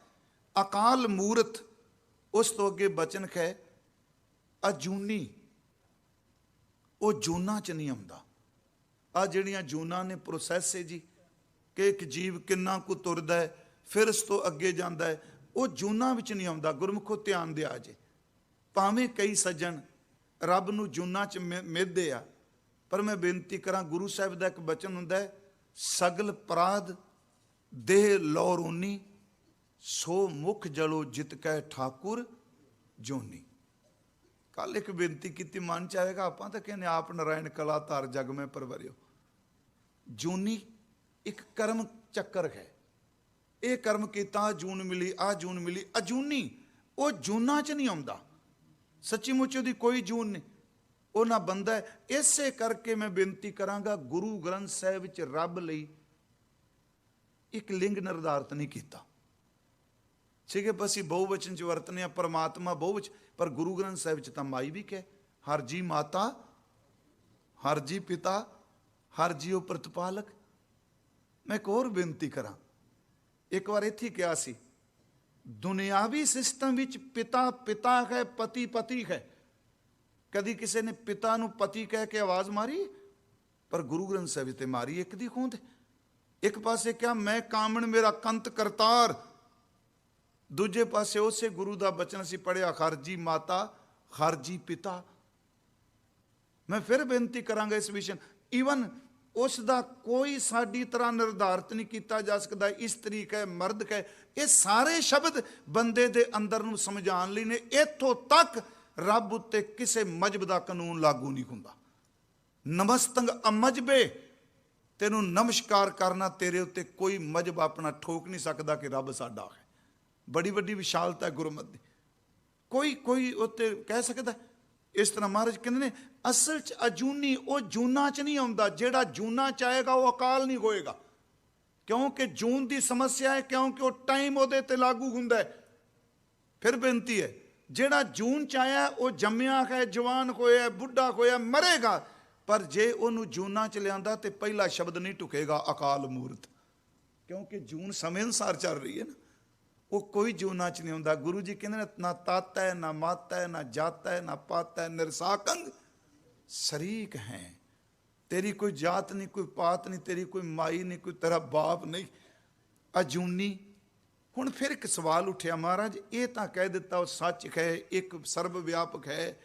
ਅਕਾਲ ਮੂਰਤ। ਉਸ ਤੋਂ ਅੱਗੇ ਬਚਨ ਹੈ ਅਜੂਨੀ। ਉਹ ਜੂਨਾਂ 'ਚ ਨਹੀਂ ਆਉਂਦਾ। ਆ ਜਿਹੜੀਆਂ ਜੂਨਾਂ ਨੇ ਪ੍ਰੋਸੈਸ ਹੈ ਜੀ, ਕਿ ਇੱਕ ਜੀਵ ਕਿੰਨਾ ਕੁ ਤੁਰਦਾ ਹੈ, ਫਿਰ ਇਸ ਤੋਂ ਅੱਗੇ ਜਾਂਦਾ ਹੈ, ਉਹ ਜੂਨਾਂ ਵਿੱਚ ਨਹੀਂ ਆਉਂਦਾ। ਗੁਰਮੁਖੋ ਧਿਆਨ ਦਿਆ ਜੇ। ਭਾਵੇਂ ਕਈ ਸੱਜਣ ਰੱਬ ਨੂੰ ਜੂਨਾਂ 'ਚ ਮਿੱਧਦੇ ਆ, ਪਰ ਮੈਂ ਬੇਨਤੀ ਕਰਾਂ, ਗੁਰੂ ਸਾਹਿਬ ਦਾ ਇੱਕ ਬਚਨ ਹੁੰਦਾ ਹੈ, ਸਗਲ ਪਰਾਧ ਦੇਹ ਲੌ ਰੋਨੀ, ਸੋ ਮੁਖ ਜਲੋ ਜਿਤ ਕੈ ਠਾਕੁਰ ਜੋਨੀ। ਕੱਲ ਇੱਕ ਬੇਨਤੀ ਕੀਤੀ, ਮਨ 'ਚ ਆਏਗਾ, ਆਪਾਂ ਤਾਂ ਕਹਿੰਦੇ ਆਪ ਨਾਰਾਇਣ ਕਲਾ ਧਾਰ ਜਗ ਮੈਂ ਪਰਵਰਿਓ। ਜੂਨੀ ਇੱਕ ਕਰਮ ਚੱਕਰ ਹੈ। ਇਹ ਕਰਮ ਕੀਤਾ, ਆਹ ਜੂਨ ਮਿਲੀ, ਆਹ ਜੂਨ ਮਿਲੀ। ਅਜੂਨੀ ਉਹ ਜੂਨਾਂ 'ਚ ਨਹੀਂ ਆਉਂਦਾ। ਸੱਚੀ ਮੁੱਚ ਉਹਦੀ ਕੋਈ ਜੂਨ ਨਹੀਂ, ਉਹ ਨਾ ਬੰਦਾ ਹੈ। ਇਸੇ ਕਰਕੇ ਮੈਂ ਬੇਨਤੀ ਕਰਾਂਗਾ, ਗੁਰੂ ਗ੍ਰੰਥ ਸਾਹਿਬ ਵਿੱਚ ਰੱਬ ਲਈ ਇੱਕ ਲਿੰਗ ਨਿਰਧਾਰਿਤ ਨਹੀਂ ਕੀਤਾ। ਠੀਕ ਹੈ, ਅਸੀਂ ਬਹੁਵਚਨ 'ਚ ਵਰਤਨੇ ਆ, ਪਰਮਾਤਮਾ ਬਹੁਵਚਨ, ਪਰ ਗੁਰੂ ਗ੍ਰੰਥ ਸਾਹਿਬ 'ਚ ਤਾਂ ਮਾਈ ਵੀ ਕਹੇ, ਹਰ ਜੀ ਮਾਤਾ, ਹਰ ਜੀ ਪਿਤਾ, ਹਰ ਜੀਓ ਪ੍ਰਤਪਾਲਕ। ਮੈਂ ਇੱਕ ਹੋਰ ਬੇਨਤੀ ਕਰਾਂ, ਇੱਕ ਵਾਰ ਇੱਥੇ ਕਿਹਾ ਸੀ, ਦੁਨਿਆਵੀ ਸਿਸਟਮ ਵਿੱਚ ਪਿਤਾ ਪਿਤਾ ਹੈ, ਪਤੀ ਪਤੀ ਹੈ। ਕਦੀ ਕਿਸੇ ਨੇ ਪਿਤਾ ਨੂੰ ਪਤੀ ਕਹਿ ਕੇ ਆਵਾਜ਼ ਮਾਰੀ? ਪਰ ਗੁਰੂ ਗ੍ਰੰਥ ਸਾਹਿਬ ਤੇ ਮਾਰੀ ਇੱਕ ਦੀ ਖੂੰਦ। ਇੱਕ ਪਾਸੇ ਕਿਹਾ ਮੈਂ ਕਾਮਣ ਮੇਰਾ ਕੰਤ ਕਰਤਾਰ, ਦੂਜੇ ਪਾਸੇ ਉਸੇ ਗੁਰੂ ਦਾ ਬਚਨ ਅਸੀਂ ਪੜ੍ਹਿਆ, ਹਰ ਜੀ ਮਾਤਾ, ਹਰ ਜੀ ਪਿਤਾ। ਮੈਂ ਫਿਰ ਬੇਨਤੀ ਕਰਾਂਗਾ ਇਸ ਵਿਸ਼ੇ, ਈਵਨ ਉਸ ਦਾ ਕੋਈ ਸਾਡੀ ਤਰ੍ਹਾਂ ਨਿਰਧਾਰਿਤ ਨਹੀਂ ਕੀਤਾ ਜਾ ਸਕਦਾ, ਇਸਤਰੀ ਕਹੇ ਮਰਦ ਕਹੇ, ਇਹ ਸਾਰੇ ਸ਼ਬਦ ਬੰਦੇ ਦੇ ਅੰਦਰ ਨੂੰ ਸਮਝਾਉਣ ਲਈ ਨੇ। ਇੱਥੋਂ ਤੱਕ ਰੱਬ ਉੱਤੇ ਕਿਸੇ ਮਜਬ ਦਾ ਕਾਨੂੰਨ ਲਾਗੂ ਨਹੀਂ ਹੁੰਦਾ। ਨਮਸਤੰਗ ਅਮਜਬੇ, ਤੈਨੂੰ ਨਮਸਕਾਰ ਕਰਨਾ, ਤੇਰੇ ਉੱਤੇ ਕੋਈ ਮਜਬ ਆਪਣਾ ਠੋਕ ਨਹੀਂ ਸਕਦਾ ਕਿ ਰੱਬ ਸਾਡਾ ਹੈ। ਬੜੀ ਵੱਡੀ ਵਿਸ਼ਾਲਤਾ ਹੈ ਗੁਰਮਤਿ ਦੀ। ਕੋਈ ਉੱਤੇ ਕਹਿ ਸਕਦਾ। ਇਸ ਤਰ੍ਹਾਂ ਮਹਾਰਾਜ ਕਹਿੰਦੇ ਨੇ ਅਸਲ 'ਚ ਅਜੂਨੀ ਉਹ ਜੂਨਾਂ 'ਚ ਨਹੀਂ ਆਉਂਦਾ, ਜਿਹੜਾ ਜੂਨਾਂ 'ਚ ਆਏਗਾ ਉਹ ਅਕਾਲ ਨਹੀਂ ਹੋਏਗਾ। ਕਿਉਂਕਿ ਜੂਨ ਦੀ ਸਮੱਸਿਆ ਹੈ, ਕਿਉਂਕਿ ਉਹ ਟਾਈਮ ਉਹਦੇ ਤੇ ਲਾਗੂ ਹੁੰਦਾ ਹੈ। ਫਿਰ ਬੇਨਤੀ ਹੈ, ਜਿਹੜਾ ਜੂਨ 'ਚ ਆਇਆ ਉਹ ਜੰਮਿਆ ਹੈ, ਜਵਾਨ ਹੋਇਆ, ਬੁੱਢਾ ਹੋਇਆ, ਮਰੇਗਾ। ਪਰ ਜੇ ਉਹਨੂੰ ਜੂਨਾਂ 'ਚ ਲਿਆਂਦਾ ਤੇ ਪਹਿਲਾ ਸ਼ਬਦ ਨਹੀਂ ਟੁਕੇਗਾ, ਅਕਾਲ ਮੂਰਤ। ਕਿਉਂਕਿ ਜੂਨ ਸਮੇਂ ਅਨੁਸਾਰ ਚੱਲ ਰਹੀ ਹੈ ਨਾ, ਉਹ ਕੋਈ ਜੂਨਾਂ 'ਚ ਨਹੀਂ ਹੁੰਦਾ। ਗੁਰੂ ਜੀ ਕਹਿੰਦੇ ਨੇ ਨਾ ਤਾਤਾ ਹੈ, ਨਾ ਮਾਤਾ ਹੈ, ਨਾ ਜਾਤਾ ਹੈ, ਨਾ ਪਾਤਾ ਹੈ, ਨਿਰਸਾਕੰਗ ਸ਼ਰੀਕ ਹੈ। ਤੇਰੀ ਕੋਈ ਜਾਤ ਨਹੀਂ, ਕੋਈ ਪਾਤ ਨਹੀਂ, ਤੇਰੀ ਕੋਈ ਮਾਈ ਨਹੀਂ, ਕੋਈ ਤੇਰਾ ਬਾਪ ਨਹੀਂ, ਅਜੂਨੀ। ਹੁਣ ਫਿਰ ਇੱਕ ਸਵਾਲ ਉੱਠਿਆ, ਮਹਾਰਾਜ ਇਹ ਤਾਂ ਕਹਿ ਦਿੱਤਾ ਉਹ ਸੱਚ ਹੈ, ਇੱਕ ਸਰਬ ਵਿਆਪਕ ਹੈ,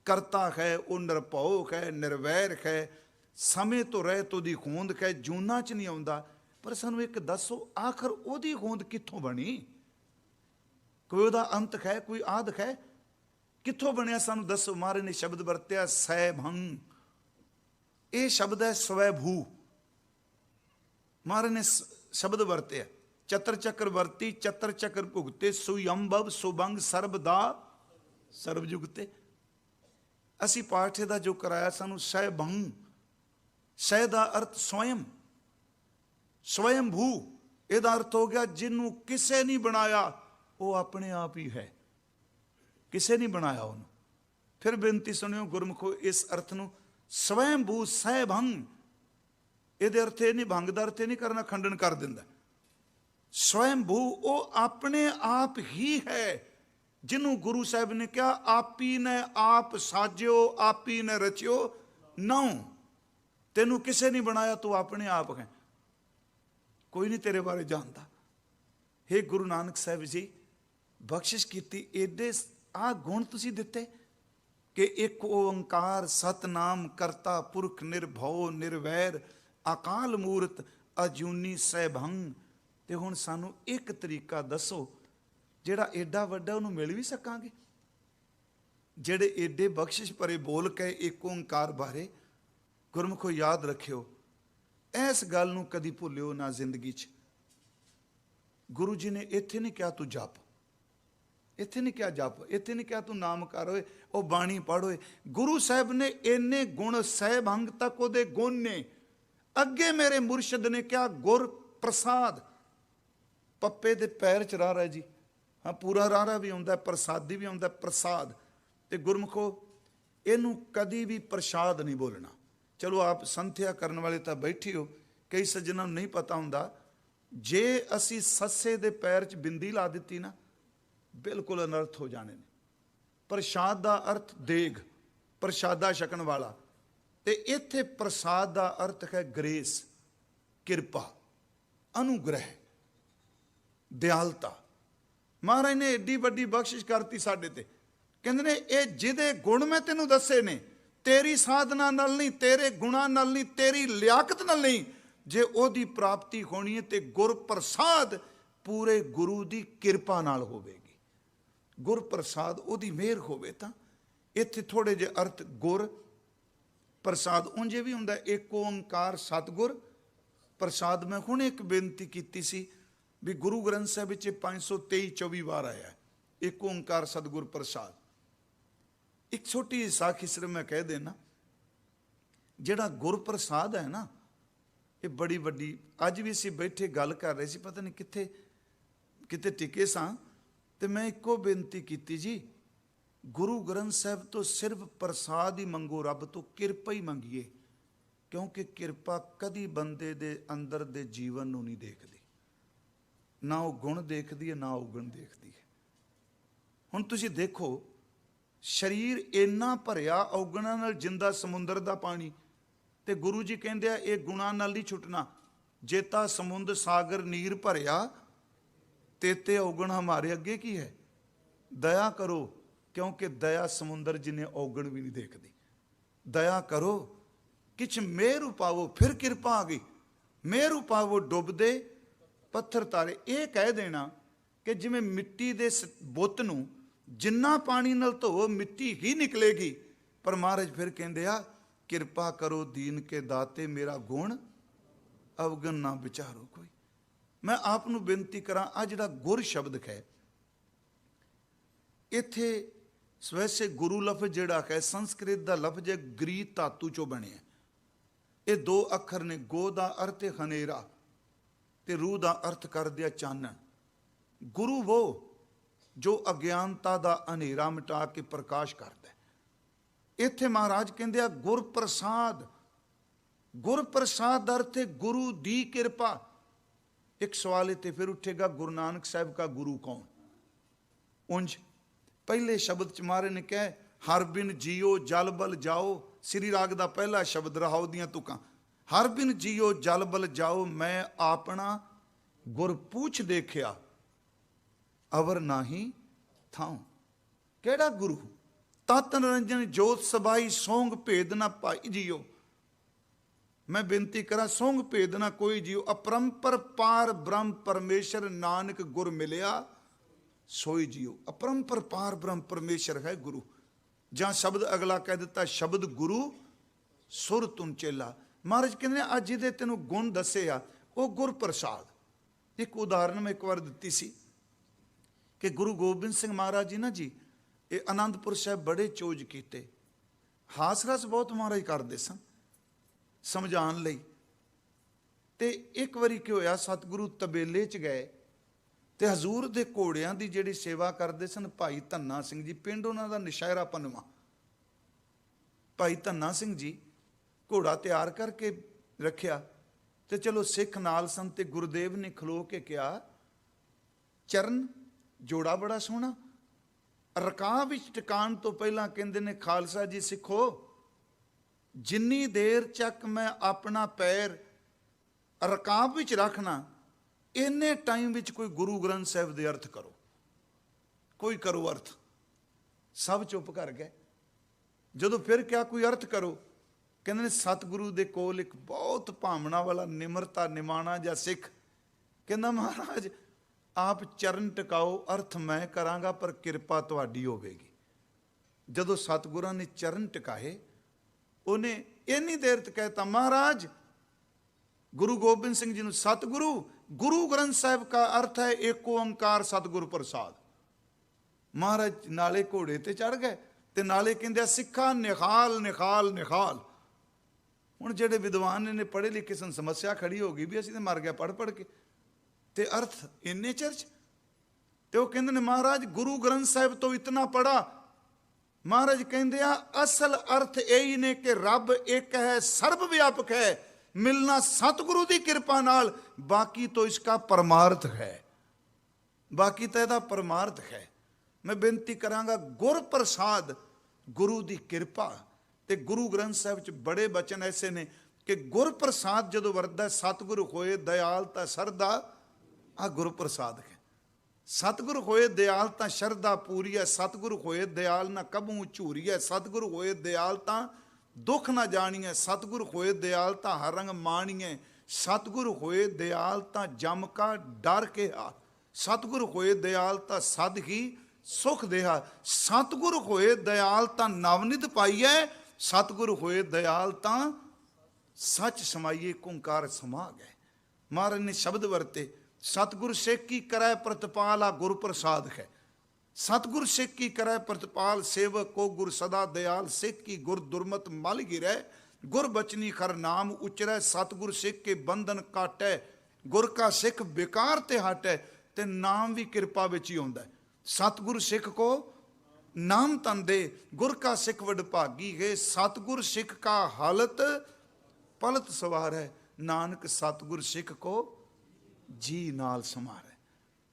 ਕਰਤਾ ਹੈ, ਉਹ ਨਿਰਭਉ ਹੈ, ਨਿਰਵੈਰ ਹੈ, ਸਮੇਂ ਤੋਂ ਰਹਿਤ ਉਹਦੀ ਹੋਂਦ ਹੈ, ਜੂਨਾਂ 'ਚ ਨਹੀਂ ਆਉਂਦਾ। ਪਰ ਸਾਨੂੰ ਇੱਕ ਦੱਸੋ, ਆਖਰ ਉਹਦੀ ਹੋਂਦ ਕਿੱਥੋਂ ਬਣੀ? ਕੋਈ ਉਹਦਾ ਅੰਤ ਹੈ, ਕੋਈ ਆਦ ਹੈ, ਕਿੱਥੋਂ ਬਣਿਆ? ਸਾਨੂੰ ਦੱਸੋ। ਮਹਾਰਾਜ ਨੇ ਸ਼ਬਦ ਵਰਤਿਆ ਸੈਭੰ। ਇਹ ਸ਼ਬਦ ਹੈ ਸਵੈਭੂ। ਮਹਾਰਾਜ ਨੇ ਸ਼ਬਦ ਵਰਤਿਆ ਚਤਰ ਚੱਕਰ ਵਰਤੀ, ਚਤਰ ਚੱਕਰ ਭੁਗਤੇ, ਸੁਯੰਭਵ ਸੁਭੰਗ ਸਰਬਦਾ ਸਰਬਯੁਗਤੇ। ਅਸੀਂ ਪਾਠ ਦਾ ਜੋ ਕਰਾਇਆ, ਸਾਨੂੰ ਸੈਭੰ, ਸੈ ਦਾ ਅਰਥ ਸਵਯੰ, ਸਵਯੰਭੂ। ਇਹਦਾ ਅਰਥ ਹੋ ਗਿਆ ਜਿਹਨੂੰ ਕਿਸੇ ਨਹੀਂ ਬਣਾਇਆ, ਉਹ ਆਪਣੇ ਆਪ ਹੀ ਹੈ, ਕਿਸੇ ਨਹੀਂ ਬਣਾਇਆ ਉਹਨੂੰ। ਫਿਰ ਬੇਨਤੀ ਸੁਣਿਓ ਗੁਰਮੁਖੋ, ਇਸ ਅਰਥ ਨੂੰ ਸਵੈੰਭੂ ਸੈਭੰ, ਇਹਦੇ ਅਰਥ ਇਹ ਨਹੀਂ, ਭੰਗ ਦਾ ਅਰਥ ਇਹ ਨਹੀਂ ਕਰਨਾ, ਖੰਡਨ ਕਰ ਦਿੰਦਾ। ਸਵੈੰਭੂ ਉਹ ਆਪਣੇ ਆਪ ਹੀ ਹੈ, ਜਿਹਨੂੰ ਗੁਰੂ ਸਾਹਿਬ ਨੇ ਕਿਹਾ ਆਪੀ ਨੇ ਆਪ ਸਾਜਿਓ, ਆਪੀ ਨੇ ਰਚਿਓ ਨਾਉ। ਤੈਨੂੰ ਕਿਸੇ ਨਹੀਂ ਬਣਾਇਆ, ਤੂੰ ਆਪਣੇ ਆਪ ਹੈ, ਕੋਈ ਨਹੀਂ ਤੇਰੇ ਬਾਰੇ ਜਾਣਦਾ। हे ਗੁਰੂ ਨਾਨਕ ਸਾਹਿਬ ਜੀ, ਬਖਸ਼ਿਸ਼ ਕੀਤੀ, ਏਡੇ ਆਹ ਗੁਣ ਤੁਸੀਂ ਦਿੱਤੇ ਕਿ ਇੱਕ ਓੰਕਾਰ ਸਤਨਾਮ ਕਰਤਾ ਪੁਰਖ ਨਿਰਭਉ ਨਿਰਵੈਰ ਅਕਾਲ ਮੂਰਤ ਅਜੂਨੀ ਸੈਭੰ। ਤੇ ਹੁਣ ਸਾਨੂੰ ਇੱਕ ਤਰੀਕਾ ਦੱਸੋ ਜਿਹੜਾ ਏਡਾ ਵੱਡਾ, ਉਹਨੂੰ ਮਿਲ ਵੀ ਸਕਾਂਗੇ? ਜਿਹੜੇ ਏਡੇ ਬਖਸ਼ਿਸ਼ ਭਰੇ ਬੋਲ ਕੇ ਇੱਕ ਓੰਕਾਰ ਬਾਰੇ। ਗੁਰਮੁਖੋ ਯਾਦ ਰੱਖਿਓ, ਇਸ ਗੱਲ ਨੂੰ ਕਦੀ ਭੁੱਲਿਓ ਨਾ ਜ਼ਿੰਦਗੀ 'ਚ। ਗੁਰੂ ਜੀ ਨੇ ਇੱਥੇ ਨਹੀਂ ਕਿਹਾ ਤੂੰ ਜਪ, ਇੱਥੇ ਨਹੀਂ ਕਿਹਾ ਜਪ, ਇੱਥੇ ਨਹੀਂ ਕਿਹਾ ਤੂੰ ਨਾਮ ਕਰ ਓਏ, ਉਹ ਬਾਣੀ ਪੜ੍ਹ ਓਏ। ਗੁਰੂ ਸਾਹਿਬ ਨੇ ਇੰਨੇ ਗੁਣ, ਸਹਿਭੰਗ ਤੱਕ ਉਹਦੇ ਗੁਣ ਨੇ। ਅੱਗੇ ਮੇਰੇ ਮੁਰਸ਼ਿਦ ਨੇ ਕਿਹਾ ਗੁਰ ਪ੍ਰਸਾਦ। ਪੱਪੇ ਦੇ ਪੈਰ 'ਚ ਰਾਰਾ ਜੀ, ਹਾਂ ਪੂਰਾ ਰਾਰਾ ਵੀ ਆਉਂਦਾ, ਪ੍ਰਸਾਦੀ ਵੀ ਆਉਂਦਾ, ਪ੍ਰਸਾਦ। ਤੇ ਗੁਰਮੁਖੋ ਇਹਨੂੰ ਕਦੀ ਵੀ ਪ੍ਰਸ਼ਾਦ ਨਹੀਂ ਬੋਲਣਾ। ਚਲੋ ਆਪ ਸੰਥਿਆ ਕਰਨ ਵਾਲੇ ਤਾਂ ਬੈਠੇ ਹੋ, ਕਈ ਸੱਜਣਾਂ ਨੂੰ ਨਹੀਂ ਪਤਾ ਹੁੰਦਾ, ਜੇ ਅਸੀਂ ਸੱਸੇ ਦੇ ਪੈਰ 'ਚ ਬਿੰਦੀ ਲਾ ਦਿੱਤੀ ਨਾ, ਬਿਲਕੁਲ ਅਨਰਥ ਹੋ ਜਾਣੇ ਨੇ। ਪ੍ਰਸ਼ਾਦ ਦਾ ਅਰਥ ਦੇਗ, ਪ੍ਰਸ਼ਾਦਾ ਛਕਣ ਵਾਲਾ। ਤੇ ਇੱਥੇ ਪ੍ਰਸਾਦ ਦਾ ਅਰਥ ਹੈ ਗ੍ਰੇਸ, ਕਿਰਪਾ, ਅਨੁਗ੍ਰਹਿ, ਦਿਆਲਤਾ। ਮਹਾਰਾਜ ਨੇ ਏਡੀ ਵੱਡੀ ਬਖਸ਼ਿਸ਼ ਕਰਤੀ ਸਾਡੇ ਤੇ। ਕਹਿੰਦੇ ਨੇ ਇਹ ਜਿਹਦੇ ਗੁਣ ਮੈਂ ਤੈਨੂੰ ਦੱਸੇ ਨੇ, ਤੇਰੀ ਸਾਧਨਾ ਨਾਲ ਨਹੀਂ, ਤੇਰੇ ਗੁਣਾਂ ਨਾਲ ਨਹੀਂ, ਤੇਰੀ ਲਿਆਕਤ ਨਾਲ ਨਹੀਂ, ਜੇ ਉਹਦੀ ਪ੍ਰਾਪਤੀ ਹੋਣੀ ਹੈ ਤੇ ਗੁਰ ਪ੍ਰਸਾਦ ਪੂਰੇ ਗੁਰੂ ਦੀ ਕਿਰਪਾ ਨਾਲ ਹੋਵੇਗੀ। ਗੁਰ ਪ੍ਰਸਾਦ ਉਹਦੀ ਮਿਹਰ ਹੋਵੇ ਤਾਂ। ਇੱਥੇ ਥੋੜੇ ਜਿਹੇ ਅਰਥ ਗੁਰ ਪ੍ਰਸਾਦ ਉਂਝੇ ਵੀ ਹੁੰਦਾ, ਇੱਕ ਓੰਕਾਰ ਸਤਿਗੁਰ ਪ੍ਰਸਾਦ। ਮੈਂ ਹੁਣ ਇੱਕ ਬੇਨਤੀ ਕੀਤੀ ਸੀ ਵੀ ਗੁਰੂ ਗ੍ਰੰਥ ਸਾਹਿਬ ਵਿੱਚ 523-24 ਵਾਰ ਆਇਆ ਇੱਕ ਓੰਕਾਰ ਸਤਿਗੁਰ ਪ੍ਰਸਾਦ। ਇੱਕ ਛੋਟੀ ਜਿਹੀ ਸਾਖੀ ਸਿਰਫ ਮੈਂ ਕਹਿ ਦੇਣਾ, ਜਿਹੜਾ ਗੁਰ ਪ੍ਰਸਾਦ ਹੈ ਨਾ, ਇਹ ਬੜੀ ਵੱਡੀ। ਅੱਜ ਵੀ ਅਸੀਂ ਬੈਠੇ ਗੱਲ ਕਰ ਰਹੇ ਸੀ, ਪਤਾ ਨਹੀਂ ਕਿਤੇ ਟਿਕੇ ਸਾਂ, ਤੇ ਮੈਂ ਇੱਕੋ ਬੇਨਤੀ ਕੀਤੀ ਜੀ, ਗੁਰੂ ਗ੍ਰੰਥ ਸਾਹਿਬ ਤੋਂ ਸਿਰਫ ਪ੍ਰਸਾਦ ਹੀ ਮੰਗੋ, ਰੱਬ ਤੋਂ ਕਿਰਪਾ ਹੀ ਮੰਗੀਏ। ਕਿਉਂਕਿ ਕਿਰਪਾ ਕਦੀ ਬੰਦੇ ਦੇ ਅੰਦਰ ਦੇ ਜੀਵਨ ਨੂੰ ਨਹੀਂ ਦੇਖਦੀ, ਨਾ ਉਹ ਗੁਣ ਦੇਖਦੀ ਹੈ, ਨਾ ਔਗਣ ਦੇਖਦੀ ਹੈ। ਹੁਣ ਤੁਸੀਂ ਦੇਖੋ, ਸਰੀਰ ਇੰਨਾ ਭਰਿਆ ਔਗਣਾਂ ਨਾਲ, ਜਿੰਦਾ ਸਮੁੰਦਰ ਦਾ ਪਾਣੀ। ਤੇ ਗੁਰੂ ਜੀ ਕਹਿੰਦੇ ਆ ਇਹ ਗੁਣਾਂ ਨਾਲ ਨਹੀਂ ਛੁੱਟਣਾ। ਜੇਤਾ ਸਮੁੰਦ ਸਾਗਰ ਨੀਰ ਭਰਿਆ, ਤੇਤੇ ਔਗਣ ਹਮਾਰੇ ਅੱਗੇ ਕੀ ਹੈ? ਦਇਆ ਕਰੋ, ਕਿਉਂਕਿ ਦਇਆ ਸਮੁੰਦਰ ਜਿਹਨੇ ਔਗਣ ਵੀ ਨਹੀਂ ਦੇਖਦੀ। ਦਇਆ ਕਰੋ, किछ मेहर पावो, फिर किरपा आ गई, मेहर पावो डुबदे पत्थर तारे। ये कह देना कि जिमें मिट्टी दे बुत नूं जिन्ना पानी नाल धोवो मिट्टी ही निकलेगी, पर महाराज फिर कहंदे आ किरपा करो दीन के दाते, मेरा गुण अवगन ना विचारो कोई। मैं आप नूं बेनती करा, आ जिहड़ा गुर शब्द है इत्थे वैसे गुरु लफ्ज जिहड़ा है संस्कृत का लफ्ज है, ग्रीक धातु चों बने। ये दो अखर ने, गो का अर्थ है हनेरा ते रूह का अर्थ कर दिया चानन। गुरु वो जो अज्ञानता का हनेरा मिटा के प्रकाश करता है। इत्थे महाराज कहंदे आ गुर प्रसाद। गुर प्रसाद अर्थ है गुरु दी किरपा। एक सवाल इत्थे फिर उठेगा, गुरु नानक साहब का गुरु कौन? उंज पहले शब्द च महाराज ने कहा हर बिन जियो जल बल जाओ। श्री राग का पहला शब्द रहाओ दियां तुकां, हर बिन जियो जल बल जाओ, मैं अपना गुर पूछ देखिया अवर नाही थाऊं। केड़ा गुरु? तत निरंजन जोत सबाई, सोंग भेद ना पाई जियो। मैं बेनती करा, सोंग भेद ना कोई जियो, अपरंपर पार ब्रह्म परमेश्वर नानक गुर मिलिया सोई जियो। अपरंपर पार ब्रह्म परमेश्वर है गुरु। जहां शब्द अगला कह दिता शब्द गुरु सुर तुन चेला। महाराज कहते हैं अज जिहदे तैनूं गुण दसे आ वो गुर प्रसाद। एक उदाहरण मैं एक बार दिती सी कि गुरु गोबिंद सिंह महाराज जी ना जी ये आनंदपुर साहब बड़े चोज कीते, हास रस बहुत महाराज करते सन समझाण लई। ते एक वारी की होया सतगुरु तबेले च गए ते हजूर दे घोड़ियां दी जिहड़ी सेवा करते सन भाई धन्ना सिंह जी, पिंड उन्हां दा नशहरा पनवा। भाई धन्ना सिंह जी घोड़ा तैयार करके रखिया ते चलो सिख नाल सन ते गुरुदेव ने खलो के कहा चरण जोड़ा बड़ा सोहना। रकाब विच टिकाण तो पहला कहंदे ने खालसा जी सिखो जिन्नी देर तक मैं अपना पैर रकाब विच रखना इन्ने टाइम विच कोई गुरु ग्रंथ साहिब दे अर्थ करो, कोई करो अर्थ। सब चुप कर गए। जदों फिर क्या कोई अर्थ करो, कहते सतगुरु दे कोल एक बहुत भावना वाला निमरता निमाणा जा सिख कहंदा महाराज आप चरण टिकाओ, अर्थ मैं करांगा पर किरपा तुहाडी होवेगी। जदों सतगुरां ने चरण टिकाए उन्हें इन्नी देर तक कहता महाराज गुरु गोबिंद सिंह जी ने सतगुरु गुरु ग्रंथ साहिब का अर्थ है एक ओंकार सतगुरु प्रसाद। महाराज नाले घोड़े ते चढ़ गए ते नाले कहंदे सिखा निखाल निखाल निखाल। हुण जिहड़े विद्वान ने पढ़े लिखे सन समस्या खड़ी हो गई भी असीं ते मर गया पढ़ पढ़ के ते अर्थ इन्ने चर्च ते वो कहंदे ने महाराज गुरु ग्रंथ साहिब तो इतना पढ़ा। महाराज कहंदे आ असल अर्थ यही ने कि रब एक है सर्व व्यापक है, मिलना सतगुरु की कृपा नाल, बाकी तो इसका परमार्थ है, बाकी तो यदा परमार्थ है। मैं बेनती करांगा गुर प्रसाद गुरु की कृपा। ते गुरु ग्रंथ साहिब च बड़े बचन ऐसे ने कि गुर प्रसाद जदों वरदा सतगुरु होए दयालता सरदा, आ गुरु प्रसाद है। सतगुरु होए दयालता शरदा पूरी है, सतगुरु होए दयाल ना कबू झूरी है, सतगुरु होए दयालता दुख ना जानिए, सतगुरु होए दयालता हर रंग मानिए, सतगुरु होए दयालता जम का डर के हा, सतगुरु होए दयालता सद ही सुख देहा, सतगुरु होए दयालता नवनिध पाइए, सतगुरु होए दयालता सच समाइए कुंकार समा गए। महाराज ने शब्द वरते सतगुरु सिख की करे प्रतिपाल आ गुरु प्रसाद है। सतगुरु सिख की करे प्रतिपाल सेवक को गुर सदा दयाल, सिख की गुर दुर्मत मल गिरै, गुर बचनी खर नाम उचरै, सतगुरु सिख के बंधन काटै, गुर का सिख बेकार ते हटै। ते नाम भी कृपा विच ही आउंदा है। सतगुरु सिख को नाम तन दे, गुर का सिख वडभागी है, सतगुरु सिख का हालत पलत सवार है, नानक सतगुरु सिख को जी नाल समार है।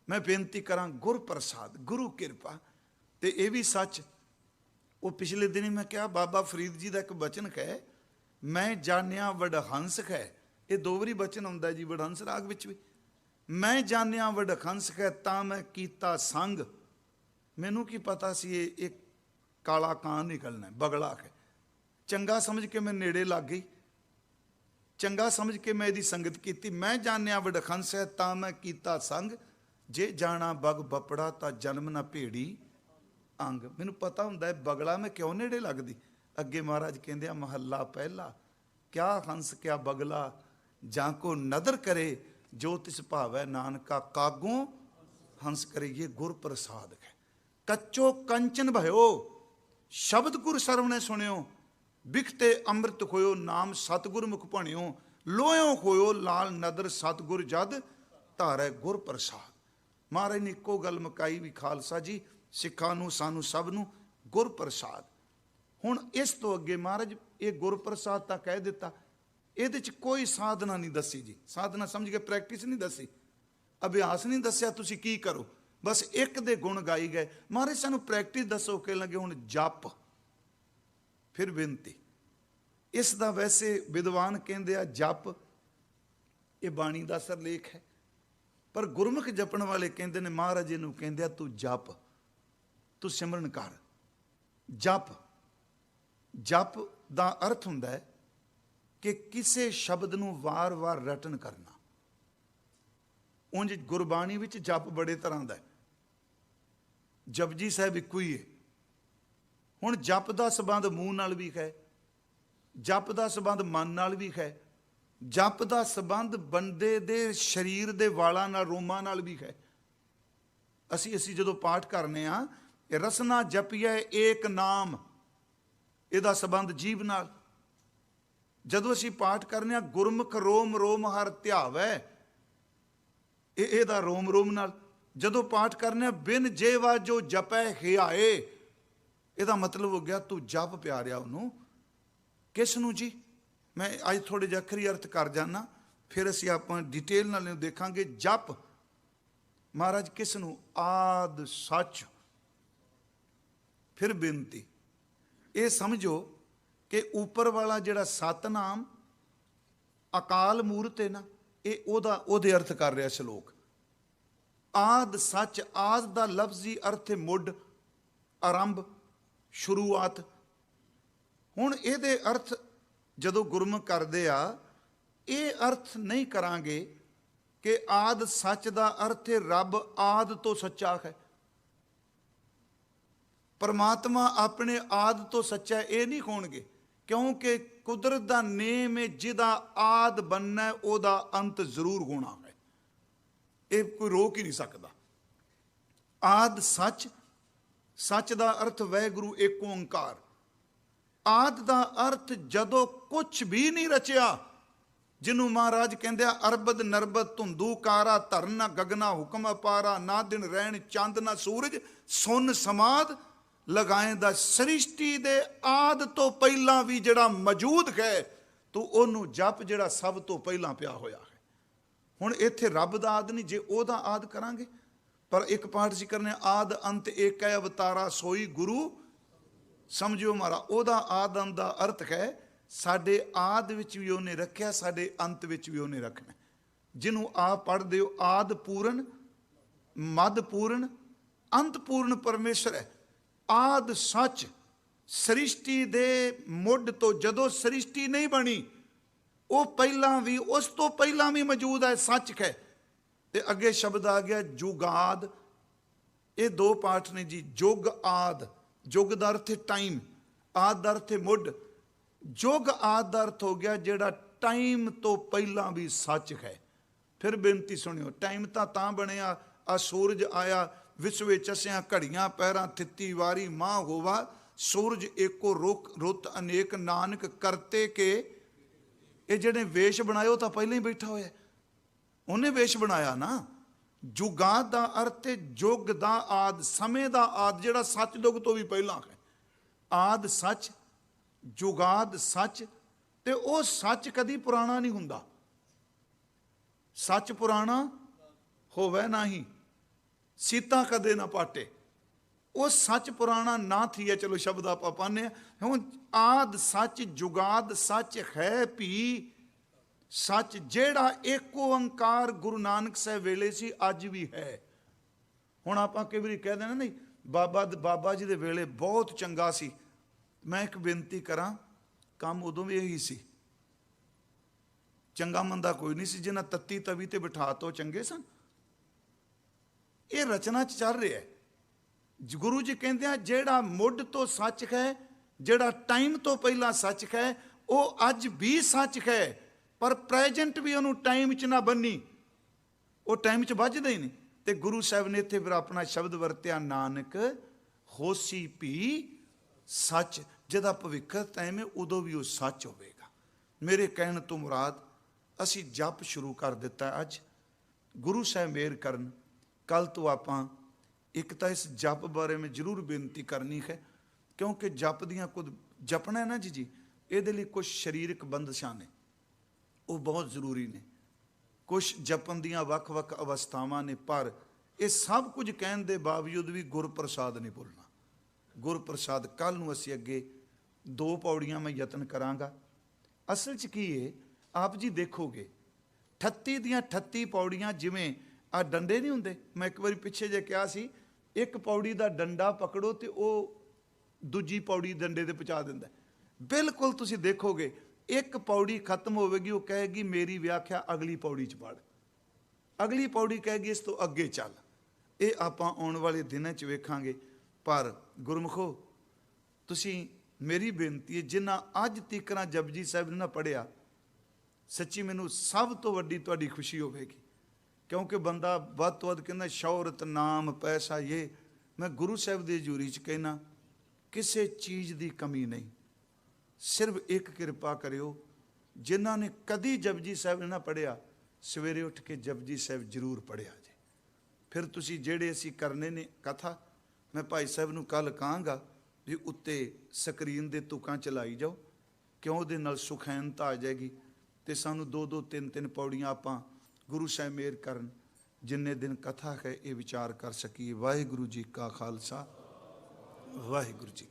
मैं बेनती करा गुर प्रसाद गुरु कृपा। तो यह भी सच वो पिछले दिन ही मैं क्या बाबा फरीद जी का एक बचन है, मैं जानिया वडहंस है। ये दो बारी बचन आउंदा जी वडहंस राग विच भी, मैं जानिया वडहंस है तां मैं कीता संग। मैनू की पता सी ये एक काला कां निकलना बगला है, चंगा समझ के मैं नेड़े लग गई ਚੰਗਾ ਸਮਝ ਕੇ ਮੈਂ ਇਹਦੀ ਸੰਗਤ ਕੀਤੀ। ਮੈਂ ਜਾਣਿਆ ਵਡਖੰਸ ਹੈ ਤਾਂ ਮੈਂ ਕੀਤਾ ਸੰਗ, ਜੇ ਜਾਣਾ ਬਗ ਬਪੜਾ ਤਾਂ ਜਨਮ ਨਾ ਭੇੜੀ ਅੰਗ। ਮੈਨੂੰ ਪਤਾ ਹੁੰਦਾ ਹੈ ਬਗਲਾ ਮੈਂ ਕਿਉਂ ਨੇੜੇ ਲੱਗਦੀ। ਅੱਗੇ ਮਹਾਰਾਜ ਕਹਿੰਦੇ ਆ ਮਹੱਲਾ ਪਹਿਲਾ, ਕਿਆ ਹੰਸ ਕਿਆ ਬਗਲਾ ਜਾਂ ਕੋ ਨਦਰ ਕਰੇ, ਜੋ ਤਿਸ ਭਾਵੈ ਨਾਨਕਾ ਕਾਗੋਂ ਹੰਸ ਕਰੇ। ਇਹ ਗੁਰ ਪ੍ਰਸਾਦ ਹੈ। ਕੱਚੋ ਕੰਚਨ ਭਇਓ ਸ਼ਬਦ ਗੁਰ ਸਰਵਣੇ ਸੁਣਿਓ, ਬਿਖਤੇ ਅੰਮ੍ਰਿਤ ਹੋਇਓ ਨਾਮ ਸਤਿਗੁਰ ਮੁਖ ਭਣਿਓ, ਲੋਇਓ ਹੋਇਓ ਲਾਲ ਨਦਰ ਸਤਿਗੁਰ ਜਦ ਧਾਰੈ ਗੁਰ ਪ੍ਰਸਾਦ। ਮਹਾਰਾਜ ਨੇ ਇੱਕੋ ਗੱਲ ਮੁਕਾਈ ਵੀ ਖਾਲਸਾ ਜੀ ਸਿੱਖਾਂ ਨੂੰ, ਸਾਨੂੰ ਸਭ ਨੂੰ ਗੁਰ ਪ੍ਰਸਾਦ। ਹੁਣ ਇਸ ਤੋਂ ਅੱਗੇ ਮਹਾਰਾਜ ਇਹ ਗੁਰ ਪ੍ਰਸਾਦ ਤਾਂ ਕਹਿ ਦਿੱਤਾ, ਇਹਦੇ 'ਚ ਕੋਈ ਸਾਧਨਾ ਨਹੀਂ ਦੱਸੀ ਜੀ। ਸਾਧਨਾ ਸਮਝ ਕੇ ਪ੍ਰੈਕਟਿਸ ਨਹੀਂ ਦੱਸੀ, ਅਭਿਆਸ ਨਹੀਂ ਦੱਸਿਆ ਤੁਸੀਂ ਕੀ ਕਰੋ, ਬਸ ਇੱਕ ਦੇ ਗੁਣ ਗਾਈ ਗਏ। ਮਹਾਰਾਜ ਸਾਨੂੰ ਪ੍ਰੈਕਟਿਸ ਦੱਸੋ। ਕਿ ਲੱਗੇ ਹੁਣ ਜਪ, ਫਿਰ ਬੇਨਤੀ। ਇਸ ਦਾ ਵੈਸੇ ਵਿਦਵਾਨ ਕਹਿੰਦੇ ਆ ਜਪ ਇਹ ਬਾਣੀ ਦਾ ਸਰਲੇਖ ਹੈ, ਪਰ ਗੁਰਮੁਖ ਜਪਣ ਵਾਲੇ ਕਹਿੰਦੇ ਨੇ ਮਹਾਰਾਜ ਇਹਨੂੰ ਕਹਿੰਦੇ ਆ ਤੂੰ ਜਪ, ਤੂੰ ਸਿਮਰਨ ਕਰ। ਜਪ, ਜਪ ਦਾ ਅਰਥ ਹੁੰਦਾ ਹੈ ਕਿ ਕਿਸੇ ਸ਼ਬਦ ਨੂੰ ਵਾਰ-ਵਾਰ ਰਟਨ ਕਰਨਾ। ਉਂਝ ਗੁਰਬਾਣੀ ਵਿੱਚ ਜਪ ਬੜੇ ਤਰ੍ਹਾਂ ਦਾ ਹੈ, ਜਪਜੀ ਸਾਹਿਬ ਇੱਕੋ ਹੀ ਹੈ। ਹੁਣ ਜਪ ਦਾ ਸੰਬੰਧ ਮੂੰਹ ਨਾਲ ਵੀ ਹੈ, ਜਪ ਦਾ ਸੰਬੰਧ ਮਨ ਨਾਲ ਵੀ ਹੈ, ਜਪ ਦਾ ਸੰਬੰਧ ਬੰਦੇ ਦੇ ਸਰੀਰ ਦੇ ਵਾਲਾਂ ਨਾਲ, ਰੋਮਾਂ ਨਾਲ ਵੀ ਹੈ। ਅਸੀਂ ਜਦੋਂ ਪਾਠ ਕਰਨੇ ਆ, ਰਸਨਾ ਜਪੀਐ ਏਕ ਨਾਮ, ਇਹਦਾ ਸੰਬੰਧ ਜੀਭ ਨਾਲ। ਜਦੋਂ ਅਸੀਂ ਪਾਠ ਕਰਨੇ ਆ, ਗੁਰਮੁਖ ਰੋਮ ਰੋਮ ਹਰ ਧਿਆਵੈ, ਇਹਦਾ ਰੋਮ ਰੋਮ ਨਾਲ। ਜਦੋਂ ਪਾਠ ਕਰਨੇ ਆ, ਬਿਨ ਜੇਵਾ ਜੋ ਜਪੈ ਹਿਆਏ, ਇਹਦਾ ਮਤਲਬ ਹੋ ਗਿਆ ਤੂੰ ਜਪ ਪਿਆਰਿਆ ਉਹਨੂੰ। ਕਿਸ ਨੂੰ ਜੀ? ਮੈਂ ਅੱਜ ਥੋੜੇ ਜਿਹੇ ਅੱਖਰੀ ਅਰਥ ਕਰ ਜਾਣਾ, ਫਿਰ ਅਸੀਂ ਆਪਾਂ ਡਿਟੇਲ ਨਾਲ ਦੇਖਾਂਗੇ। ਜਪ ਮਹਾਰਾਜ ਕਿਸ ਨੂੰ? ਆਦ ਸੱਚ। ਫਿਰ ਬੇਨਤੀ, ਇਹ ਸਮਝੋ ਕਿ ਉੱਪਰ ਵਾਲਾ ਜਿਹੜਾ ਸਤਨਾਮ ਅਕਾਲ ਮੂਰਤ ਹੈ ਨਾ, ਇਹ ਉਹਦੇ ਅਰਥ ਕਰ ਰਿਹਾ ਸ਼ਲੋਕ। ਆਦ ਸੱਚ, ਆਦ ਦਾ ਲਫ਼ਜ਼ੀ ਅਰਥ ਹੈ ਮੁੱਢ, ਆਰੰਭ, ਸ਼ੁਰੂਆਤ। ਹੁਣ ਇਹਦੇ ਅਰਥ ਜਦੋਂ ਗੁਰਮੁਖ ਕਰਦੇ ਆ, ਇਹ ਅਰਥ ਨਹੀਂ ਕਰਾਂਗੇ ਕਿ ਆਦ ਸੱਚ ਦਾ ਅਰਥ ਹੈ ਰੱਬ ਆਦ ਤੋਂ ਸੱਚਾ ਹੈ, ਪਰਮਾਤਮਾ ਆਪਣੇ ਆਦ ਤੋਂ ਸੱਚਾ, ਇਹ ਨਹੀਂ ਹੋਣਗੇ। ਕਿਉਂਕਿ ਕੁਦਰਤ ਦਾ ਨੇਮ ਹੈ, ਜਿਹਦਾ ਆਦ ਬਣਨਾ ਉਹਦਾ ਅੰਤ ਜ਼ਰੂਰ ਹੋਣਾ ਹੈ, ਇਹ ਕੋਈ ਰੋਕ ਹੀ ਨਹੀਂ ਸਕਦਾ। ਆਦ ਸੱਚ, ਸੱਚ ਦਾ ਅਰਥ ਵਾਹਿਗੁਰੂ ਏਕ ਓੰਕਾਰ। ਆਦ ਦਾ ਅਰਥ ਜਦੋਂ ਕੁਛ ਵੀ ਨਹੀਂ ਰਚਿਆ, ਜਿਹਨੂੰ ਮਹਾਰਾਜ ਕਹਿੰਦੇ ਆ ਅਰਬਦ ਨਰਬਦ ਧੁੰਦੂ ਕਾਰਾ, ਧਰਨ ਨਾ ਗਗਨਾ ਹੁਕਮ ਅਪਾਰਾ, ਨਾ ਦਿਨ ਰਹਿਣ ਚੰਦ ਨਾ ਸੂਰਜ, ਸੁਨ ਸਮਾਦ ਲਗਾਏ ਦਾ। ਸ੍ਰਿਸ਼ਟੀ ਦੇ ਆਦ ਤੋਂ ਪਹਿਲਾਂ ਵੀ ਜਿਹੜਾ ਮੌਜੂਦ ਹੈ, ਤੂੰ ਉਹਨੂੰ ਜਪ ਜਿਹੜਾ ਸਭ ਤੋਂ ਪਹਿਲਾਂ ਪਿਆ ਹੋਇਆ ਹੈ। ਹੁਣ ਇੱਥੇ ਰੱਬ ਦਾ ਆਦ ਨਹੀਂ, ਜੇ ਉਹਦਾ ਆਦ ਕਰਾਂਗੇ, ਪਰ ਇੱਕ ਪਾਠ ਸੀ ਕਰਨੇ ਆਦ ਅੰਤ ਏਕੈ ਅਵਤਾਰਾ ਸੋਈ ਗੁਰੂ ਸਮਝਿਓ ਮਾਰਾ। ਉਹਦਾ ਆਦ ਅੰਤ ਦਾ ਅਰਥ ਹੈ ਸਾਡੇ ਆਦ ਵਿੱਚ ਵੀ ਉਹਨੇ ਰੱਖਿਆ, ਸਾਡੇ ਅੰਤ ਵਿੱਚ ਵੀ ਉਹਨੇ ਰੱਖਣਾ। ਜਿਹਨੂੰ ਆਪ ਪੜ੍ਹਦੇ ਹੋ, ਆਦ ਪੂਰਨ, ਮਦ ਪੂਰਨ, ਅੰਤ ਪੂਰਨ ਪਰਮੇਸ਼ਰ ਹੈ। ਆਦ ਸੱਚ, ਸ੍ਰਿਸ਼ਟੀ ਦੇ ਮੁੱਢ ਤੋਂ, ਜਦੋਂ ਸ੍ਰਿਸ਼ਟੀ ਨਹੀਂ ਬਣੀ ਉਹ ਪਹਿਲਾਂ ਵੀ, ਉਸ ਤੋਂ ਪਹਿਲਾਂ ਵੀ ਮੌਜੂਦ ਹੈ, ਸੱਚ ਹੈ। ਤੇ ਅੱਗੇ ਸ਼ਬਦ ਆ ਗਿਆ ਜੁਗਾਦ। ਇਹ ਦੋ ਪਾਠ ਨੇ ਜੀ, ਜੁਗ ਆਦ। ਜੁਗ ਦਾ ਅਰਥ ਹੈ ਟਾਈਮ, ਆਦ ਦਾ ਅਰਥ ਹੈ ਮੁੱਢ। ਜੁਗ ਆਦ ਦਾ ਅਰਥ ਹੋ ਗਿਆ ਜਿਹੜਾ ਟਾਈਮ ਤੋਂ ਪਹਿਲਾਂ ਵੀ ਸੱਚ ਹੈ। ਫਿਰ ਬੇਨਤੀ ਸੁਣਿਓ, ਟਾਈਮ ਤਾਂ ਬਣਿਆ, ਆ ਸੂਰਜ ਆਇਆ, ਵਿਸਵੇ ਚਸਿਆ ਘੜੀਆਂ ਪੈਰਾਂ, ਥਿੱਤੀ ਵਾਰੀ ਮਾਂ ਹੋਵਾ, ਸੂਰਜ ਏਕੋ ਰੁੱਤ ਅਨੇਕ, ਨਾਨਕ ਕਰਤੇ ਕੇ। ਇਹ ਜਿਹੜੇ ਵੇਸ਼ ਬਣਾਏ ਉਹ ਤਾਂ ਪਹਿਲਾਂ ਹੀ ਬੈਠਾ ਹੋਇਆ, ਉਹਨੇ ਵੇਸ਼ ਬਣਾਇਆ ਨਾ। ਜੁਗਾਦ ਦਾ ਅਰਥ ਹੈ ਯੁੱਗ ਦਾ ਆਦ, ਸਮੇਂ ਦਾ ਆਦ, ਜਿਹੜਾ ਸੱਚ ਯੁੱਗ ਤੋਂ ਵੀ ਪਹਿਲਾਂ ਹੈ। ਆਦ ਸੱਚ, ਜੁਗਾਦ ਸੱਚ। ਤੇ ਉਹ ਸੱਚ ਕਦੀ ਪੁਰਾਣਾ ਨਹੀਂ ਹੁੰਦਾ। ਸੱਚ ਪੁਰਾਣਾ ਹੋਵੇ ਨਹੀਂ, ਸੀਤਾ ਕਦੇ ਨਾ ਪਾਟੇ। ਉਹ ਸੱਚ ਪੁਰਾਣਾ ਨਾ ਥੀਏ। ਚਲੋ ਸ਼ਬਦ ਆਪਾਂ ਪਾਉਂਦੇ ਹਾਂ। ਹੁਣ ਆਦ ਸੱਚ, ਜੁਗਾਦ ਸੱਚ ਹੈ ਵੀ ਸੱਚ, ਜਿਹੜਾ ਏਕ ਓੰਕਾਰ ਗੁਰੂ ਨਾਨਕ ਸਾਹਿਬ ਵੇਲੇ ਸੀ, ਅੱਜ ਵੀ ਹੈ। ਹੁਣ ਆਪਾਂ ਕਈ ਵਾਰੀ ਕਹਿ ਦੇਣਾ ਨਹੀਂ ਬਾਬਾ ਜੀ ਦੇ ਵੇਲੇ ਬਹੁਤ ਚੰਗਾ ਸੀ। ਮੈਂ ਇੱਕ ਬੇਨਤੀ ਕਰਾਂ, ਕੰਮ ਉਦੋਂ ਵੀ ਇਹੀ ਸੀ। ਚੰਗਾ ਮੰਦਾ ਕੋਈ ਨਹੀਂ ਸੀ, ਜਿਨ੍ਹਾਂ ਤੱਤੀ ਤਵੀ ਤੇ ਬਿਠਾ ਤੋ ਚੰਗੇ ਸਨ। ਇਹ ਰਚਨਾ 'ਚ ਚੱਲ ਰਿਹਾ ਹੈ। ਗੁਰੂ ਜੀ ਕਹਿੰਦੇ ਆ ਜਿਹੜਾ ਮੁੱਢ ਤੋਂ ਸੱਚ ਹੈ, ਜਿਹੜਾ ਟਾਈਮ ਤੋਂ ਪਹਿਲਾਂ ਸੱਚ ਹੈ, ਉਹ ਅੱਜ ਵੀ ਸੱਚ ਹੈ, ਪਰ ਪ੍ਰੈਜੈਂਟ ਵੀ ਉਹਨੂੰ ਟਾਈਮ 'ਚ ਨਾ ਬੰਨੀ, ਉਹ ਟਾਈਮ 'ਚ ਵੱਜਦਾ ਹੀ ਨਹੀਂ। ਤੇ ਗੁਰੂ ਸਾਹਿਬ ਨੇ ਇੱਥੇ ਫਿਰ ਆਪਣਾ ਸ਼ਬਦ ਵਰਤਿਆ, ਨਾਨਕ ਹੋਸੀ ਵੀ ਸੱਚ। ਜਿਹਦਾ ਭਵਿੱਖ ਟਾਈਮ ਹੈ ਉਦੋਂ ਵੀ ਉਹ ਸੱਚ ਹੋਵੇਗਾ। ਮੇਰੇ ਕਹਿਣ ਤੋਂ ਮੁਰਾਦ ਅਸੀਂ ਜਪ ਸ਼ੁਰੂ ਕਰ ਦਿੱਤਾ ਅੱਜ। ਗੁਰੂ ਸਾਹਿਬ ਮਿਹਰ ਕਰਨ, ਕੱਲ ਤੋਂ ਆਪਾਂ ਇੱਕ ਤਾਂ ਇਸ ਜਪ ਬਾਰੇ ਮੈਂ ਜ਼ਰੂਰ ਬੇਨਤੀ ਕਰਨੀ ਹੈ, ਕਿਉਂਕਿ ਜਪ ਦੀਆਂ ਕੁਝ ਜਪਣਾ ਹੈ ਨਾ ਜੀ, ਇਹਦੇ ਲਈ ਕੁਝ ਸਰੀਰਕ ਬੰਦਸ਼ਾਂ ਨੇ, ਉਹ ਬਹੁਤ ਜ਼ਰੂਰੀ ਨੇ। ਕੁਛ ਜਪਨ ਦੀਆਂ ਵੱਖ-ਵੱਖ ਅਵਸਥਾਵਾਂ ਨੇ, ਪਰ ਇਹ ਸਭ ਕੁਝ ਕਹਿਣ ਦੇ ਬਾਵਜੂਦ ਵੀ ਗੁਰਪ੍ਰਸਾਦ ਨਹੀਂ ਭੁੱਲਣਾ। ਗੁਰਪ੍ਰਸਾਦ ਕੱਲ ਨੂੰ ਅਸੀਂ ਅੱਗੇ 2 ਪੌੜੀਆਂ ਮੈਂ ਯਤਨ ਕਰਾਂਗਾ। ਅਸਲ 'ਚ ਕੀ ਹੈ, ਆਪ ਜੀ ਦੇਖੋਗੇ 38 ਦੀਆਂ 38 ਪੌੜੀਆਂ, ਜਿਵੇਂ ਆ ਡੰਡੇ ਨਹੀਂ ਹੁੰਦੇ, ਮੈਂ ਇੱਕ ਵਾਰੀ ਪਿੱਛੇ ਜੇ ਕਿਹਾ ਸੀ, ਇੱਕ ਪੌੜੀ ਦਾ ਡੰਡਾ ਪਕੜੋ ਤੇ ਉਹ ਦੂਜੀ ਪੌੜੀ ਡੰਡੇ ਤੇ ਪਹੁੰਚਾ ਦਿੰਦਾ। ਬਿਲਕੁਲ ਤੁਸੀਂ ਦੇਖੋਗੇ ਇੱਕ ਪੌੜੀ ਖਤਮ ਹੋਵੇਗੀ, ਉਹ ਕਹੇਗੀ ਮੇਰੀ ਵਿਆਖਿਆ ਅਗਲੀ ਪੌੜੀ 'ਚ ਪੜ੍ਹ, ਅਗਲੀ ਪੌੜੀ ਕਹੇਗੀ ਇਸ ਤੋਂ ਅੱਗੇ ਚੱਲ। ਇਹ ਆਪਾਂ ਆਉਣ ਵਾਲੇ ਦਿਨਾਂ 'ਚ ਵੇਖਾਂਗੇ। ਪਰ ਗੁਰਮੁਖੋ, ਤੁਸੀਂ, ਮੇਰੀ ਬੇਨਤੀ ਹੈ, ਜਿਨ੍ਹਾਂ ਅੱਜ ਤੀਕਰਾਂ ਜਪਜੀ ਸਾਹਿਬ ਨੇ ਨਾ ਪੜ੍ਹਿਆ, ਸੱਚੀ ਮੈਨੂੰ ਸਭ ਤੋਂ ਵੱਡੀ ਤੁਹਾਡੀ ਖੁਸ਼ੀ ਹੋਵੇਗੀ। ਕਿਉਂਕਿ ਬੰਦਾ ਵੱਧ ਤੋਂ ਵੱਧ ਕਹਿੰਦਾ ਸ਼ੌਹਰਤ, ਨਾਮ, ਪੈਸਾ, ਇਹ ਮੈਂ ਗੁਰੂ ਸਾਹਿਬ ਦੀ ਹਜ਼ੂਰੀ 'ਚ ਕਹਿਣਾ ਕਿਸੇ ਚੀਜ਼ ਦੀ ਕਮੀ ਨਹੀਂ। ਸਿਰਫ ਇੱਕ ਕਿਰਪਾ ਕਰਿਓ, ਜਿਨ੍ਹਾਂ ਨੇ ਕਦੀ ਜਪਜੀ ਸਾਹਿਬ ਨੇ ਨਾ ਪੜ੍ਹਿਆ, ਸਵੇਰੇ ਉੱਠ ਕੇ ਜਪਜੀ ਸਾਹਿਬ ਜ਼ਰੂਰ ਪੜ੍ਹਿਆ ਜੇ। ਫਿਰ ਤੁਸੀਂ ਜਿਹੜੇ ਅਸੀਂ ਕਰਨੇ ਨੇ ਕਥਾ, ਮੈਂ ਭਾਈ ਸਾਹਿਬ ਨੂੰ ਕੱਲ ਕਹਾਂਗਾ ਵੀ ਉੱਤੇ ਸਕਰੀਨ ਦੇ ਤੁਕਾਂ ਚਲਾਈ ਜਾਓ, ਕਿਉਂ ਉਹਦੇ ਨਾਲ ਸੁਖੈਨਤਾ ਆ ਜਾਏਗੀ। ਤੇ ਸਾਨੂੰ 2-2 3-3 ਪੌੜੀਆਂ ਆਪਾਂ ਗੁਰੂ ਸਾਹਿਬ ਮਿਹਰ ਕਰਨ, ਜਿੰਨੇ ਦਿਨ ਕਥਾ ਹੈ ਇਹ ਵਿਚਾਰ ਕਰ ਸਕੀਏ। ਵਾਹਿਗੁਰੂ ਜੀ ਕਾ ਖਾਲਸਾ, ਵਾਹਿਗੁਰੂ ਜੀ।